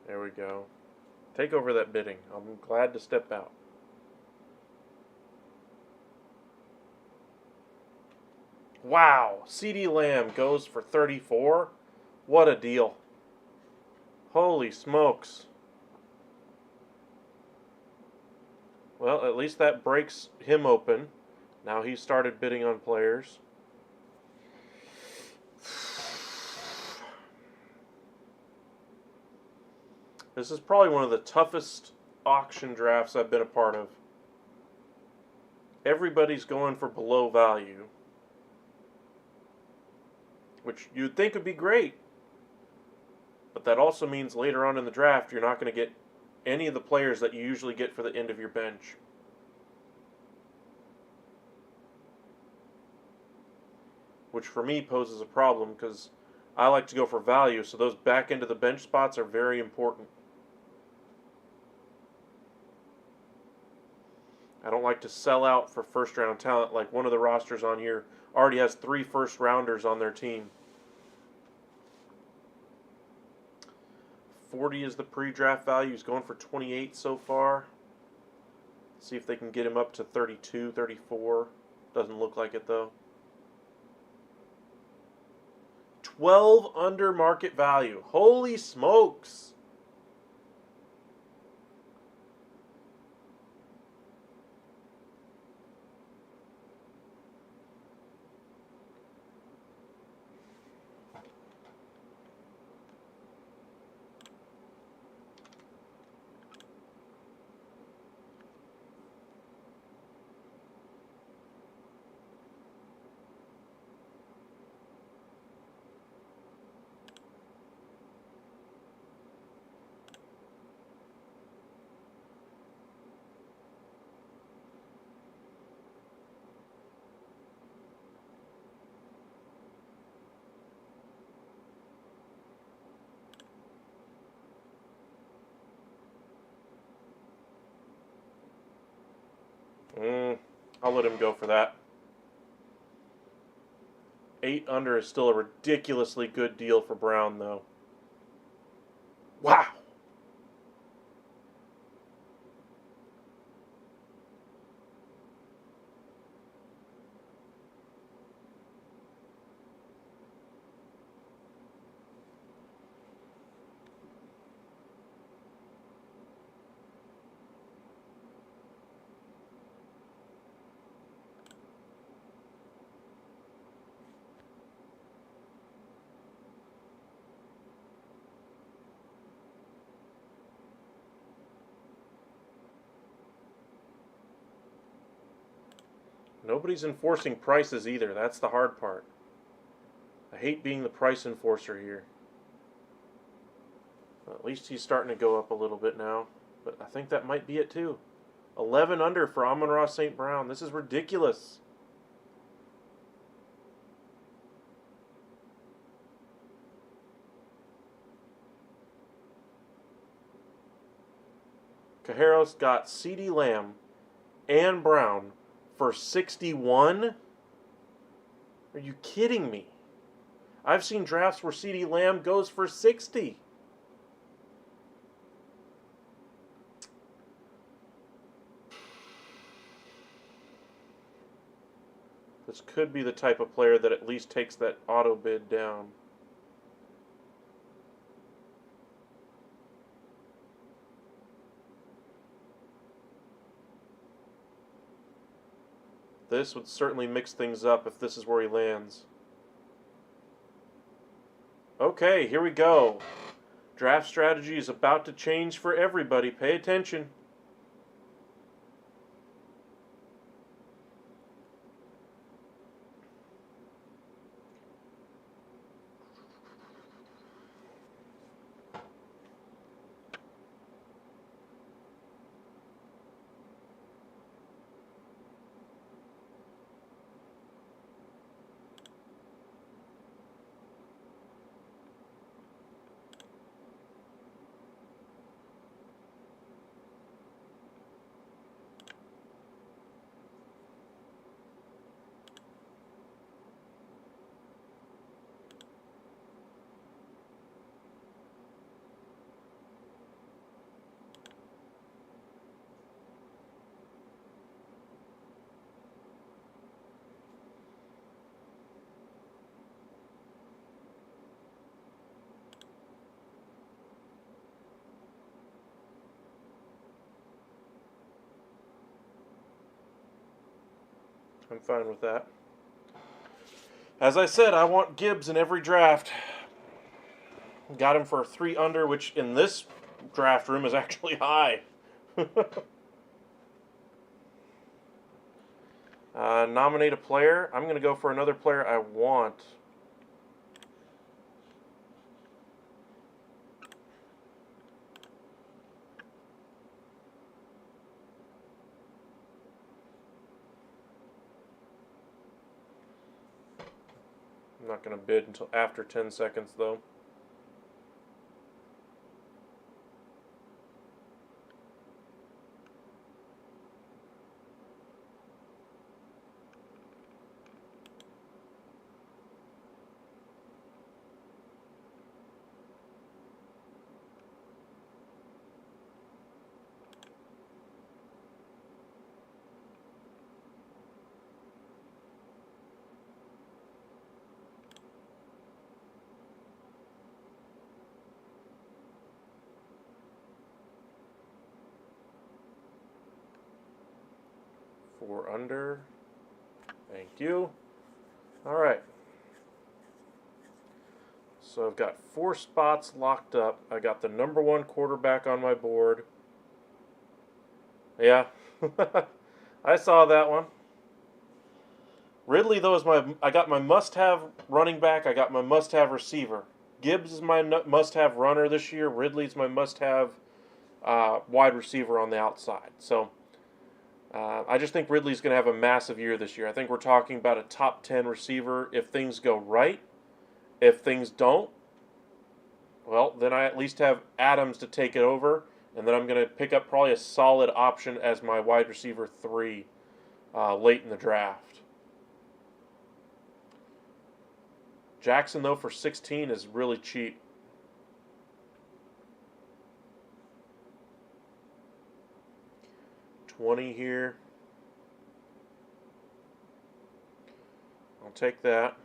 S1: There we go. Take over that bidding. I'm glad to step out. Wow, CeeDee Lamb goes for 34. What a deal. Holy smokes. Well, at least that breaks him open. Now he's started bidding on players. This is probably one of the toughest auction drafts I've been a part of. Everybody's going for below value, which you'd think would be great. But that also means later on in the draft, you're not going to get any of the players that you usually get for the end of your bench. Which for me poses a problem because I like to go for value, so those back end of the bench spots are very important. I don't like to sell out for first round talent like one of the rosters on here already has 3 first rounders on their team. 40 is the pre-draft value. He's going for 28 so far. See if they can get him up to 32, 34. Doesn't look like it though. 12 under market value. Holy smokes. I'll let him go for that. 8 under is still a ridiculously good deal for Brown, though. Wow. Nobody's enforcing prices either. That's the hard part. I hate being the price enforcer here. Well, at least he's starting to go up a little bit now. But I think that might be it too. 11 under for Amon-Ra St. Brown. This is ridiculous. Cajeros got CeeDee Lamb and Brown for 61? Are you kidding me? I've seen drafts where CeeDee Lamb goes for 60. This could be the type of player that at least takes that auto bid down. This would certainly mix things up if this is where he lands. Okay, here we go. Draft strategy is about to change for everybody. Pay attention. I'm fine with that. As I said, I want Gibbs in every draft. Got him for 3 under, which in this draft room is actually high. Nominate a player. I'm going to go for another player I want. I'm not going to bid until after 10 seconds, though. Four under. Thank you. All right. So I've got 4 spots locked up. I got the number 1 quarterback on my board. Yeah. I saw that one. Ridley, though, is I got my must-have running back. I got my must-have receiver. Gibbs is my must-have runner this year. Ridley's my must-have wide receiver on the outside. So I just think Ridley's going to have a massive year this year. I think we're talking about a top 10 receiver if things go right. If things don't, well, then I at least have Adams to take it over, and then I'm going to pick up probably a solid option as my wide receiver 3 late in the draft. Jackson, though, for 16 is really cheap. $20 here. I'll take that.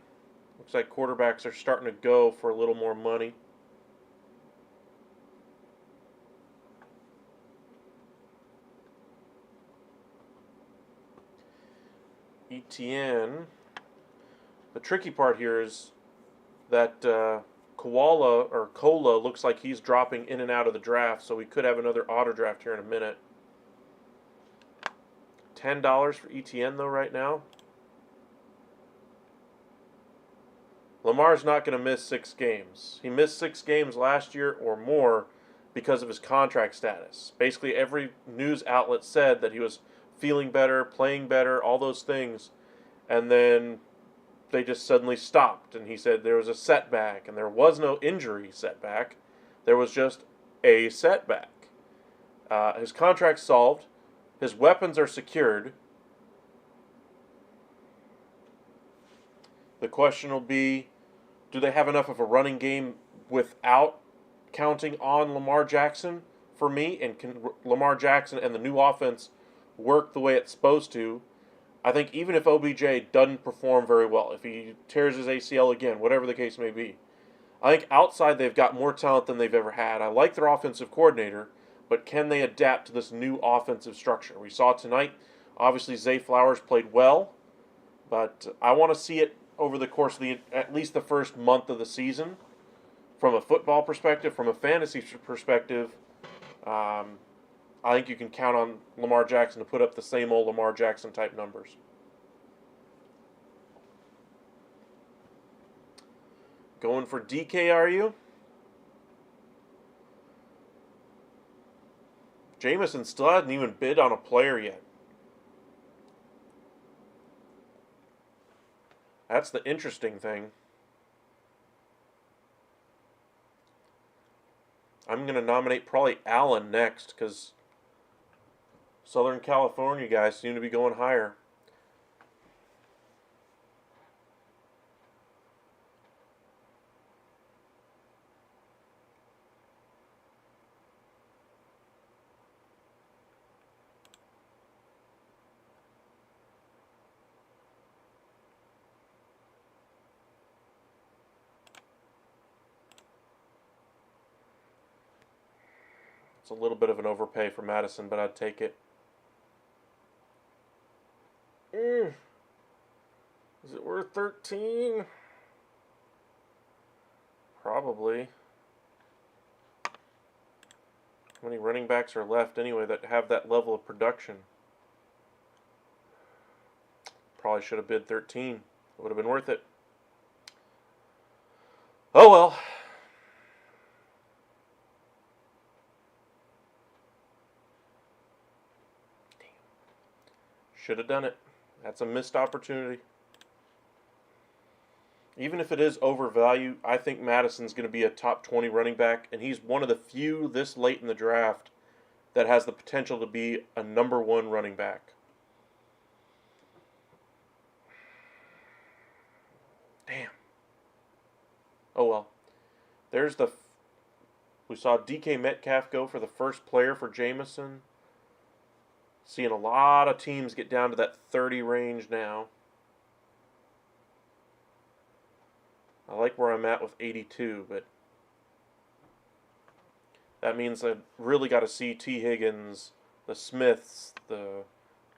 S1: Looks like quarterbacks are starting to go for a little more money. ETN. The tricky part here is that Cola looks like he's dropping in and out of the draft, so we could have another auto draft here in a minute. $10 for ETN though right now. Lamar's not going to miss 6 games. He missed 6 games last year or more because of his contract status. Basically, every news outlet said that he was feeling better, playing better, all those things, and then they just suddenly stopped. And he said there was a setback, and there was no injury setback. There was just a setback. His contract's solved. His weapons are secured. The question will be, do they have enough of a running game without counting on Lamar Jackson for me? And can Lamar Jackson and the new offense work the way it's supposed to? I think even if OBJ doesn't perform very well, if he tears his ACL again, whatever the case may be, I think outside they've got more talent than they've ever had. I like their offensive coordinator, but can they adapt to this new offensive structure? We saw tonight, obviously Zay Flowers played well, but I want to see it over the course of at least the first month of the season. From a football perspective, from a fantasy perspective, I think you can count on Lamar Jackson to put up the same old Lamar Jackson type numbers. Going for DK, are you? Jameson still hasn't even bid on a player yet. That's the interesting thing. I'm going to nominate probably Allen next because Southern California guys seem to be going higher. It's a little bit of an overpay for Madison, but I'd take it. Is it worth 13? Probably. How many running backs are left anyway that have that level of production? Probably should have bid 13. It would have been worth it. Oh well. Should have done it. That's a missed opportunity. Even if it is overvalued, I think Madison's going to be a top 20 running back, and he's one of the few this late in the draft that has the potential to be a number one running back. Damn. Oh well. There's the. We saw DK Metcalf go for the first player for Jameson. Seeing a lot of teams get down to that 30 range now. I like where I'm at with 82, but that means I really got to see T. Higgins, the Smiths, the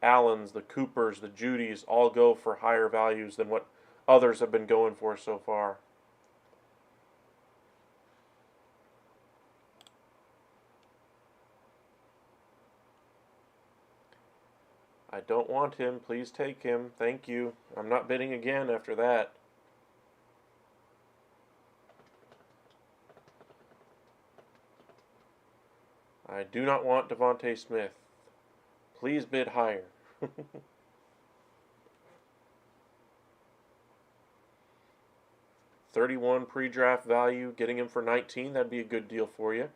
S1: Allens, the Coopers, the Judys all go for higher values than what others have been going for so far. I don't want him. Please take him. Thank you. I'm not bidding again after that. I do not want Devontae Smith. Please bid higher. 31 pre-draft value, getting him for 19, that'd be a good deal for you.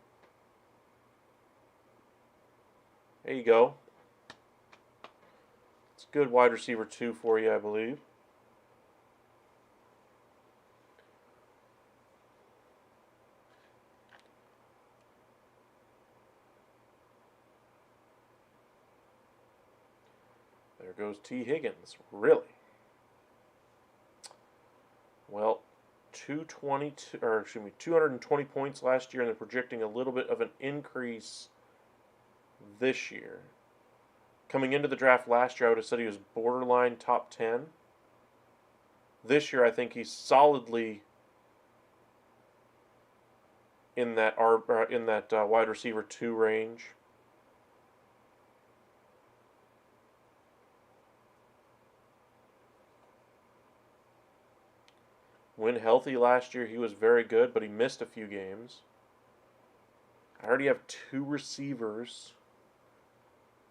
S1: There you go. It's a good wide receiver 2 for you, I believe. There goes T. Higgins. Really? Well, 220 points last year, and they're projecting a little bit of an increase this year. Coming into the draft last year, I would have said he was borderline top 10. This year, I think he's solidly in that wide receiver 2 range. When healthy last year, he was very good, but he missed a few games. I already have 2 receivers.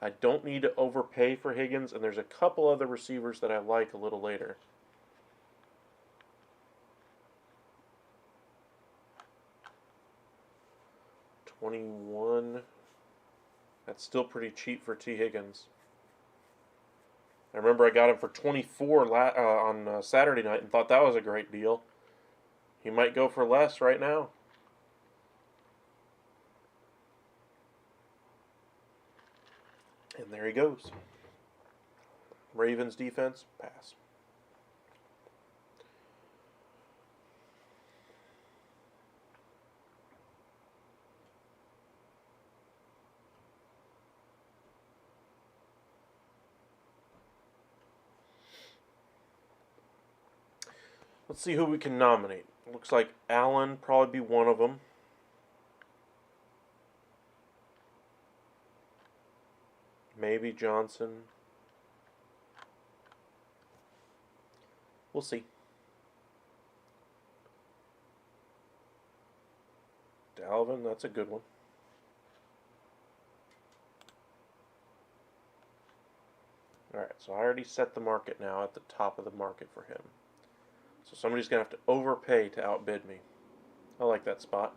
S1: I don't need to overpay for Higgins, and there's a couple other receivers that I like a little later. $21. That's still pretty cheap for T. Higgins. I remember I got him for $24 on Saturday night and thought that was a great deal. He might go for less right now. And there he goes. Ravens defense, pass. Let's see who we can nominate. Looks like Allen probably be one of them. Maybe Johnson. We'll see. Dalvin, that's a good one. Alright, so I already set the market now at the top of the market for him. So somebody's going to have to overpay to outbid me. I like that spot.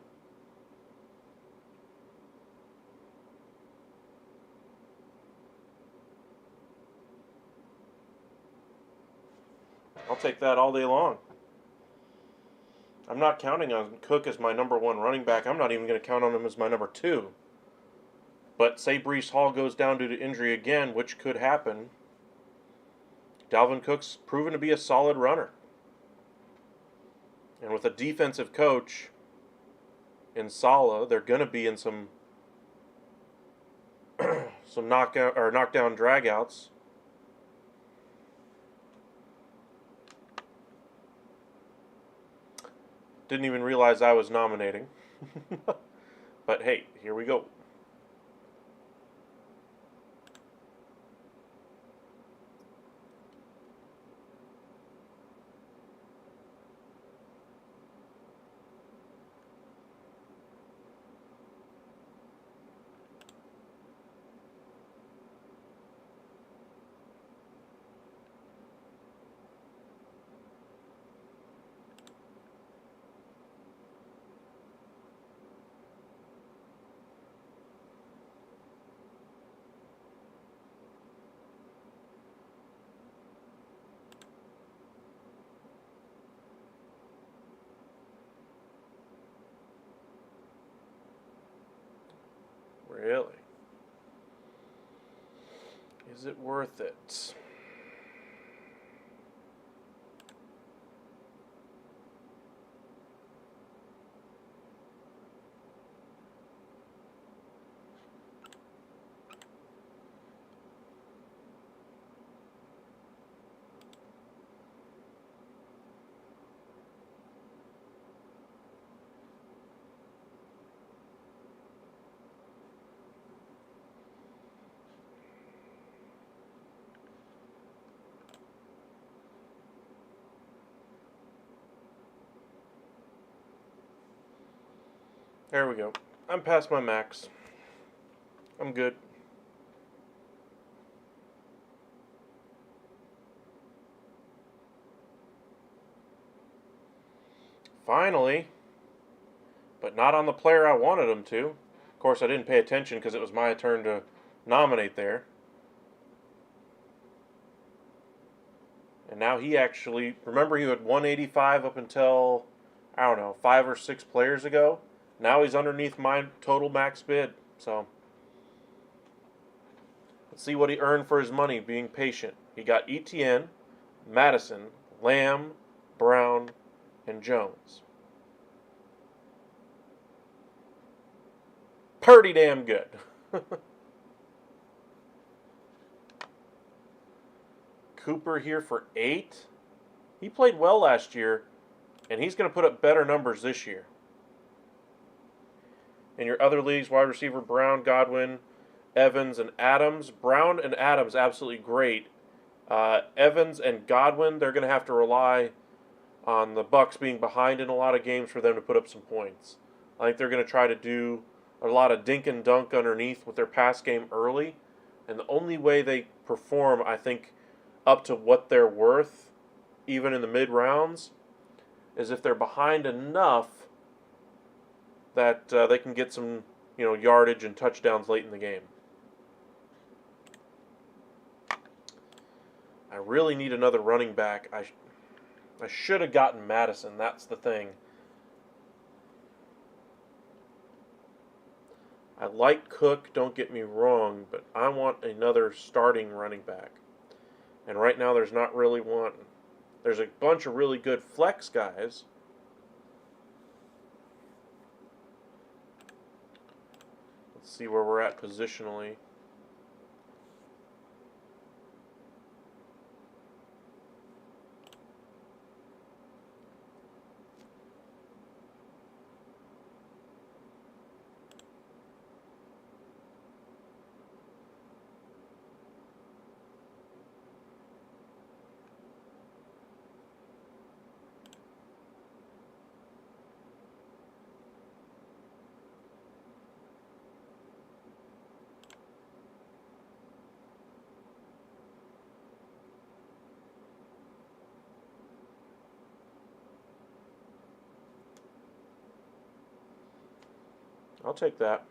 S1: I'll take that all day long. I'm not counting on Cook as my number 1 running back. I'm not even going to count on him as my number 2. But say Breece Hall goes down due to injury again, which could happen. Dalvin Cook's proven to be a solid runner. And with a defensive coach in Saleh, they're going to be in some knockdown dragouts. Didn't even realize I was nominating. But hey, here we go. Really? Is it worth it? There we go. I'm past my max. I'm good. Finally. But not on the player I wanted him to. Of course, I didn't pay attention because it was my turn to nominate there. And now he actually, remember he had 185 up until, I don't know, 5 or 6 players ago. Now he's underneath my total max bid. So let's see what he earned for his money being patient. He got ETN, Madison, Lamb, Brown, and Jones. Pretty damn good. Cooper here for 8. He played well last year, and he's going to put up better numbers this year. In your other leagues, wide receiver Brown, Godwin, Evans, and Adams. Brown and Adams absolutely great. Evans and Godwin, they're going to have to rely on the Bucs being behind in a lot of games for them to put up some points. I think they're going to try to do a lot of dink and dunk underneath with their pass game early, and the only way they perform, I think, up to what they're worth, even in the mid rounds, is if they're behind enough that they can get some, yardage and touchdowns late in the game. I really need another running back. I should have gotten Madison. That's the thing. I like Cook, don't get me wrong, but I want another starting running back. And right now there's not really one. There's a bunch of really good flex guys. Let's see where we're at positionally. I'll take that.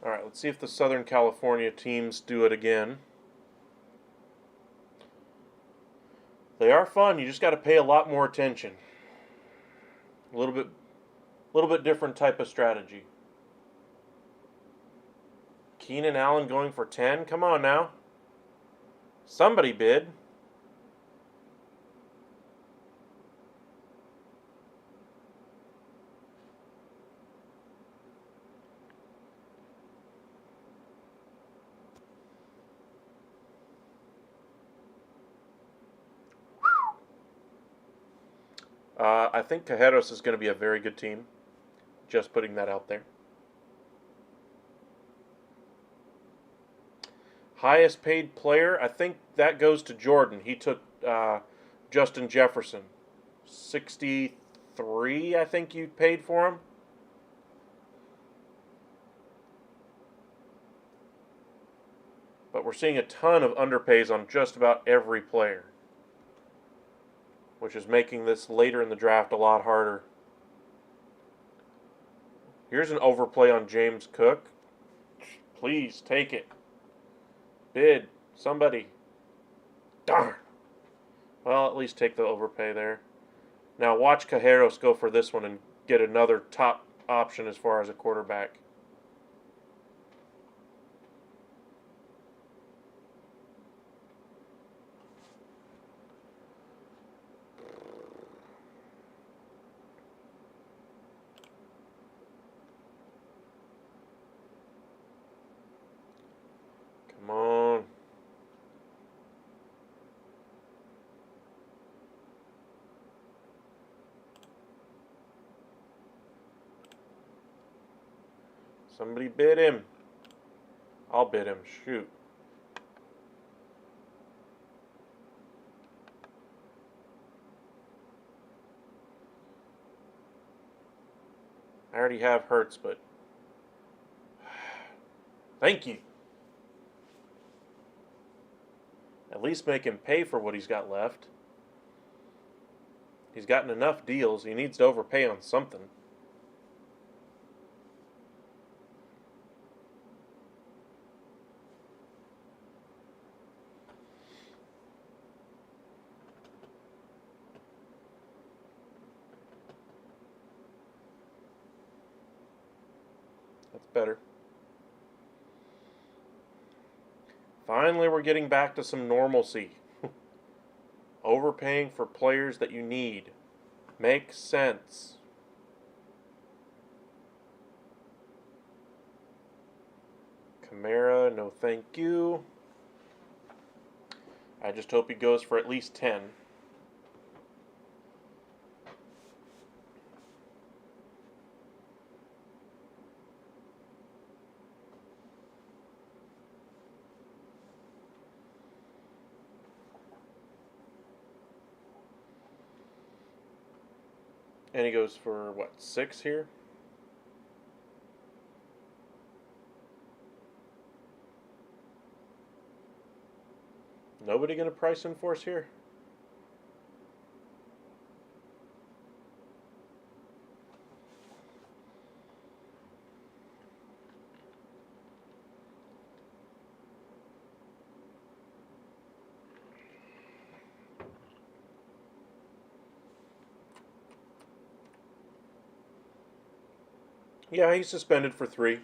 S1: All right, let's see if the Southern California teams do it again. They are fun. You just got to pay a lot more attention. A little bit different type of strategy. Keenan Allen going for 10. Come on now. Somebody bid. I think Cajeros is going to be a very good team. Just putting that out there. Highest paid player, I think that goes to Jordan. He took Justin Jefferson. 63, I think you paid for him. But we're seeing a ton of underpays on just about every player, which is making this later in the draft a lot harder. Here's an overplay on James Cook. Please take it. Bid. Somebody. Darn. Well, at least take the overpay there. Now watch Cajeros go for this one and get another top option as far as a quarterback. Come on. Somebody bid him. I'll bid him. Shoot. I already have Hurts, but thank you. At least make him pay for what he's got left. He's gotten enough deals. He needs to overpay on something. That's better. Finally, we're getting back to some normalcy. Overpaying for players that you need. Makes sense. Kamara, no thank you. I just hope he goes for at least 10. And he goes for, what, 6 here? Nobody going to price enforce here? Yeah, he's suspended for 3.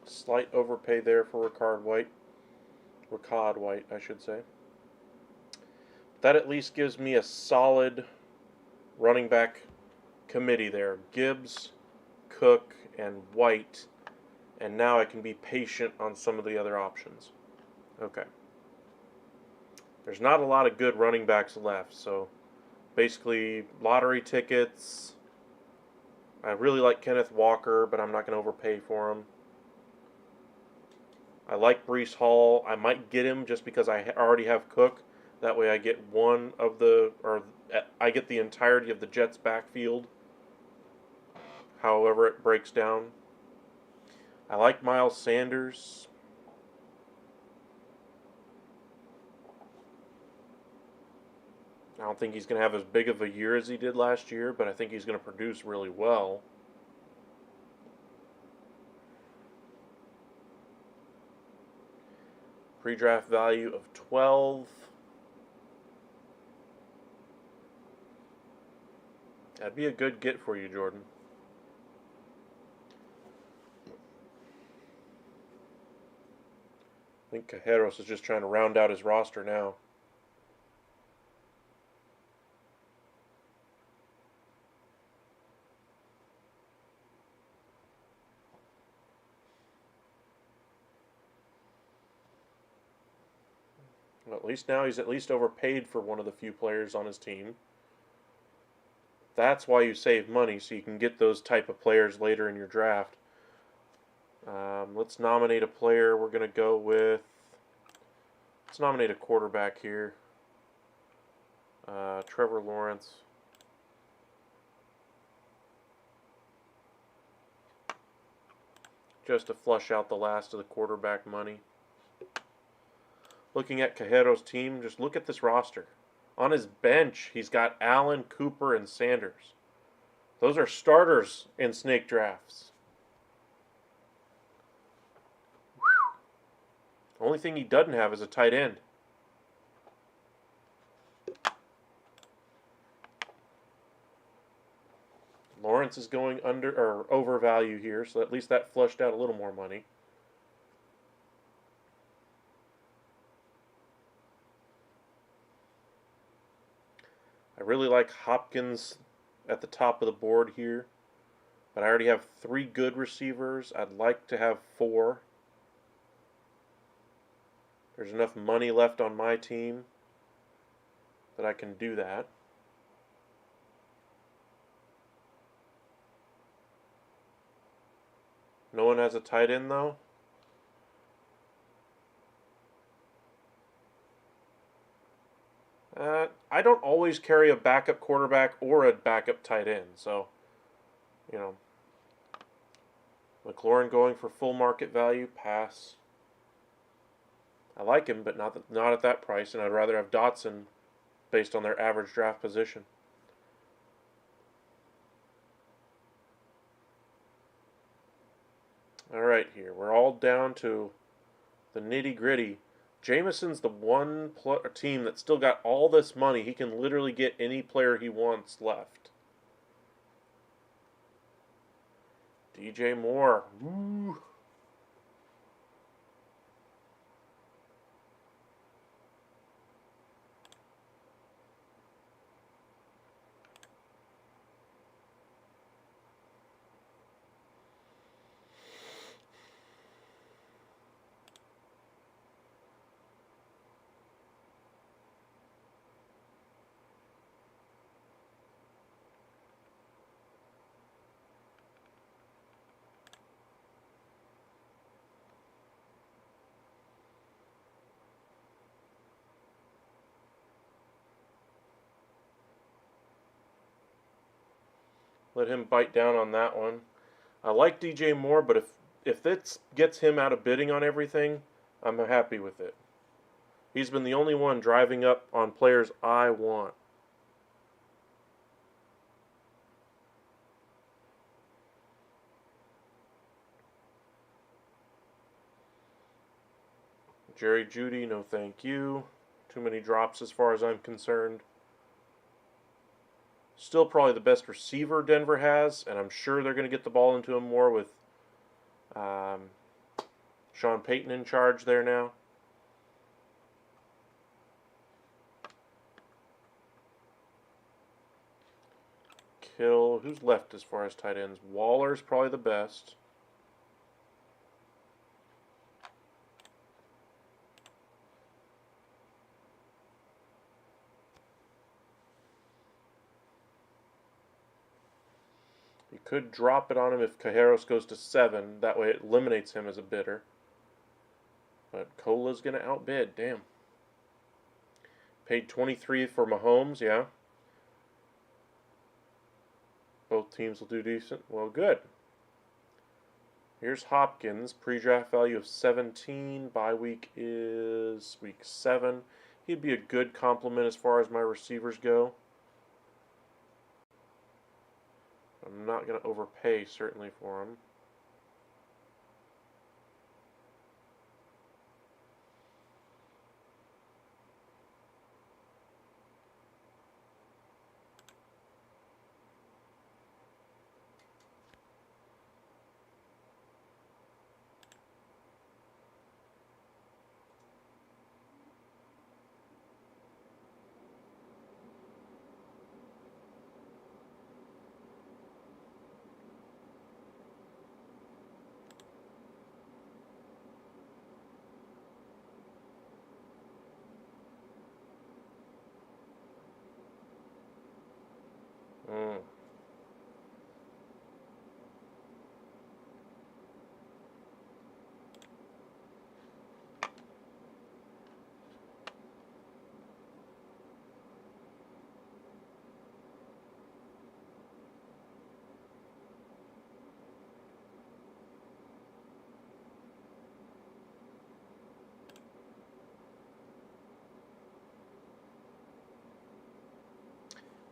S1: Slight overpay there for Ricard White. Ricard White, I should say. That at least gives me a solid running back committee there. Gibbs, Cook, and White. And now I can be patient on some of the other options. Okay. There's not a lot of good running backs left, so basically lottery tickets. I really like Kenneth Walker, but I'm not going to overpay for him. I like Breece Hall. I might get him just because I already have Cook. That way I get I get the entirety of the Jets backfield. However it breaks down. I like Miles Sanders. I don't think he's going to have as big of a year as he did last year, but I think he's going to produce really well. Pre-draft value of 12. That'd be a good get for you, Jordan. I think Cajeros is just trying to round out his roster now. At least now he's at least overpaid for one of the few players on his team. That's why you save money, so you can get those type of players later in your draft. Let's nominate a player. We're going to go with... Let's nominate a quarterback here. Trevor Lawrence. Just to flush out the last of the quarterback money. Looking at Cajero's team, just look at this roster. On his bench, he's got Allen, Cooper, and Sanders. Those are starters in snake drafts. Whew. Only thing he doesn't have is a tight end. Lawrence is going under or over value here, so at least that flushed out a little more money. I really like Hopkins at the top of the board here, but I already have 3 good receivers. I'd like to have 4. There's enough money left on my team that I can do that. No one has a tight end though? I don't always carry a backup quarterback or a backup tight end, so, you know. McLaurin going for full market value, pass. I like him, but not at that price, and I'd rather have Dotson based on their average draft position. All right, here. We're all down to the nitty-gritty. Jameson's the one team that's still got all this money. He can literally get any player he wants left. DJ Moore. Woo. Let him bite down on that one. I like DJ Moore, but if this gets him out of bidding on everything, I'm happy with it. He's been the only one driving up on players I want. Jerry Jeudy, no thank you. Too many drops as far as I'm concerned. Still probably the best receiver Denver has, and I'm sure they're going to get the ball into him more with Sean Payton in charge there now. Kittle, who's left as far as tight ends? Waller's probably the best. You could drop it on him if Cajeros goes to 7. That way it eliminates him as a bidder. But Cola's going to outbid. Damn. Paid 23 for Mahomes, yeah. Both teams will do decent. Well, good. Here's Hopkins. Pre-draft value of 17. Bye week is week 7. He'd be a good complement as far as my receivers go. I'm not going to overpay, certainly, for him.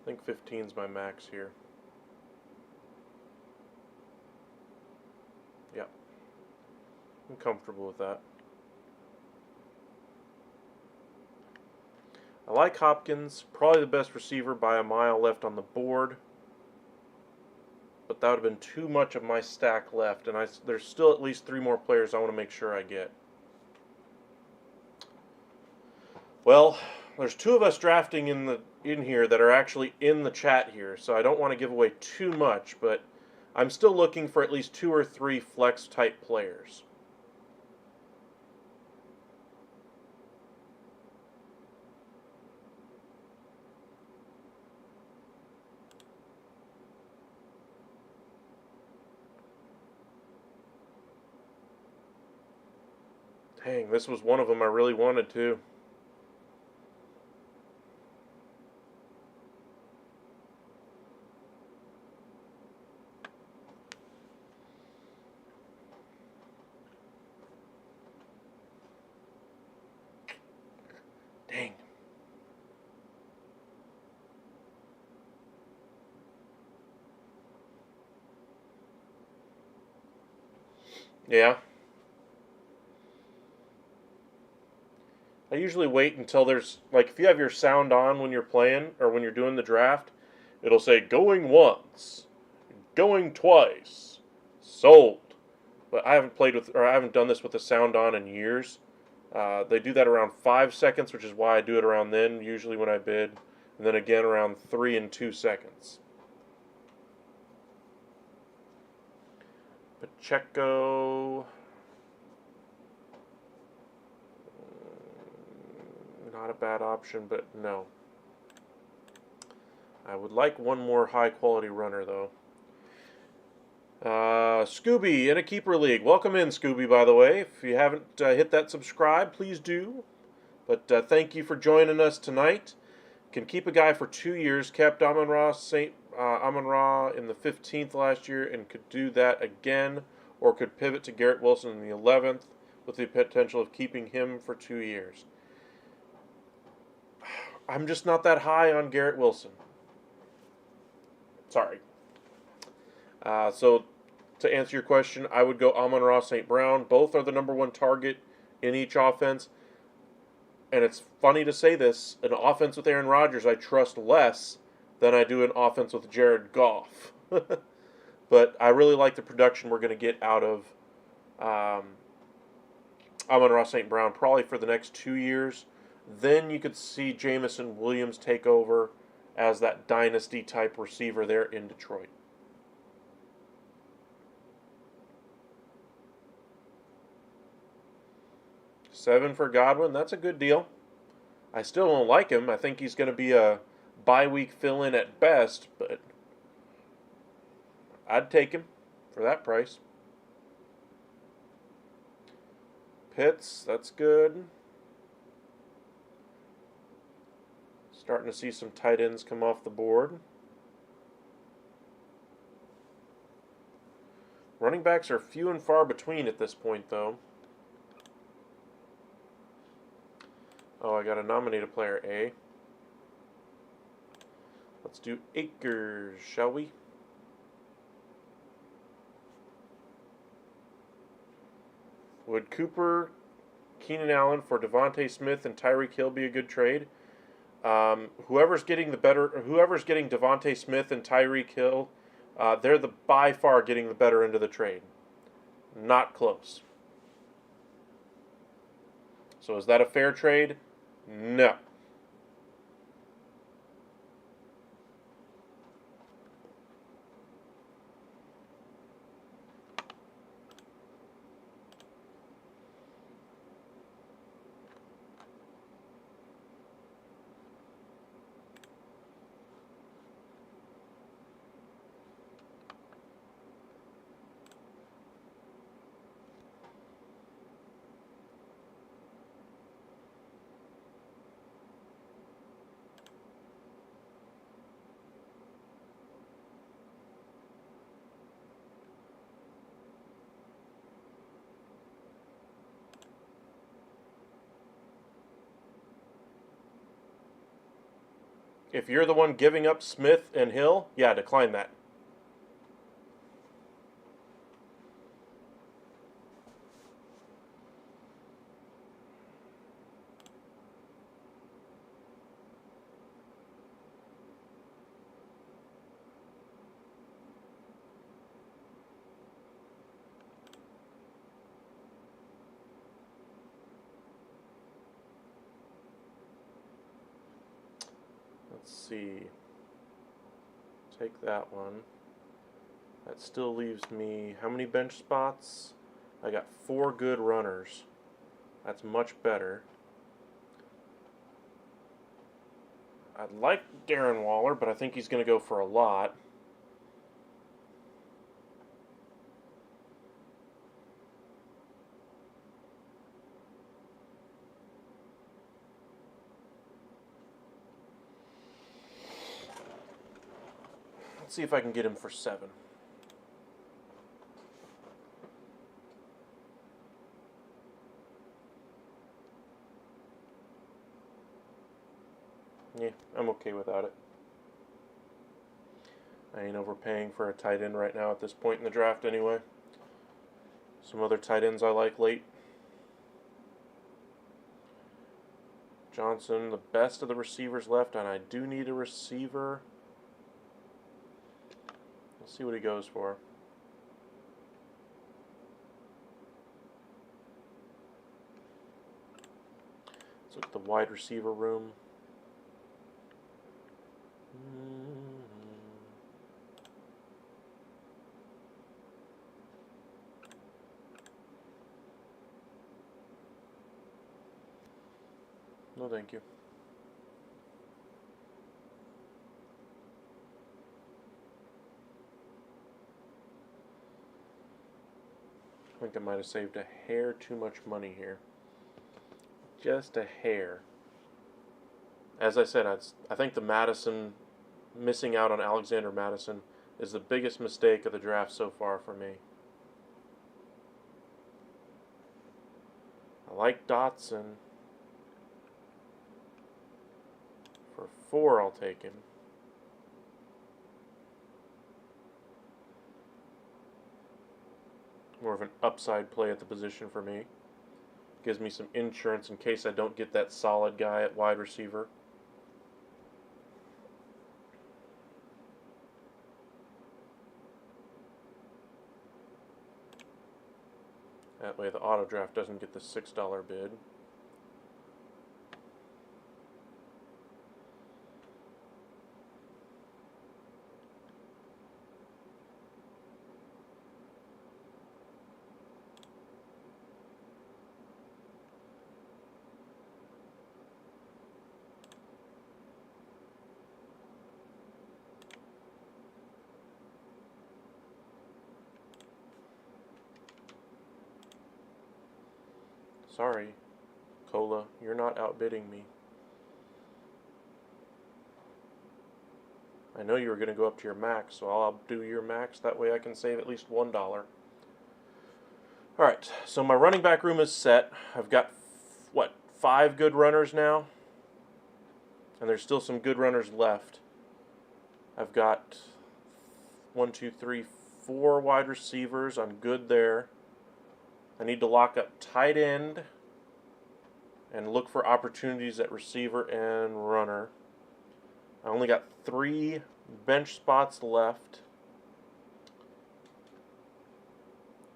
S1: think 15's my max here. Yep. I'm comfortable with that. I like Hopkins, probably the best receiver by a mile left on the board. But that would have been too much of my stack left, and there's still at least 3 more players I want to make sure I get. Well, there's 2 of us drafting in here that are actually in the chat here, so I don't want to give away too much, but I'm still looking for at least 2 or 3 flex type players. Dang, this was one of them I really wanted to. Dang. Yeah. I usually wait until there's, like, if you have your sound on when you're playing, or when you're doing the draft, it'll say, going once, going twice, sold. But I haven't I haven't done this with the sound on in years. They do that around 5 seconds, which is why I do it around then, usually when I bid. And then again around 3 and 2 seconds. Pacheco. Not a bad option, but no. I would like one more high quality runner, though. Scooby in a keeper league. Welcome in, Scooby, by the way. If you haven't hit that subscribe, please do. But thank you for joining us tonight. Can keep a guy for 2 years. Kept Amon-Ra in the 15th last year and could do that again, or could pivot to Garrett Wilson in the 11th with the potential of keeping him for 2 years. I'm just not that high on Garrett Wilson. Sorry. So, to answer your question, I would go Amon-Ra St. Brown. Both are the number 1 target in each offense. And it's funny to say this, an offense with Aaron Rodgers I trust less than I do an offense with Jared Goff. But I really like the production we're going to get out of Amon-Ra St. Brown probably for the next 2 years. Then you could see Jameson Williams take over as that dynasty-type receiver there in Detroit. $7 for Godwin, that's a good deal. I still don't like him. I think he's going to be a bye-week fill-in at best, but I'd take him for that price. Pitts, that's good. Starting to see some tight ends come off the board. Running backs are few and far between at this point, though. Oh, I got to nominate a player A. Let's do Akers, shall we? Would Cooper, Keenan Allen for Devontae Smith and Tyreek Hill be a good trade? Whoever's getting Devontae Smith and Tyreek Hill, they're by far getting the better end of the trade. Not close. So is that a fair trade? No. If you're the one giving up Smith and Hill, yeah, decline that. Let's see. Take that one. That still leaves me, how many bench spots? I got 4 good runners. That's much better. I'd like Darren Waller, but I think he's going to go for a lot. Let's see if I can get him for 7. Yeah, I'm okay without it. I ain't overpaying for a tight end right now at this point in the draft anyway. Some other tight ends I like late. Johnson, the best of the receivers left, and I do need a receiver. Let's see what he goes for. Let's look at the wide receiver room. No, thank you. I think I might have saved a hair too much money here. Just a hair. As I said, I think the Madison, missing out on Alexander Madison, is the biggest mistake of the draft so far for me. I like Dotson. For 4, I'll take him. More of an upside play at the position for me. Gives me some insurance in case I don't get that solid guy at wide receiver. That way the auto draft doesn't get the $6 bid. Sorry, Cola, you're not outbidding me. I know you were going to go up to your max, so I'll do your max. That way I can save at least $1. Alright, so my running back room is set. I've got, 5 good runners now? And there's still some good runners left. I've got 4 wide receivers. I'm good there. I need to lock up tight end and look for opportunities at receiver and runner. I only got 3 bench spots left.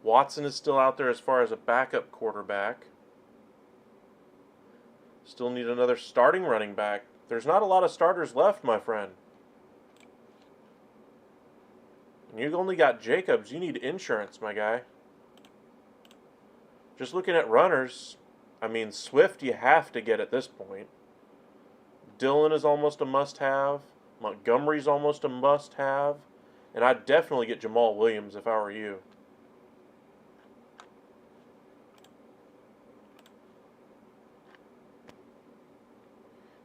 S1: Watson is still out there as far as a backup quarterback. Still need another starting running back. There's not a lot of starters left, my friend. And you only got Jacobs. You need insurance, my guy. Just looking at runners, I mean, Swift you have to get at this point. Dillon is almost a must-have. Montgomery's almost a must-have. And I'd definitely get Jamal Williams if I were you.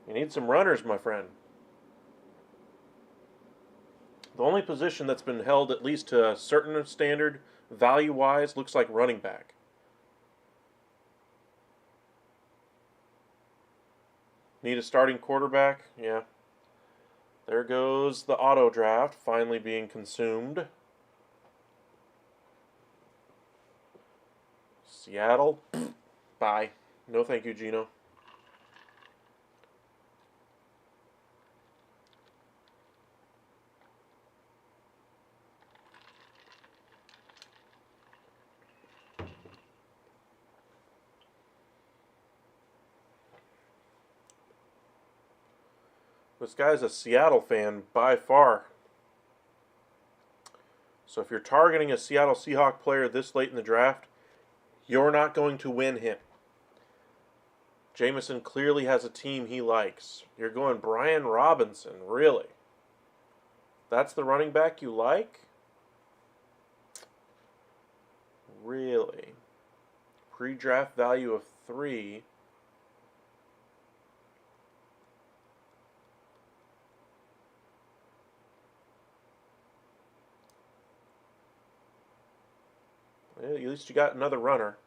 S1: You need some runners, my friend. The only position that's been held at least to a certain standard, value-wise, looks like running back. Need a starting quarterback? Yeah. There goes the auto draft finally being consumed. Seattle. Bye. No thank you, Gino. This guy's a Seattle fan by far. So if you're targeting a Seattle Seahawks player this late in the draft, you're not going to win him. Jameson clearly has a team he likes. You're going Brian Robinson, really? That's the running back you like? Really? Pre-draft value of 3. Well, at least you got another runner.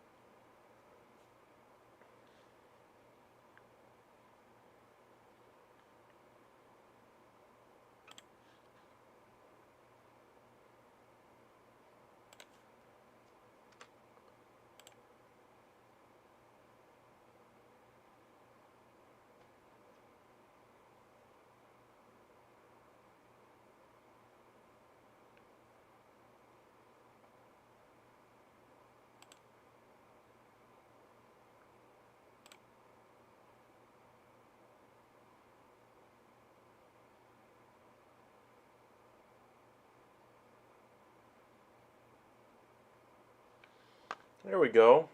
S1: There we go.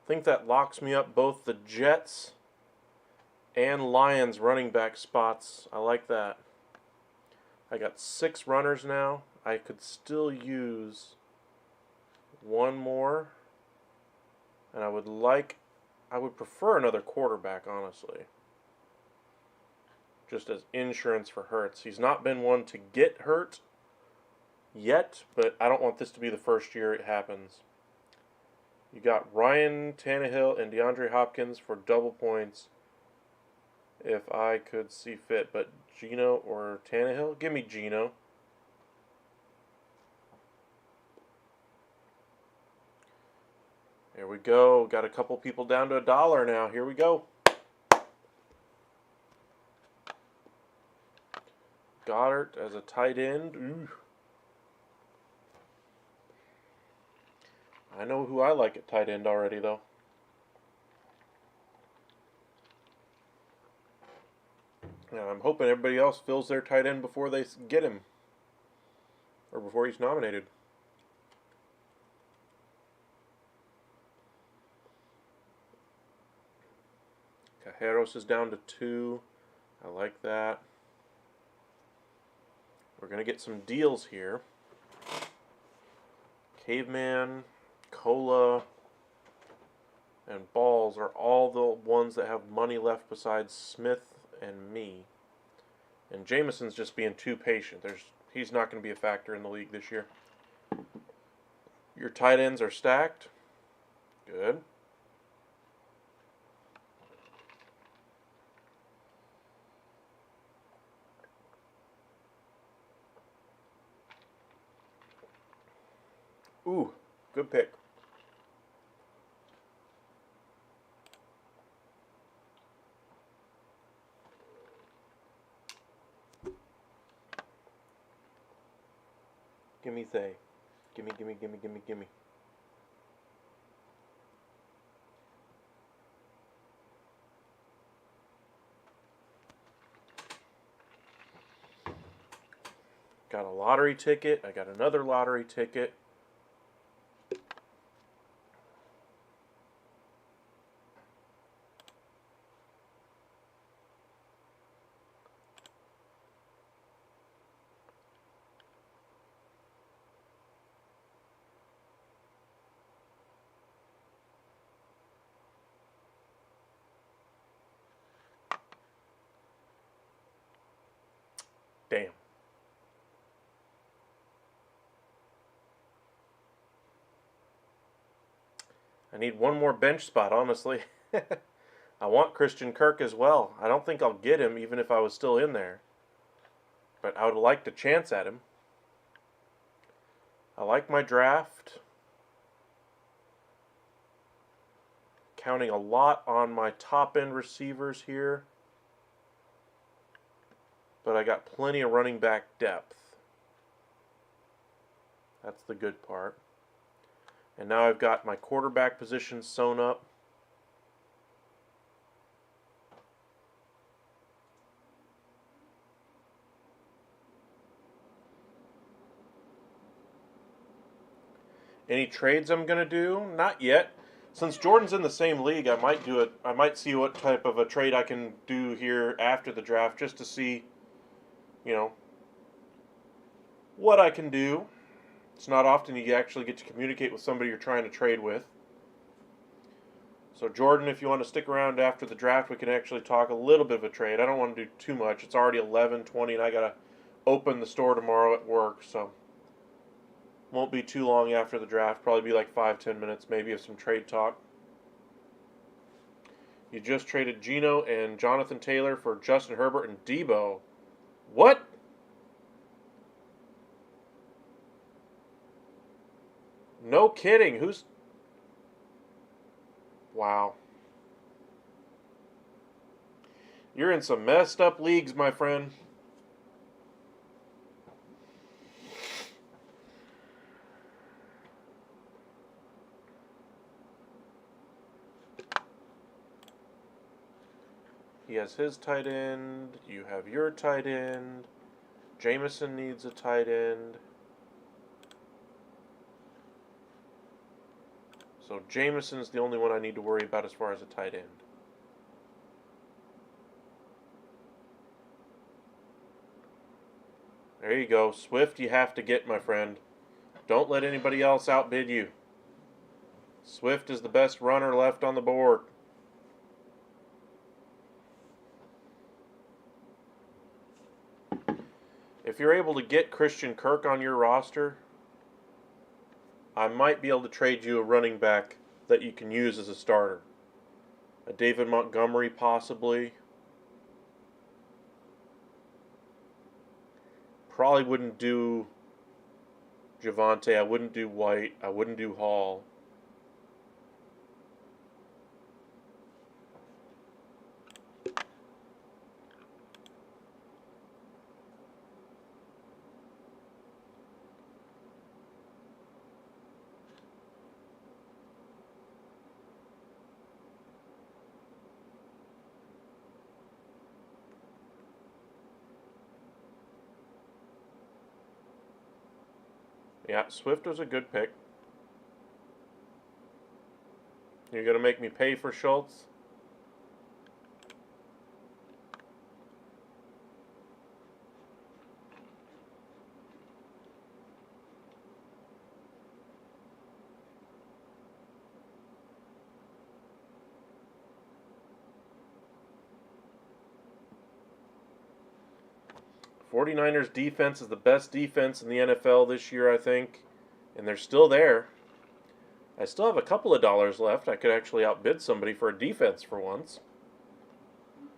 S1: I think that locks me up both the Jets and Lions running back spots. I like that. I got 6 runners now. I could still use one more. And I would prefer another quarterback, honestly. Just as insurance for Hurts. He's not been one to get hurt yet, but I don't want this to be the first year it happens. You got Ryan Tannehill and DeAndre Hopkins for double points if I could see fit. But Gino or Tannehill? Give me Gino. There we go. Got a couple people down to $1 now. Here we go. Goddard as a tight end. Ooh. I know who I like at tight end already, though. And I'm hoping everybody else fills their tight end before they get him. Or before he's nominated. Cajeros is down to 2. I like that. We're going to get some deals here. Caveman, Cola, and Balls are all the ones that have money left besides Smith and me. And Jameson's just being too patient. He's not going to be a factor in the league this year. Your tight ends are stacked. Good. Ooh, good pick. Gimme Zay. Gimme, gimme, gimme, gimme, gimme. Got a lottery ticket. I got another lottery ticket. Damn. I need one more bench spot, honestly. I want Christian Kirk as well. I don't think I'll get him even if I was still in there. But I would like to chance at him. I like my draft. Counting a lot on my top end receivers here. But I got plenty of running back depth. That's the good part. And now I've got my quarterback position sewn up. Any trades I'm going to do? Not yet. Since Jordan's in the same league, I might do it. I might see what type of a trade I can do here after the draft just to see, what I can do. It's not often you actually get to communicate with somebody you're trying to trade with. So Jordan, if you want to stick around after the draft, we can actually talk a little bit of a trade. I don't want to do too much. It's already 11:20 and I got to open the store tomorrow at work, so won't be too long after the draft. Probably be like 5-10 minutes maybe of some trade talk. You just traded Geno and Jonathan Taylor for Justin Herbert and Debo. What? No kidding. Who's... Wow. You're in some messed up leagues, my friend. He has his tight end. You have your tight end. Jameson needs a tight end. So Jameson's the only one I need to worry about as far as a tight end. There you go. Swift you have to get, my friend. Don't let anybody else outbid you. Swift is the best runner left on the board. If you're able to get Christian Kirk on your roster, I might be able to trade you a running back that you can use as a starter. A David Montgomery, possibly. Probably wouldn't do Javonte. I wouldn't do White. I wouldn't do Hall. Yeah, Swift was a good pick. You're going to make me pay for Schultz? '49ers defense is the best defense in the NFL this year, I think. And they're still there. I still have a couple of dollars left. I could actually outbid somebody for a defense for once.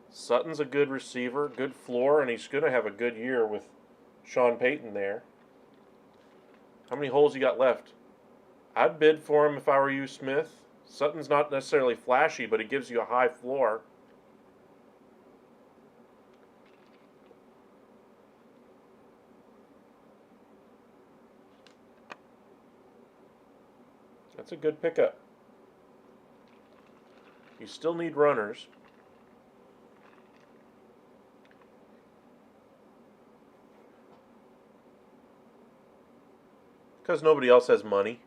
S1: Sutton's a good receiver, good floor, and he's going to have a good year with Sean Payton there. How many holes you got left? I'd bid for him if I were you, Smith. Sutton's not necessarily flashy, but he gives you a high floor. That's a good pickup. You still need runners. Because nobody else has money.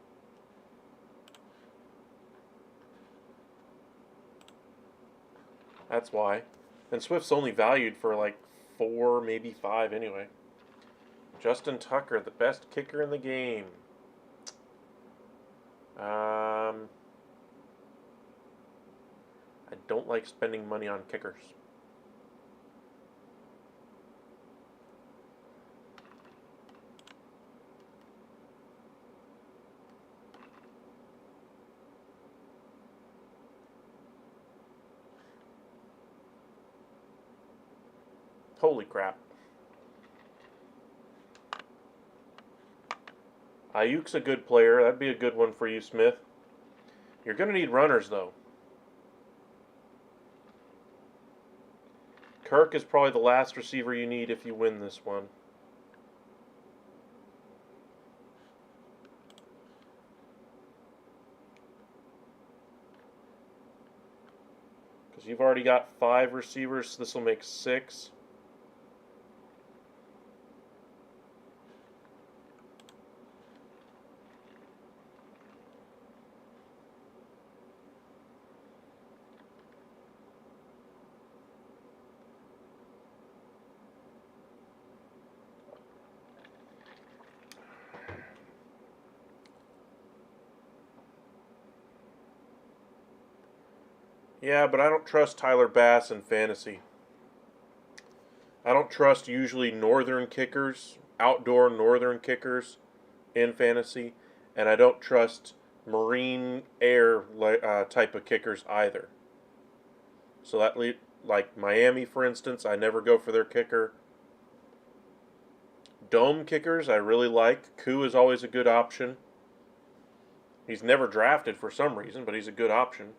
S1: That's why. And Swift's only valued for like 4, maybe 5 anyway. Justin Tucker, the best kicker in the game. I don't like spending money on kickers. Holy crap. Ayuk's a good player. That'd be a good one for you, Smith. You're going to need runners, though. Kirk is probably the last receiver you need if you win this one. Because you've already got 5 receivers, so this will make 6. Yeah, but I don't trust Tyler Bass in fantasy. I don't trust usually northern kickers, outdoor northern kickers in fantasy, and I don't trust marine air type of kickers either. So that like Miami, for instance, I never go for their kicker. Dome kickers I really like. Koo is always a good option. He's never drafted for some reason, but he's a good option.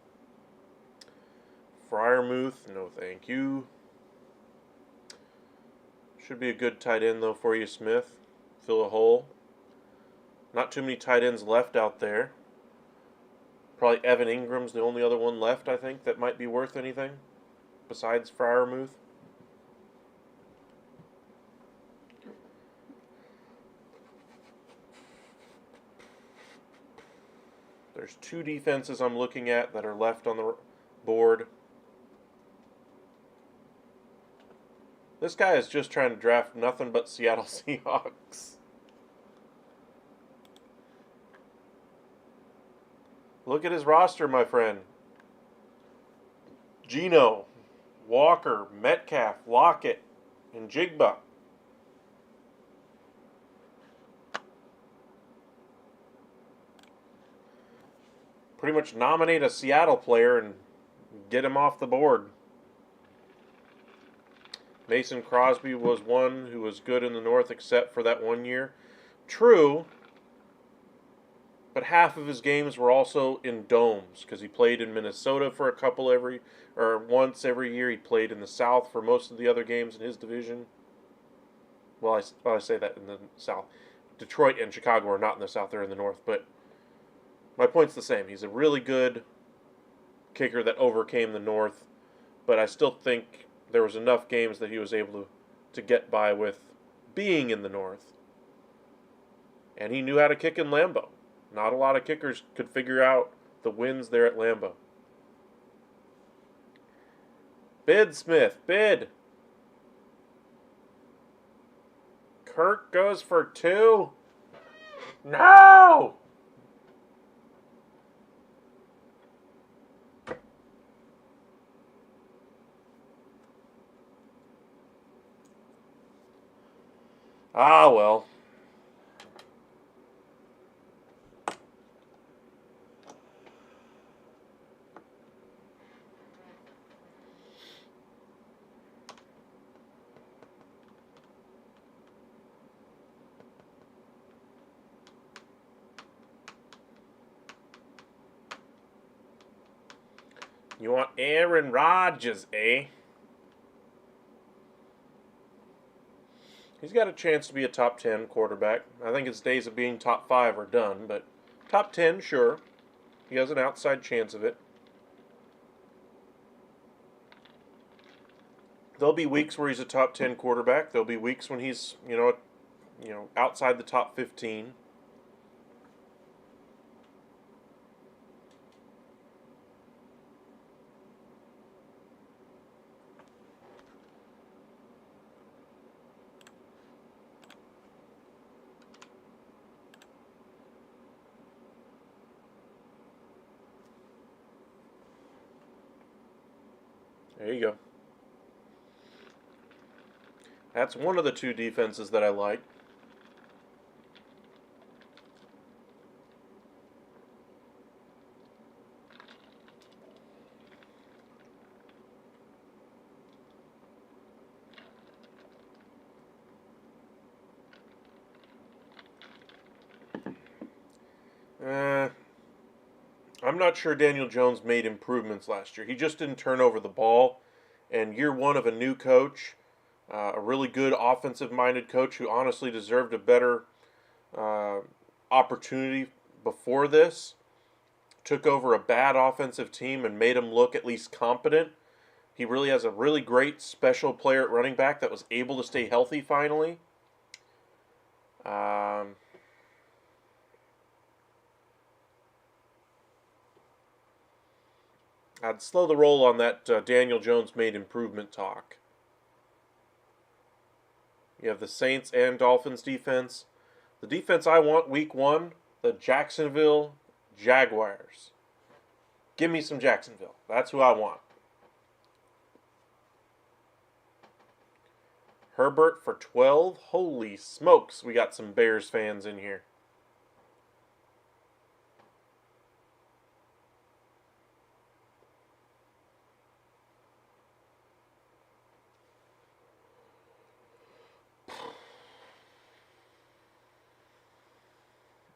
S1: Freiermuth, no thank you. Should be a good tight end, though, for you, Smith. Fill a hole. Not too many tight ends left out there. Probably Evan Ingram's the only other one left, I think, that might be worth anything besides Freiermuth. There's 2 defenses I'm looking at that are left on the board. This guy is just trying to draft nothing but Seattle Seahawks. Look at his roster, my friend. Geno, Walker, Metcalf, Lockett, and Jigba. Pretty much nominate a Seattle player and get him off the board. Mason Crosby was one who was good in the North except for that 1 year. True, but half of his games were also in domes because he played in Minnesota for once every year. He played in the South for most of the other games in his division. Well, I say that in the South. Detroit and Chicago are not in the South, they're in the North. But my point's the same. He's a really good kicker that overcame the North, but I still think there was enough games that he was able to get by with being in the North. And he knew how to kick in Lambeau. Not a lot of kickers could figure out the wins there at Lambeau. Bid, Smith, bid. Kirk goes for 2. No! Ah, well. You want Aaron Rodgers, eh? He's got a chance to be a top 10 quarterback. I think his days of being top 5 are done, but top 10, sure. He has an outside chance of it. There'll be weeks where he's a top 10 quarterback. There'll be weeks when he's, outside the top 15. There you go. That's one of the 2 defenses that I like. I'm not sure Daniel Jones made improvements last year. He just didn't turn over the ball. And year one of a new coach, a really good offensive-minded coach who honestly deserved a better uh, opportunity before this, took over a bad offensive team and made them look at least competent. He really has a really great special player at running back that was able to stay healthy finally. Um, I'd slow the roll on that Daniel Jones made improvement talk. You have the Saints and Dolphins defense. The defense I want week one, the Jacksonville Jaguars. Give me some Jacksonville. That's who I want. Herbert for 12. Holy smokes, we got some Bears fans in here.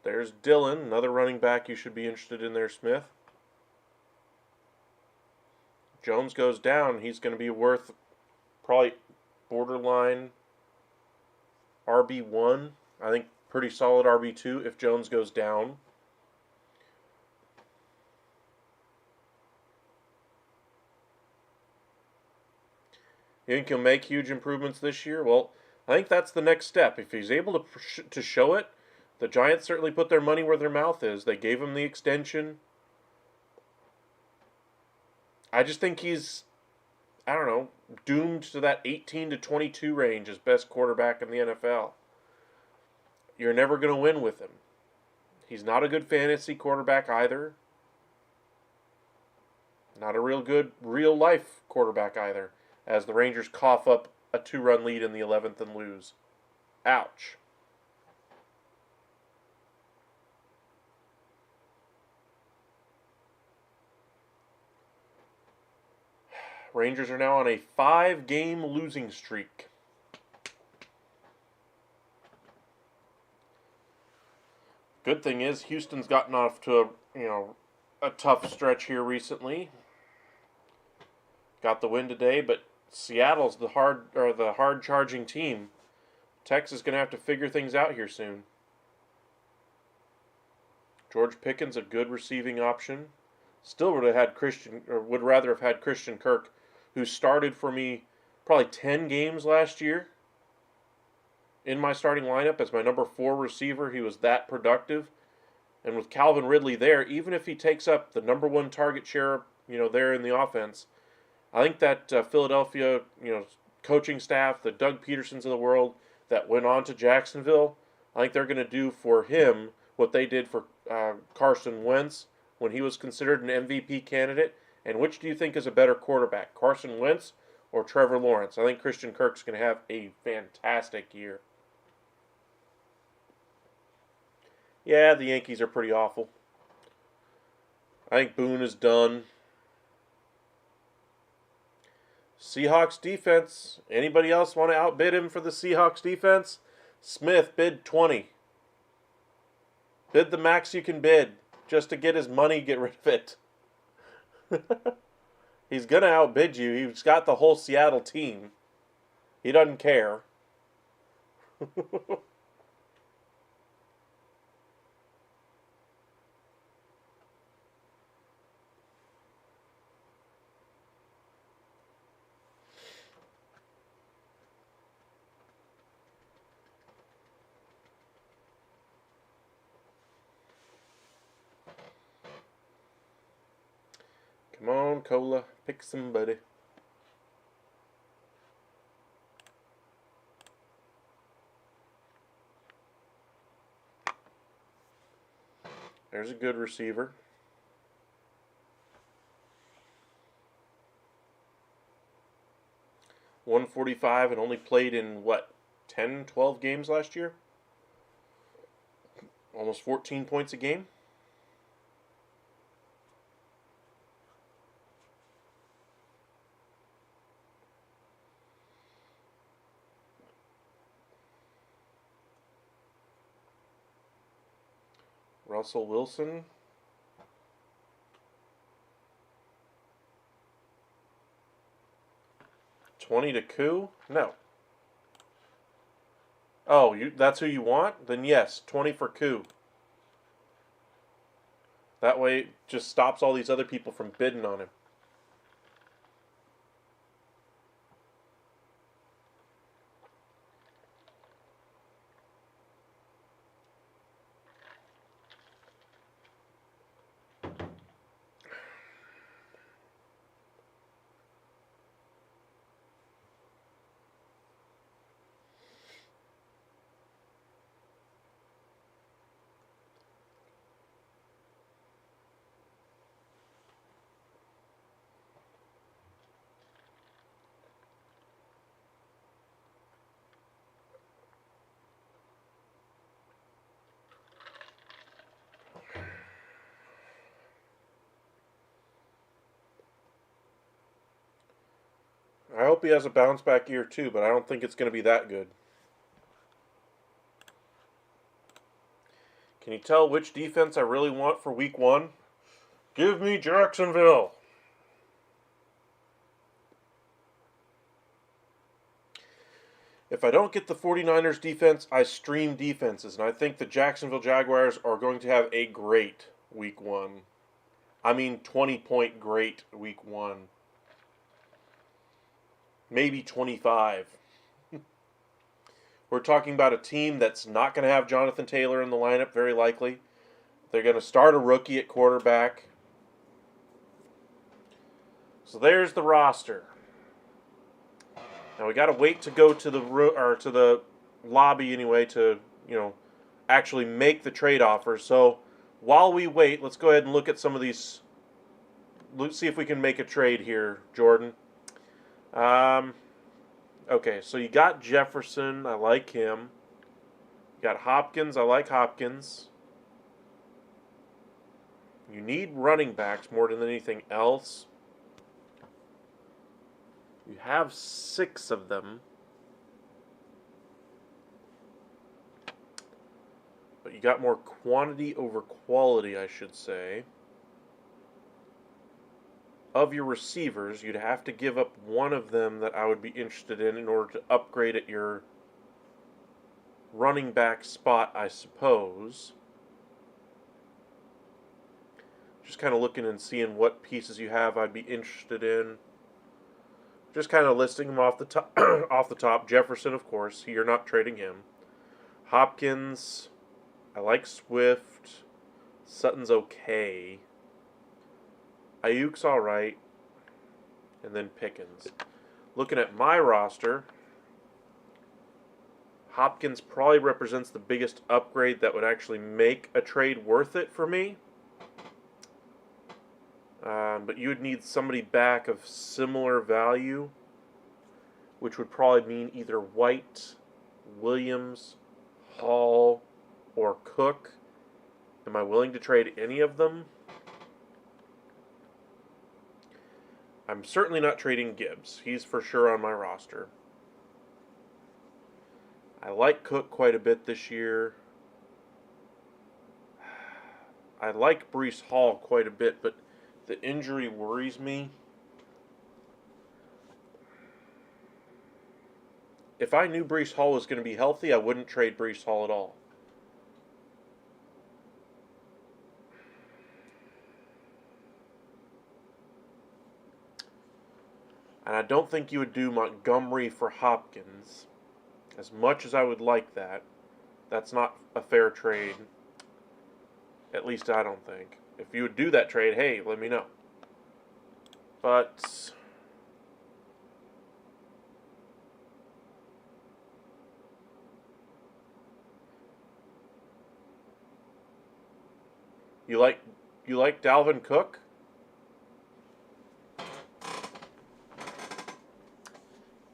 S1: There's Dylan, another running back you should be interested in there, Smith. Jones goes down, he's going to be worth probably borderline RB1. I think pretty solid RB2 if Jones goes down. You think he'll make huge improvements this year? Well, I think that's the next step. If he's able to show it, the Giants certainly put their money where their mouth is. They gave him the extension. I just think he's, I don't know, doomed to that 18 to 22 range as best quarterback in the NFL. You're never going to win with him. He's not a good fantasy quarterback either. Not a real good real life quarterback either, as the Rangers cough up a 2-run lead in the 11th and lose. Ouch. Rangers are now on a 5-game losing streak. Good thing is Houston's gotten off to a tough stretch here recently. Got the win today, but Seattle's the hard charging team. Texas is going to have to figure things out here soon. George Pickens a good receiving option. Still would rather have had Christian Kirk, who started for me probably 10 games last year in my starting lineup as my number 4 receiver. He was that productive. And with Calvin Ridley there, even if he takes up the number 1 target share, there in the offense, I think that Philadelphia, coaching staff, the Doug Petersons of the world that went on to Jacksonville, I think they're going to do for him what they did for Carson Wentz when he was considered an MVP candidate. And which do you think is a better quarterback, Carson Wentz or Trevor Lawrence? I think Christian Kirk's going to have a fantastic year. Yeah, the Yankees are pretty awful. I think Boone is done. Seahawks defense. Anybody else want to outbid him for the Seahawks defense? Smith bid 20. Bid the max you can bid just to get his money, get rid of it. He's going to outbid you. He's got the whole Seattle team. He doesn't care. Come on, Cola. Pick somebody. There's a good receiver. .145 and only played in, 10, 12 games last year? Almost 14 points a game? Russell Wilson. 20 to Koo? No. Oh, that's who you want? Then yes, 20 for Koo. That way it just stops all these other people from bidding on him. I hope he has a bounce back year too, but I don't think it's going to be that good. Can you tell which defense I really want for week 1? Give me Jacksonville. If I don't get the 49ers defense, I stream defenses, and I think the Jacksonville Jaguars are going to have a great week 1. I mean 20-point great week 1. Maybe 25. We're talking about a team that's not going to have Jonathan Taylor in the lineup, very likely. They're going to start a rookie at quarterback. So there's the roster. Now we got to wait to go to the lobby anyway to, actually make the trade offer. So while we wait, let's go ahead and look at some of these. Let's see if we can make a trade here, Jordan. Okay, so you got Jefferson. I like him. You got Hopkins. I like Hopkins. You need running backs more than anything else. You have 6 of them. But you got more quantity over quality, I should say. Of your receivers, you'd have to give up one of them that I would be interested in order to upgrade at your running back spot, I suppose. Just kind of looking and seeing what pieces you have I'd be interested in. Just kind of listing them off the top. Off the top, Jefferson, of course. You're not trading him. Hopkins, I like Swift. Sutton's okay. Ayuk's alright. And then Pickens. Looking at my roster, Hopkins probably represents the biggest upgrade that would actually make a trade worth it for me. But you would need somebody back of similar value, which would probably mean either White, Williams, Hall, or Cook. Am I willing to trade any of them? I'm certainly not trading Gibbs. He's for sure on my roster. I like Cook quite a bit this year. I like Breece Hall quite a bit, but the injury worries me. If I knew Breece Hall was going to be healthy, I wouldn't trade Breece Hall at all. And I don't think you would do Montgomery for Hopkins. As much as I would like that, that's not a fair trade. At least I don't think. If you would do that trade, hey, let me know. But you like Dalvin Cook?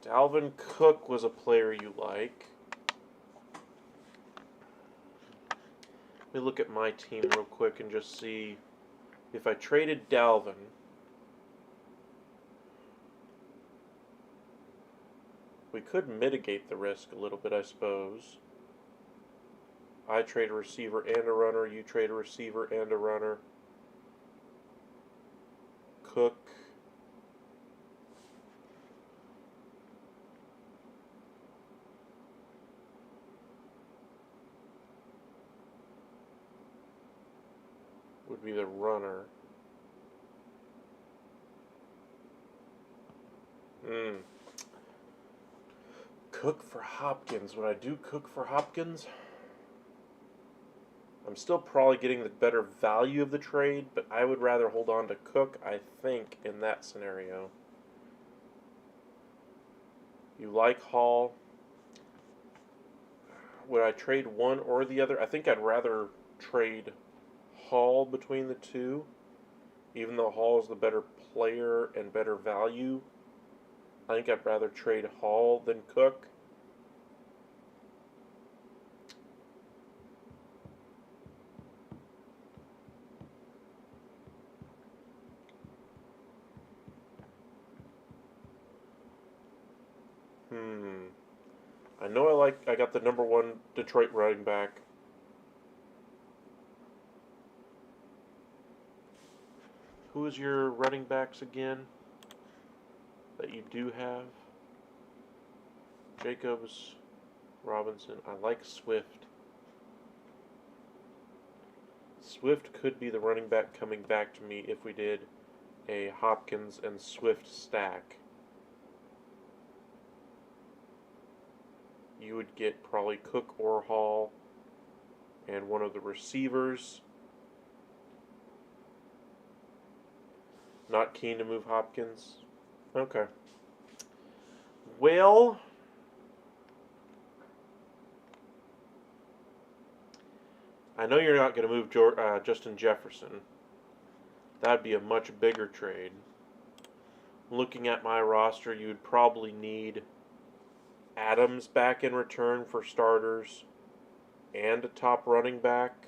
S1: Dalvin Cook was a player you like. Let me look at my team real quick and just see if I traded Dalvin. We could mitigate the risk a little bit, I suppose. I trade a receiver and a runner. You trade a receiver and a runner. Cook. would be the runner. Cook for Hopkins. Would I do Cook for Hopkins? I'm still probably getting the better value of the trade, but I would rather hold on to Cook, I think, in that scenario. You like Hall. Would I trade one or the other? I think I'd rather trade Hall between the two, even though Hall is the better player and better value. I think I'd rather trade Hall than Cook. I know I got the number one Detroit running back. Who is your running backs again that you do have? Jacobs, Robinson. I like Swift. Swift could be the running back coming back to me if we did a Hopkins and Swift stack. You would get probably Cook or Hall and one of the receivers. Not keen to move Hopkins? Okay. Well, I know you're not going to move Justin Jefferson. That'd be a much bigger trade. Looking at my roster, you would probably need Adams back in return for starters and a top running back.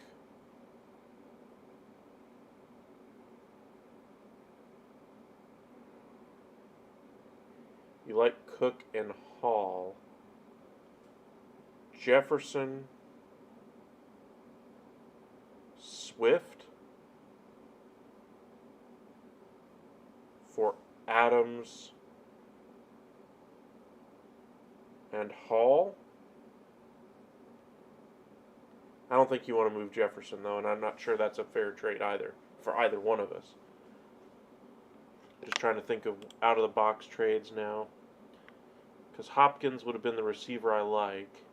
S1: You like Cook and Hall. Jefferson, Swift for Adams and Hall. I don't think you want to move Jefferson, though, and I'm not sure that's a fair trade either for either one of us. Just trying to think of out-of-the-box trades now. Because Hopkins would have been the receiver I like.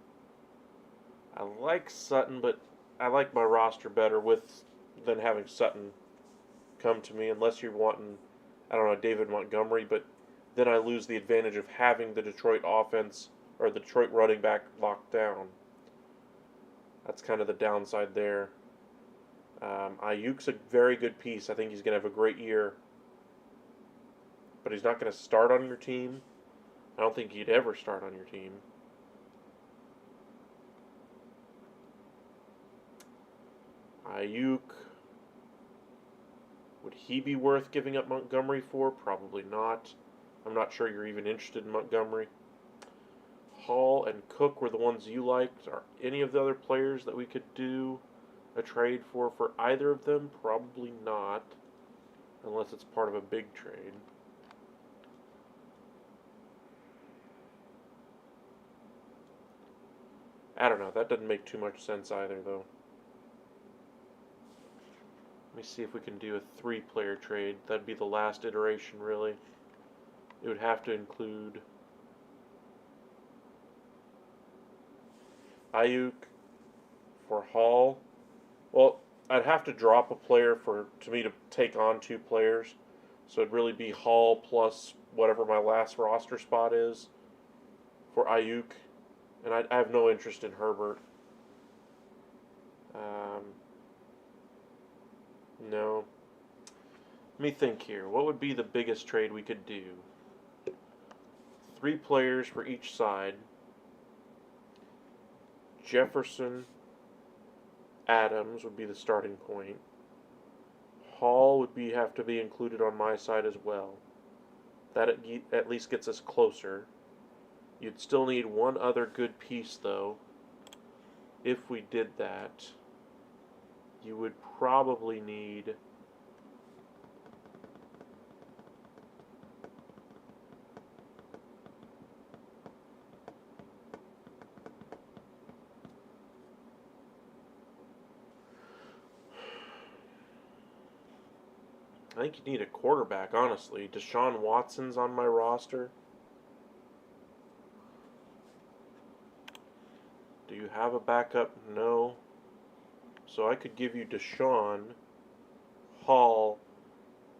S1: I like Sutton, but I like my roster better than having Sutton come to me, unless you're wanting, I don't know, David Montgomery, but then I lose the advantage of having the Detroit offense or the Detroit running back locked down. That's kind of the downside there. Ayuk's a very good piece. I think he's going to have a great year. But he's not going to start on your team. I don't think he'd ever start on your team. Ayuk. Would he be worth giving up Montgomery for? Probably not. I'm not sure you're even interested in Montgomery. Hall and Cook were the ones you liked. Are any of the other players that we could do a trade for either of them? Probably not. Unless it's part of a big trade. I don't know. That doesn't make too much sense either, though. Let me see if we can do a 3-player trade. That'd be the last iteration, really. It would have to include Ayuk for Hall. Well, I'd have to drop a player to me to take on 2 players. So it'd really be Hall plus whatever my last roster spot is for Ayuk. And I have no interest in Herbert. No. Let me think here. What would be the biggest trade we could do? 3 players for each side. Jefferson, Adams would be the starting point. Hall would have to be included on my side as well. That at least gets us closer. You'd still need one other good piece, though. If we did that, you would probably need I think you need a quarterback, honestly. Deshaun Watson's on my roster. Do you have a backup? No. So I could give you Deshaun, Hall,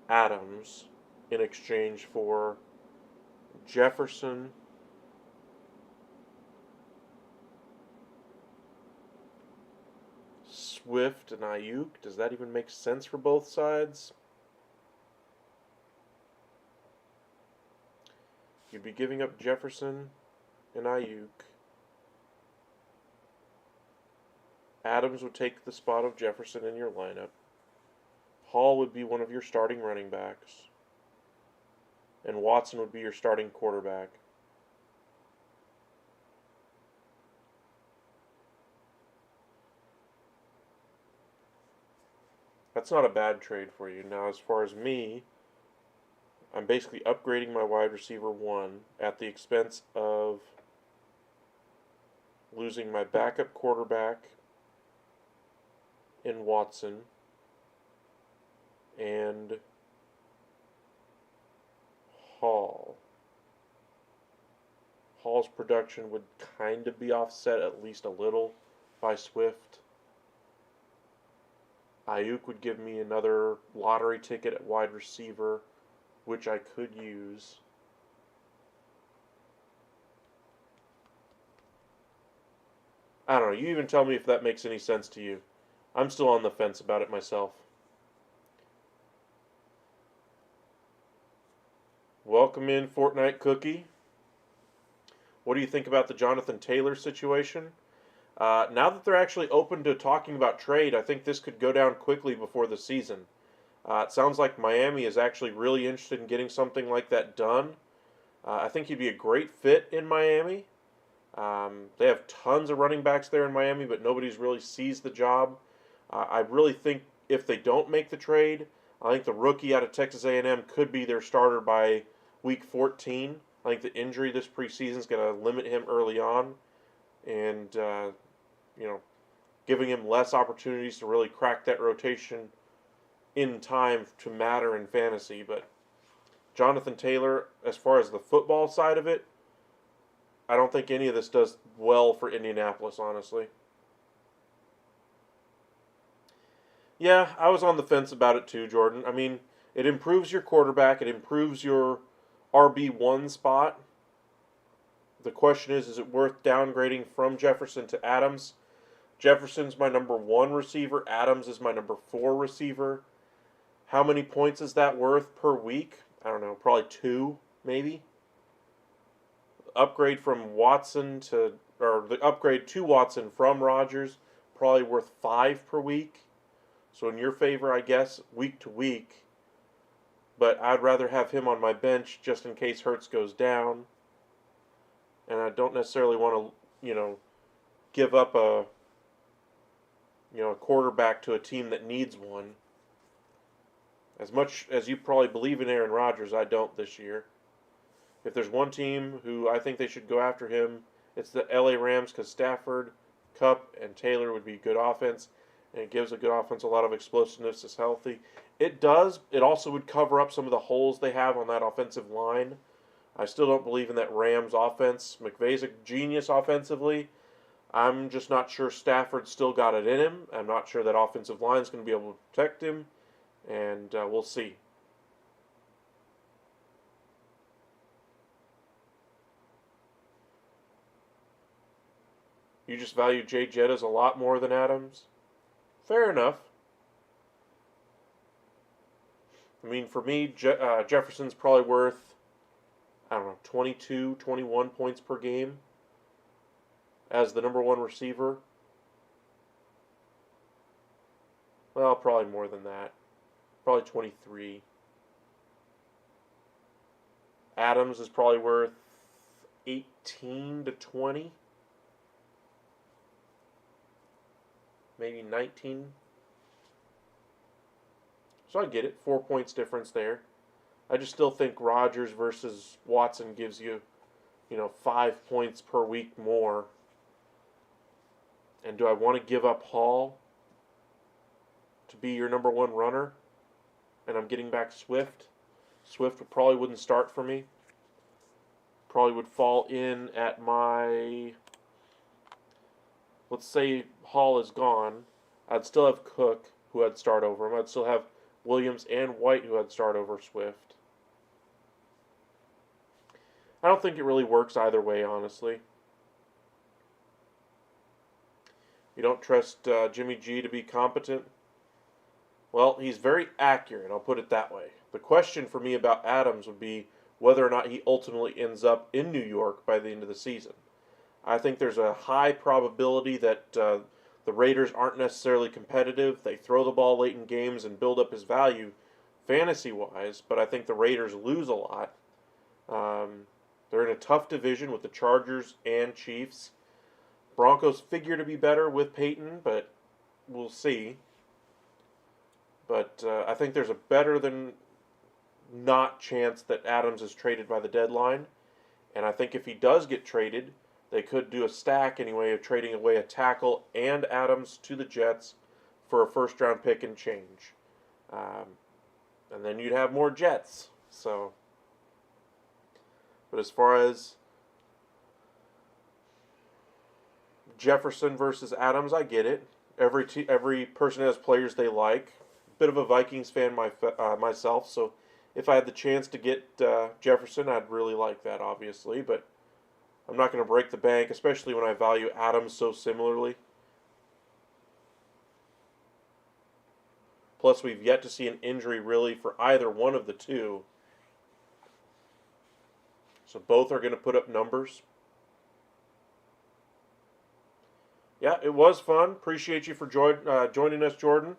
S1: Adams in exchange for Jefferson, Swift, and Ayuk. Does that even make sense for both sides? You'd be giving up Jefferson and Ayuk. Adams would take the spot of Jefferson in your lineup. Hall would be one of your starting running backs. And Watson would be your starting quarterback. That's not a bad trade for you. Now, as far as me, I'm basically upgrading my wide receiver 1 at the expense of losing my backup quarterback in Watson and Hall. Hall's production would kind of be offset at least a little by Swift. Ayuk would give me another lottery ticket at wide receiver, which I could use. I don't know. You even tell me if that makes any sense to you. I'm still on the fence about it myself. Welcome in, Fortnite Cookie. What do you think about the Jonathan Taylor situation? Now that they're actually open to talking about trade, I think this could go down quickly before the season. It sounds like Miami is actually really interested in getting something like that done. I think he'd be a great fit in Miami. They have tons of running backs there in Miami, but nobody's really seized the job. I really think if they don't make the trade, I think the rookie out of Texas A&M could be their starter by week 14. I think the injury this preseason is going to limit him early on, and giving him less opportunities to really crack that rotation in time to matter in fantasy. But Jonathan Taylor, as far as the football side of it, I don't think any of this does well for Indianapolis, honestly. Yeah, I was on the fence about it too, Jordan. I mean, it improves your quarterback, it improves your RB1 spot. The question is it worth downgrading from Jefferson to Adams? Jefferson's my number 1 receiver, Adams is my number 4 receiver. How many points is that worth per week? I don't know, probably 2, maybe. Upgrade from Watson to, or the upgrade to Watson from Rodgers, probably worth 5 per week. So in your favor, I guess, week to week. But I'd rather have him on my bench just in case Hurts goes down. And I don't necessarily want to, give up a quarterback to a team that needs one. As much as you probably believe in Aaron Rodgers, I don't this year. If there's one team who I think they should go after him, it's the LA Rams, because Stafford, Kupp, and Taylor would be good offense, and it gives a good offense a lot of explosiveness. It's healthy. It does. It also would cover up some of the holes they have on that offensive line. I still don't believe in that Rams offense. McVay's a genius offensively. I'm just not sure Stafford's still got it in him. I'm not sure that offensive line's going to be able to protect him, and we'll see. You just value Jay Jettas a lot more than Adams? Fair enough. I mean, for me, Jefferson's probably worth, 22, 21 points per game as the number 1 receiver. Well, probably more than that. Probably 23. Adams is probably worth 18 to 20. Maybe 19. So I get it. 4 points difference there. I just still think Rodgers versus Watson gives you, 5 points per week more. And do I want to give up Hall to be your number 1 runner? and I'm getting back Swift. Swift probably wouldn't start for me. Probably would fall in at my, let's say Hall is gone. I'd still have Cook, who I'd start over him. I'd still have Williams and White, who I'd start over Swift. I don't think it really works either way, honestly. You don't trust Jimmy G to be competent? Well, he's very accurate, I'll put it that way. The question for me about Adams would be whether or not he ultimately ends up in New York by the end of the season. I think there's a high probability that the Raiders aren't necessarily competitive. They throw the ball late in games and build up his value fantasy-wise, but I think the Raiders lose a lot. They're in a tough division with the Chargers and Chiefs. Broncos figure to be better with Peyton, but we'll see. But I think there's a better than not chance that Adams is traded by the deadline. And I think if he does get traded, they could do a stack anyway of trading away a tackle and Adams to the Jets for a first-round pick and change. And then you'd have more Jets. So, but as far as Jefferson versus Adams, I get it. Every person has players they like. Bit of a Vikings fan myself, so if I had the chance to get Jefferson, I'd really like that, obviously. But I'm not going to break the bank, especially when I value Adams so similarly. Plus, we've yet to see an injury really for either one of the two. So both are going to put up numbers. Yeah, it was fun. Appreciate you for joining us, Jordan.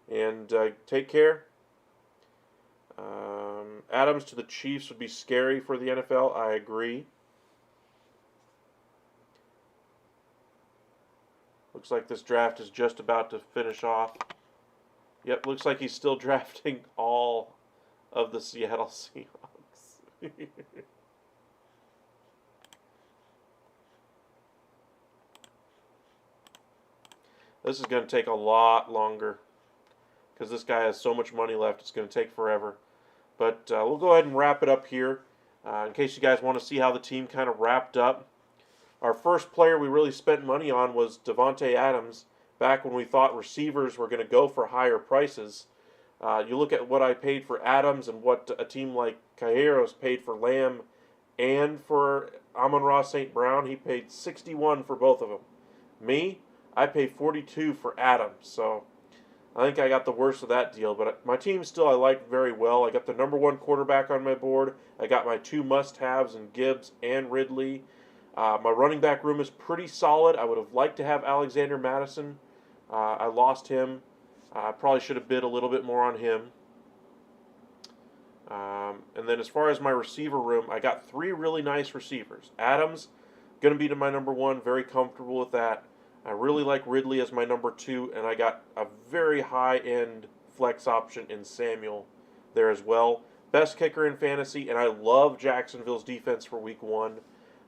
S1: And take care. Adams to the Chiefs would be scary for the NFL. I agree. Looks like this draft is just about to finish off. Yep, looks like he's still drafting all of the Seattle Seahawks. This is going to take a lot longer because this guy has so much money left. It's going to take forever. But we'll go ahead and wrap it up here in case you guys want to see how the team kind of wrapped up. Our first player we really spent money on was Davante Adams back when we thought receivers were going to go for higher prices. You look at what I paid for Adams and what a team like Cajeros paid for Lamb and for Amon-Ra St. Brown. He paid $61 for both of them. Me, I paid $42 for Adams. So I think I got the worst of that deal. But my team still I like very well. I got the number one quarterback on my board. I got my two must-haves in Gibbs and Ridley. My running back room is pretty solid. I would have liked to have Alexander Madison. I lost him. I probably should have bid a little bit more on him. And then as far as my receiver room, I got three really nice receivers. Adams, going to be to my number one. Very comfortable with that. I really like Ridley as my number two. And I got a very high-end flex option in Samuel there as well. Best kicker in fantasy. And I love Jacksonville's defense for week one.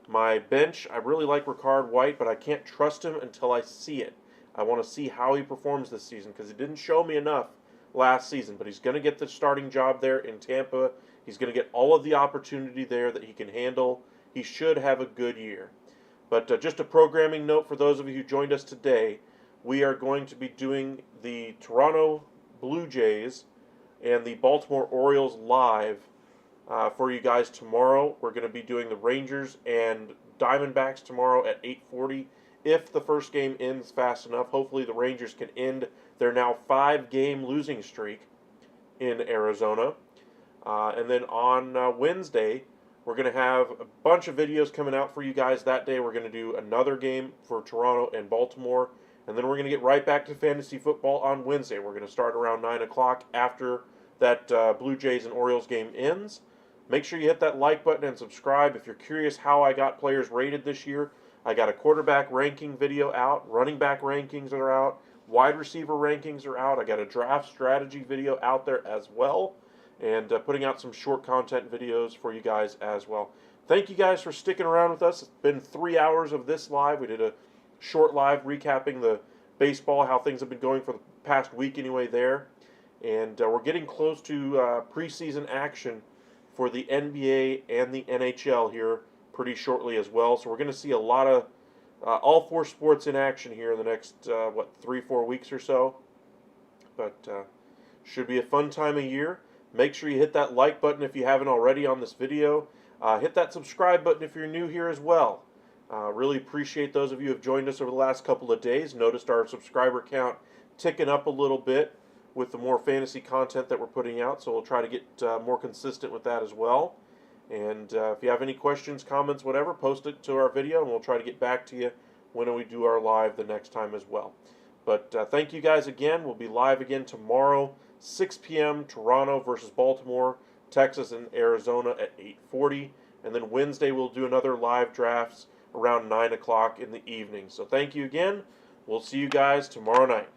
S1: My bench, I really like Ricard White, but I can't trust him until I see it. I want to see how he performs this season because he didn't show me enough last season. But he's going to get the starting job there in Tampa. He's going to get all of the opportunity there that he can handle. He should have a good year. But just a programming note for those of you who joined us today, we are going to be doing the Toronto Blue Jays and the Baltimore Orioles live for you guys tomorrow. We're going to be doing the Rangers and Diamondbacks tomorrow at 8:40. If the first game ends fast enough, hopefully the Rangers can end their now 5-game losing streak in Arizona. And then on Wednesday, we're going to have a bunch of videos coming out for you guys that day. We're going to do another game for Toronto and Baltimore. And then we're going to get right back to fantasy football on Wednesday. We're going to start around 9 o'clock after that Blue Jays and Orioles game ends. Make sure you hit that like button and subscribe. If you're curious how I got players rated this year, I got a quarterback ranking video out, running back rankings are out, wide receiver rankings are out. I got a draft strategy video out there as well, and putting out some short content videos for you guys as well. Thank you guys for sticking around with us. It's been 3 hours of this live. We did a short live recapping the baseball, how things have been going for the past week anyway there. And we're getting close to preseason action for the NBA and the NHL here pretty shortly as well. So we're going to see a lot of all four sports in action here in the next 3-4 weeks or so. But should be a fun time of year. Make sure you hit that like button if you haven't already on this video. Hit that subscribe button if you're new here as well. Really appreciate those of you who have joined us over the last couple of days. Noticed our subscriber count ticking up a little bit with the more fantasy content that we're putting out, so we'll try to get more consistent with that as well. And if you have any questions, comments, whatever, post it to our video, and we'll try to get back to you when we do our live the next time as well. But thank you guys again. We'll be live again tomorrow, 6 p.m. Toronto versus Baltimore, Texas and Arizona at 8:40. And then Wednesday we'll do another live drafts around 9 o'clock in the evening. So thank you again. We'll see you guys tomorrow night.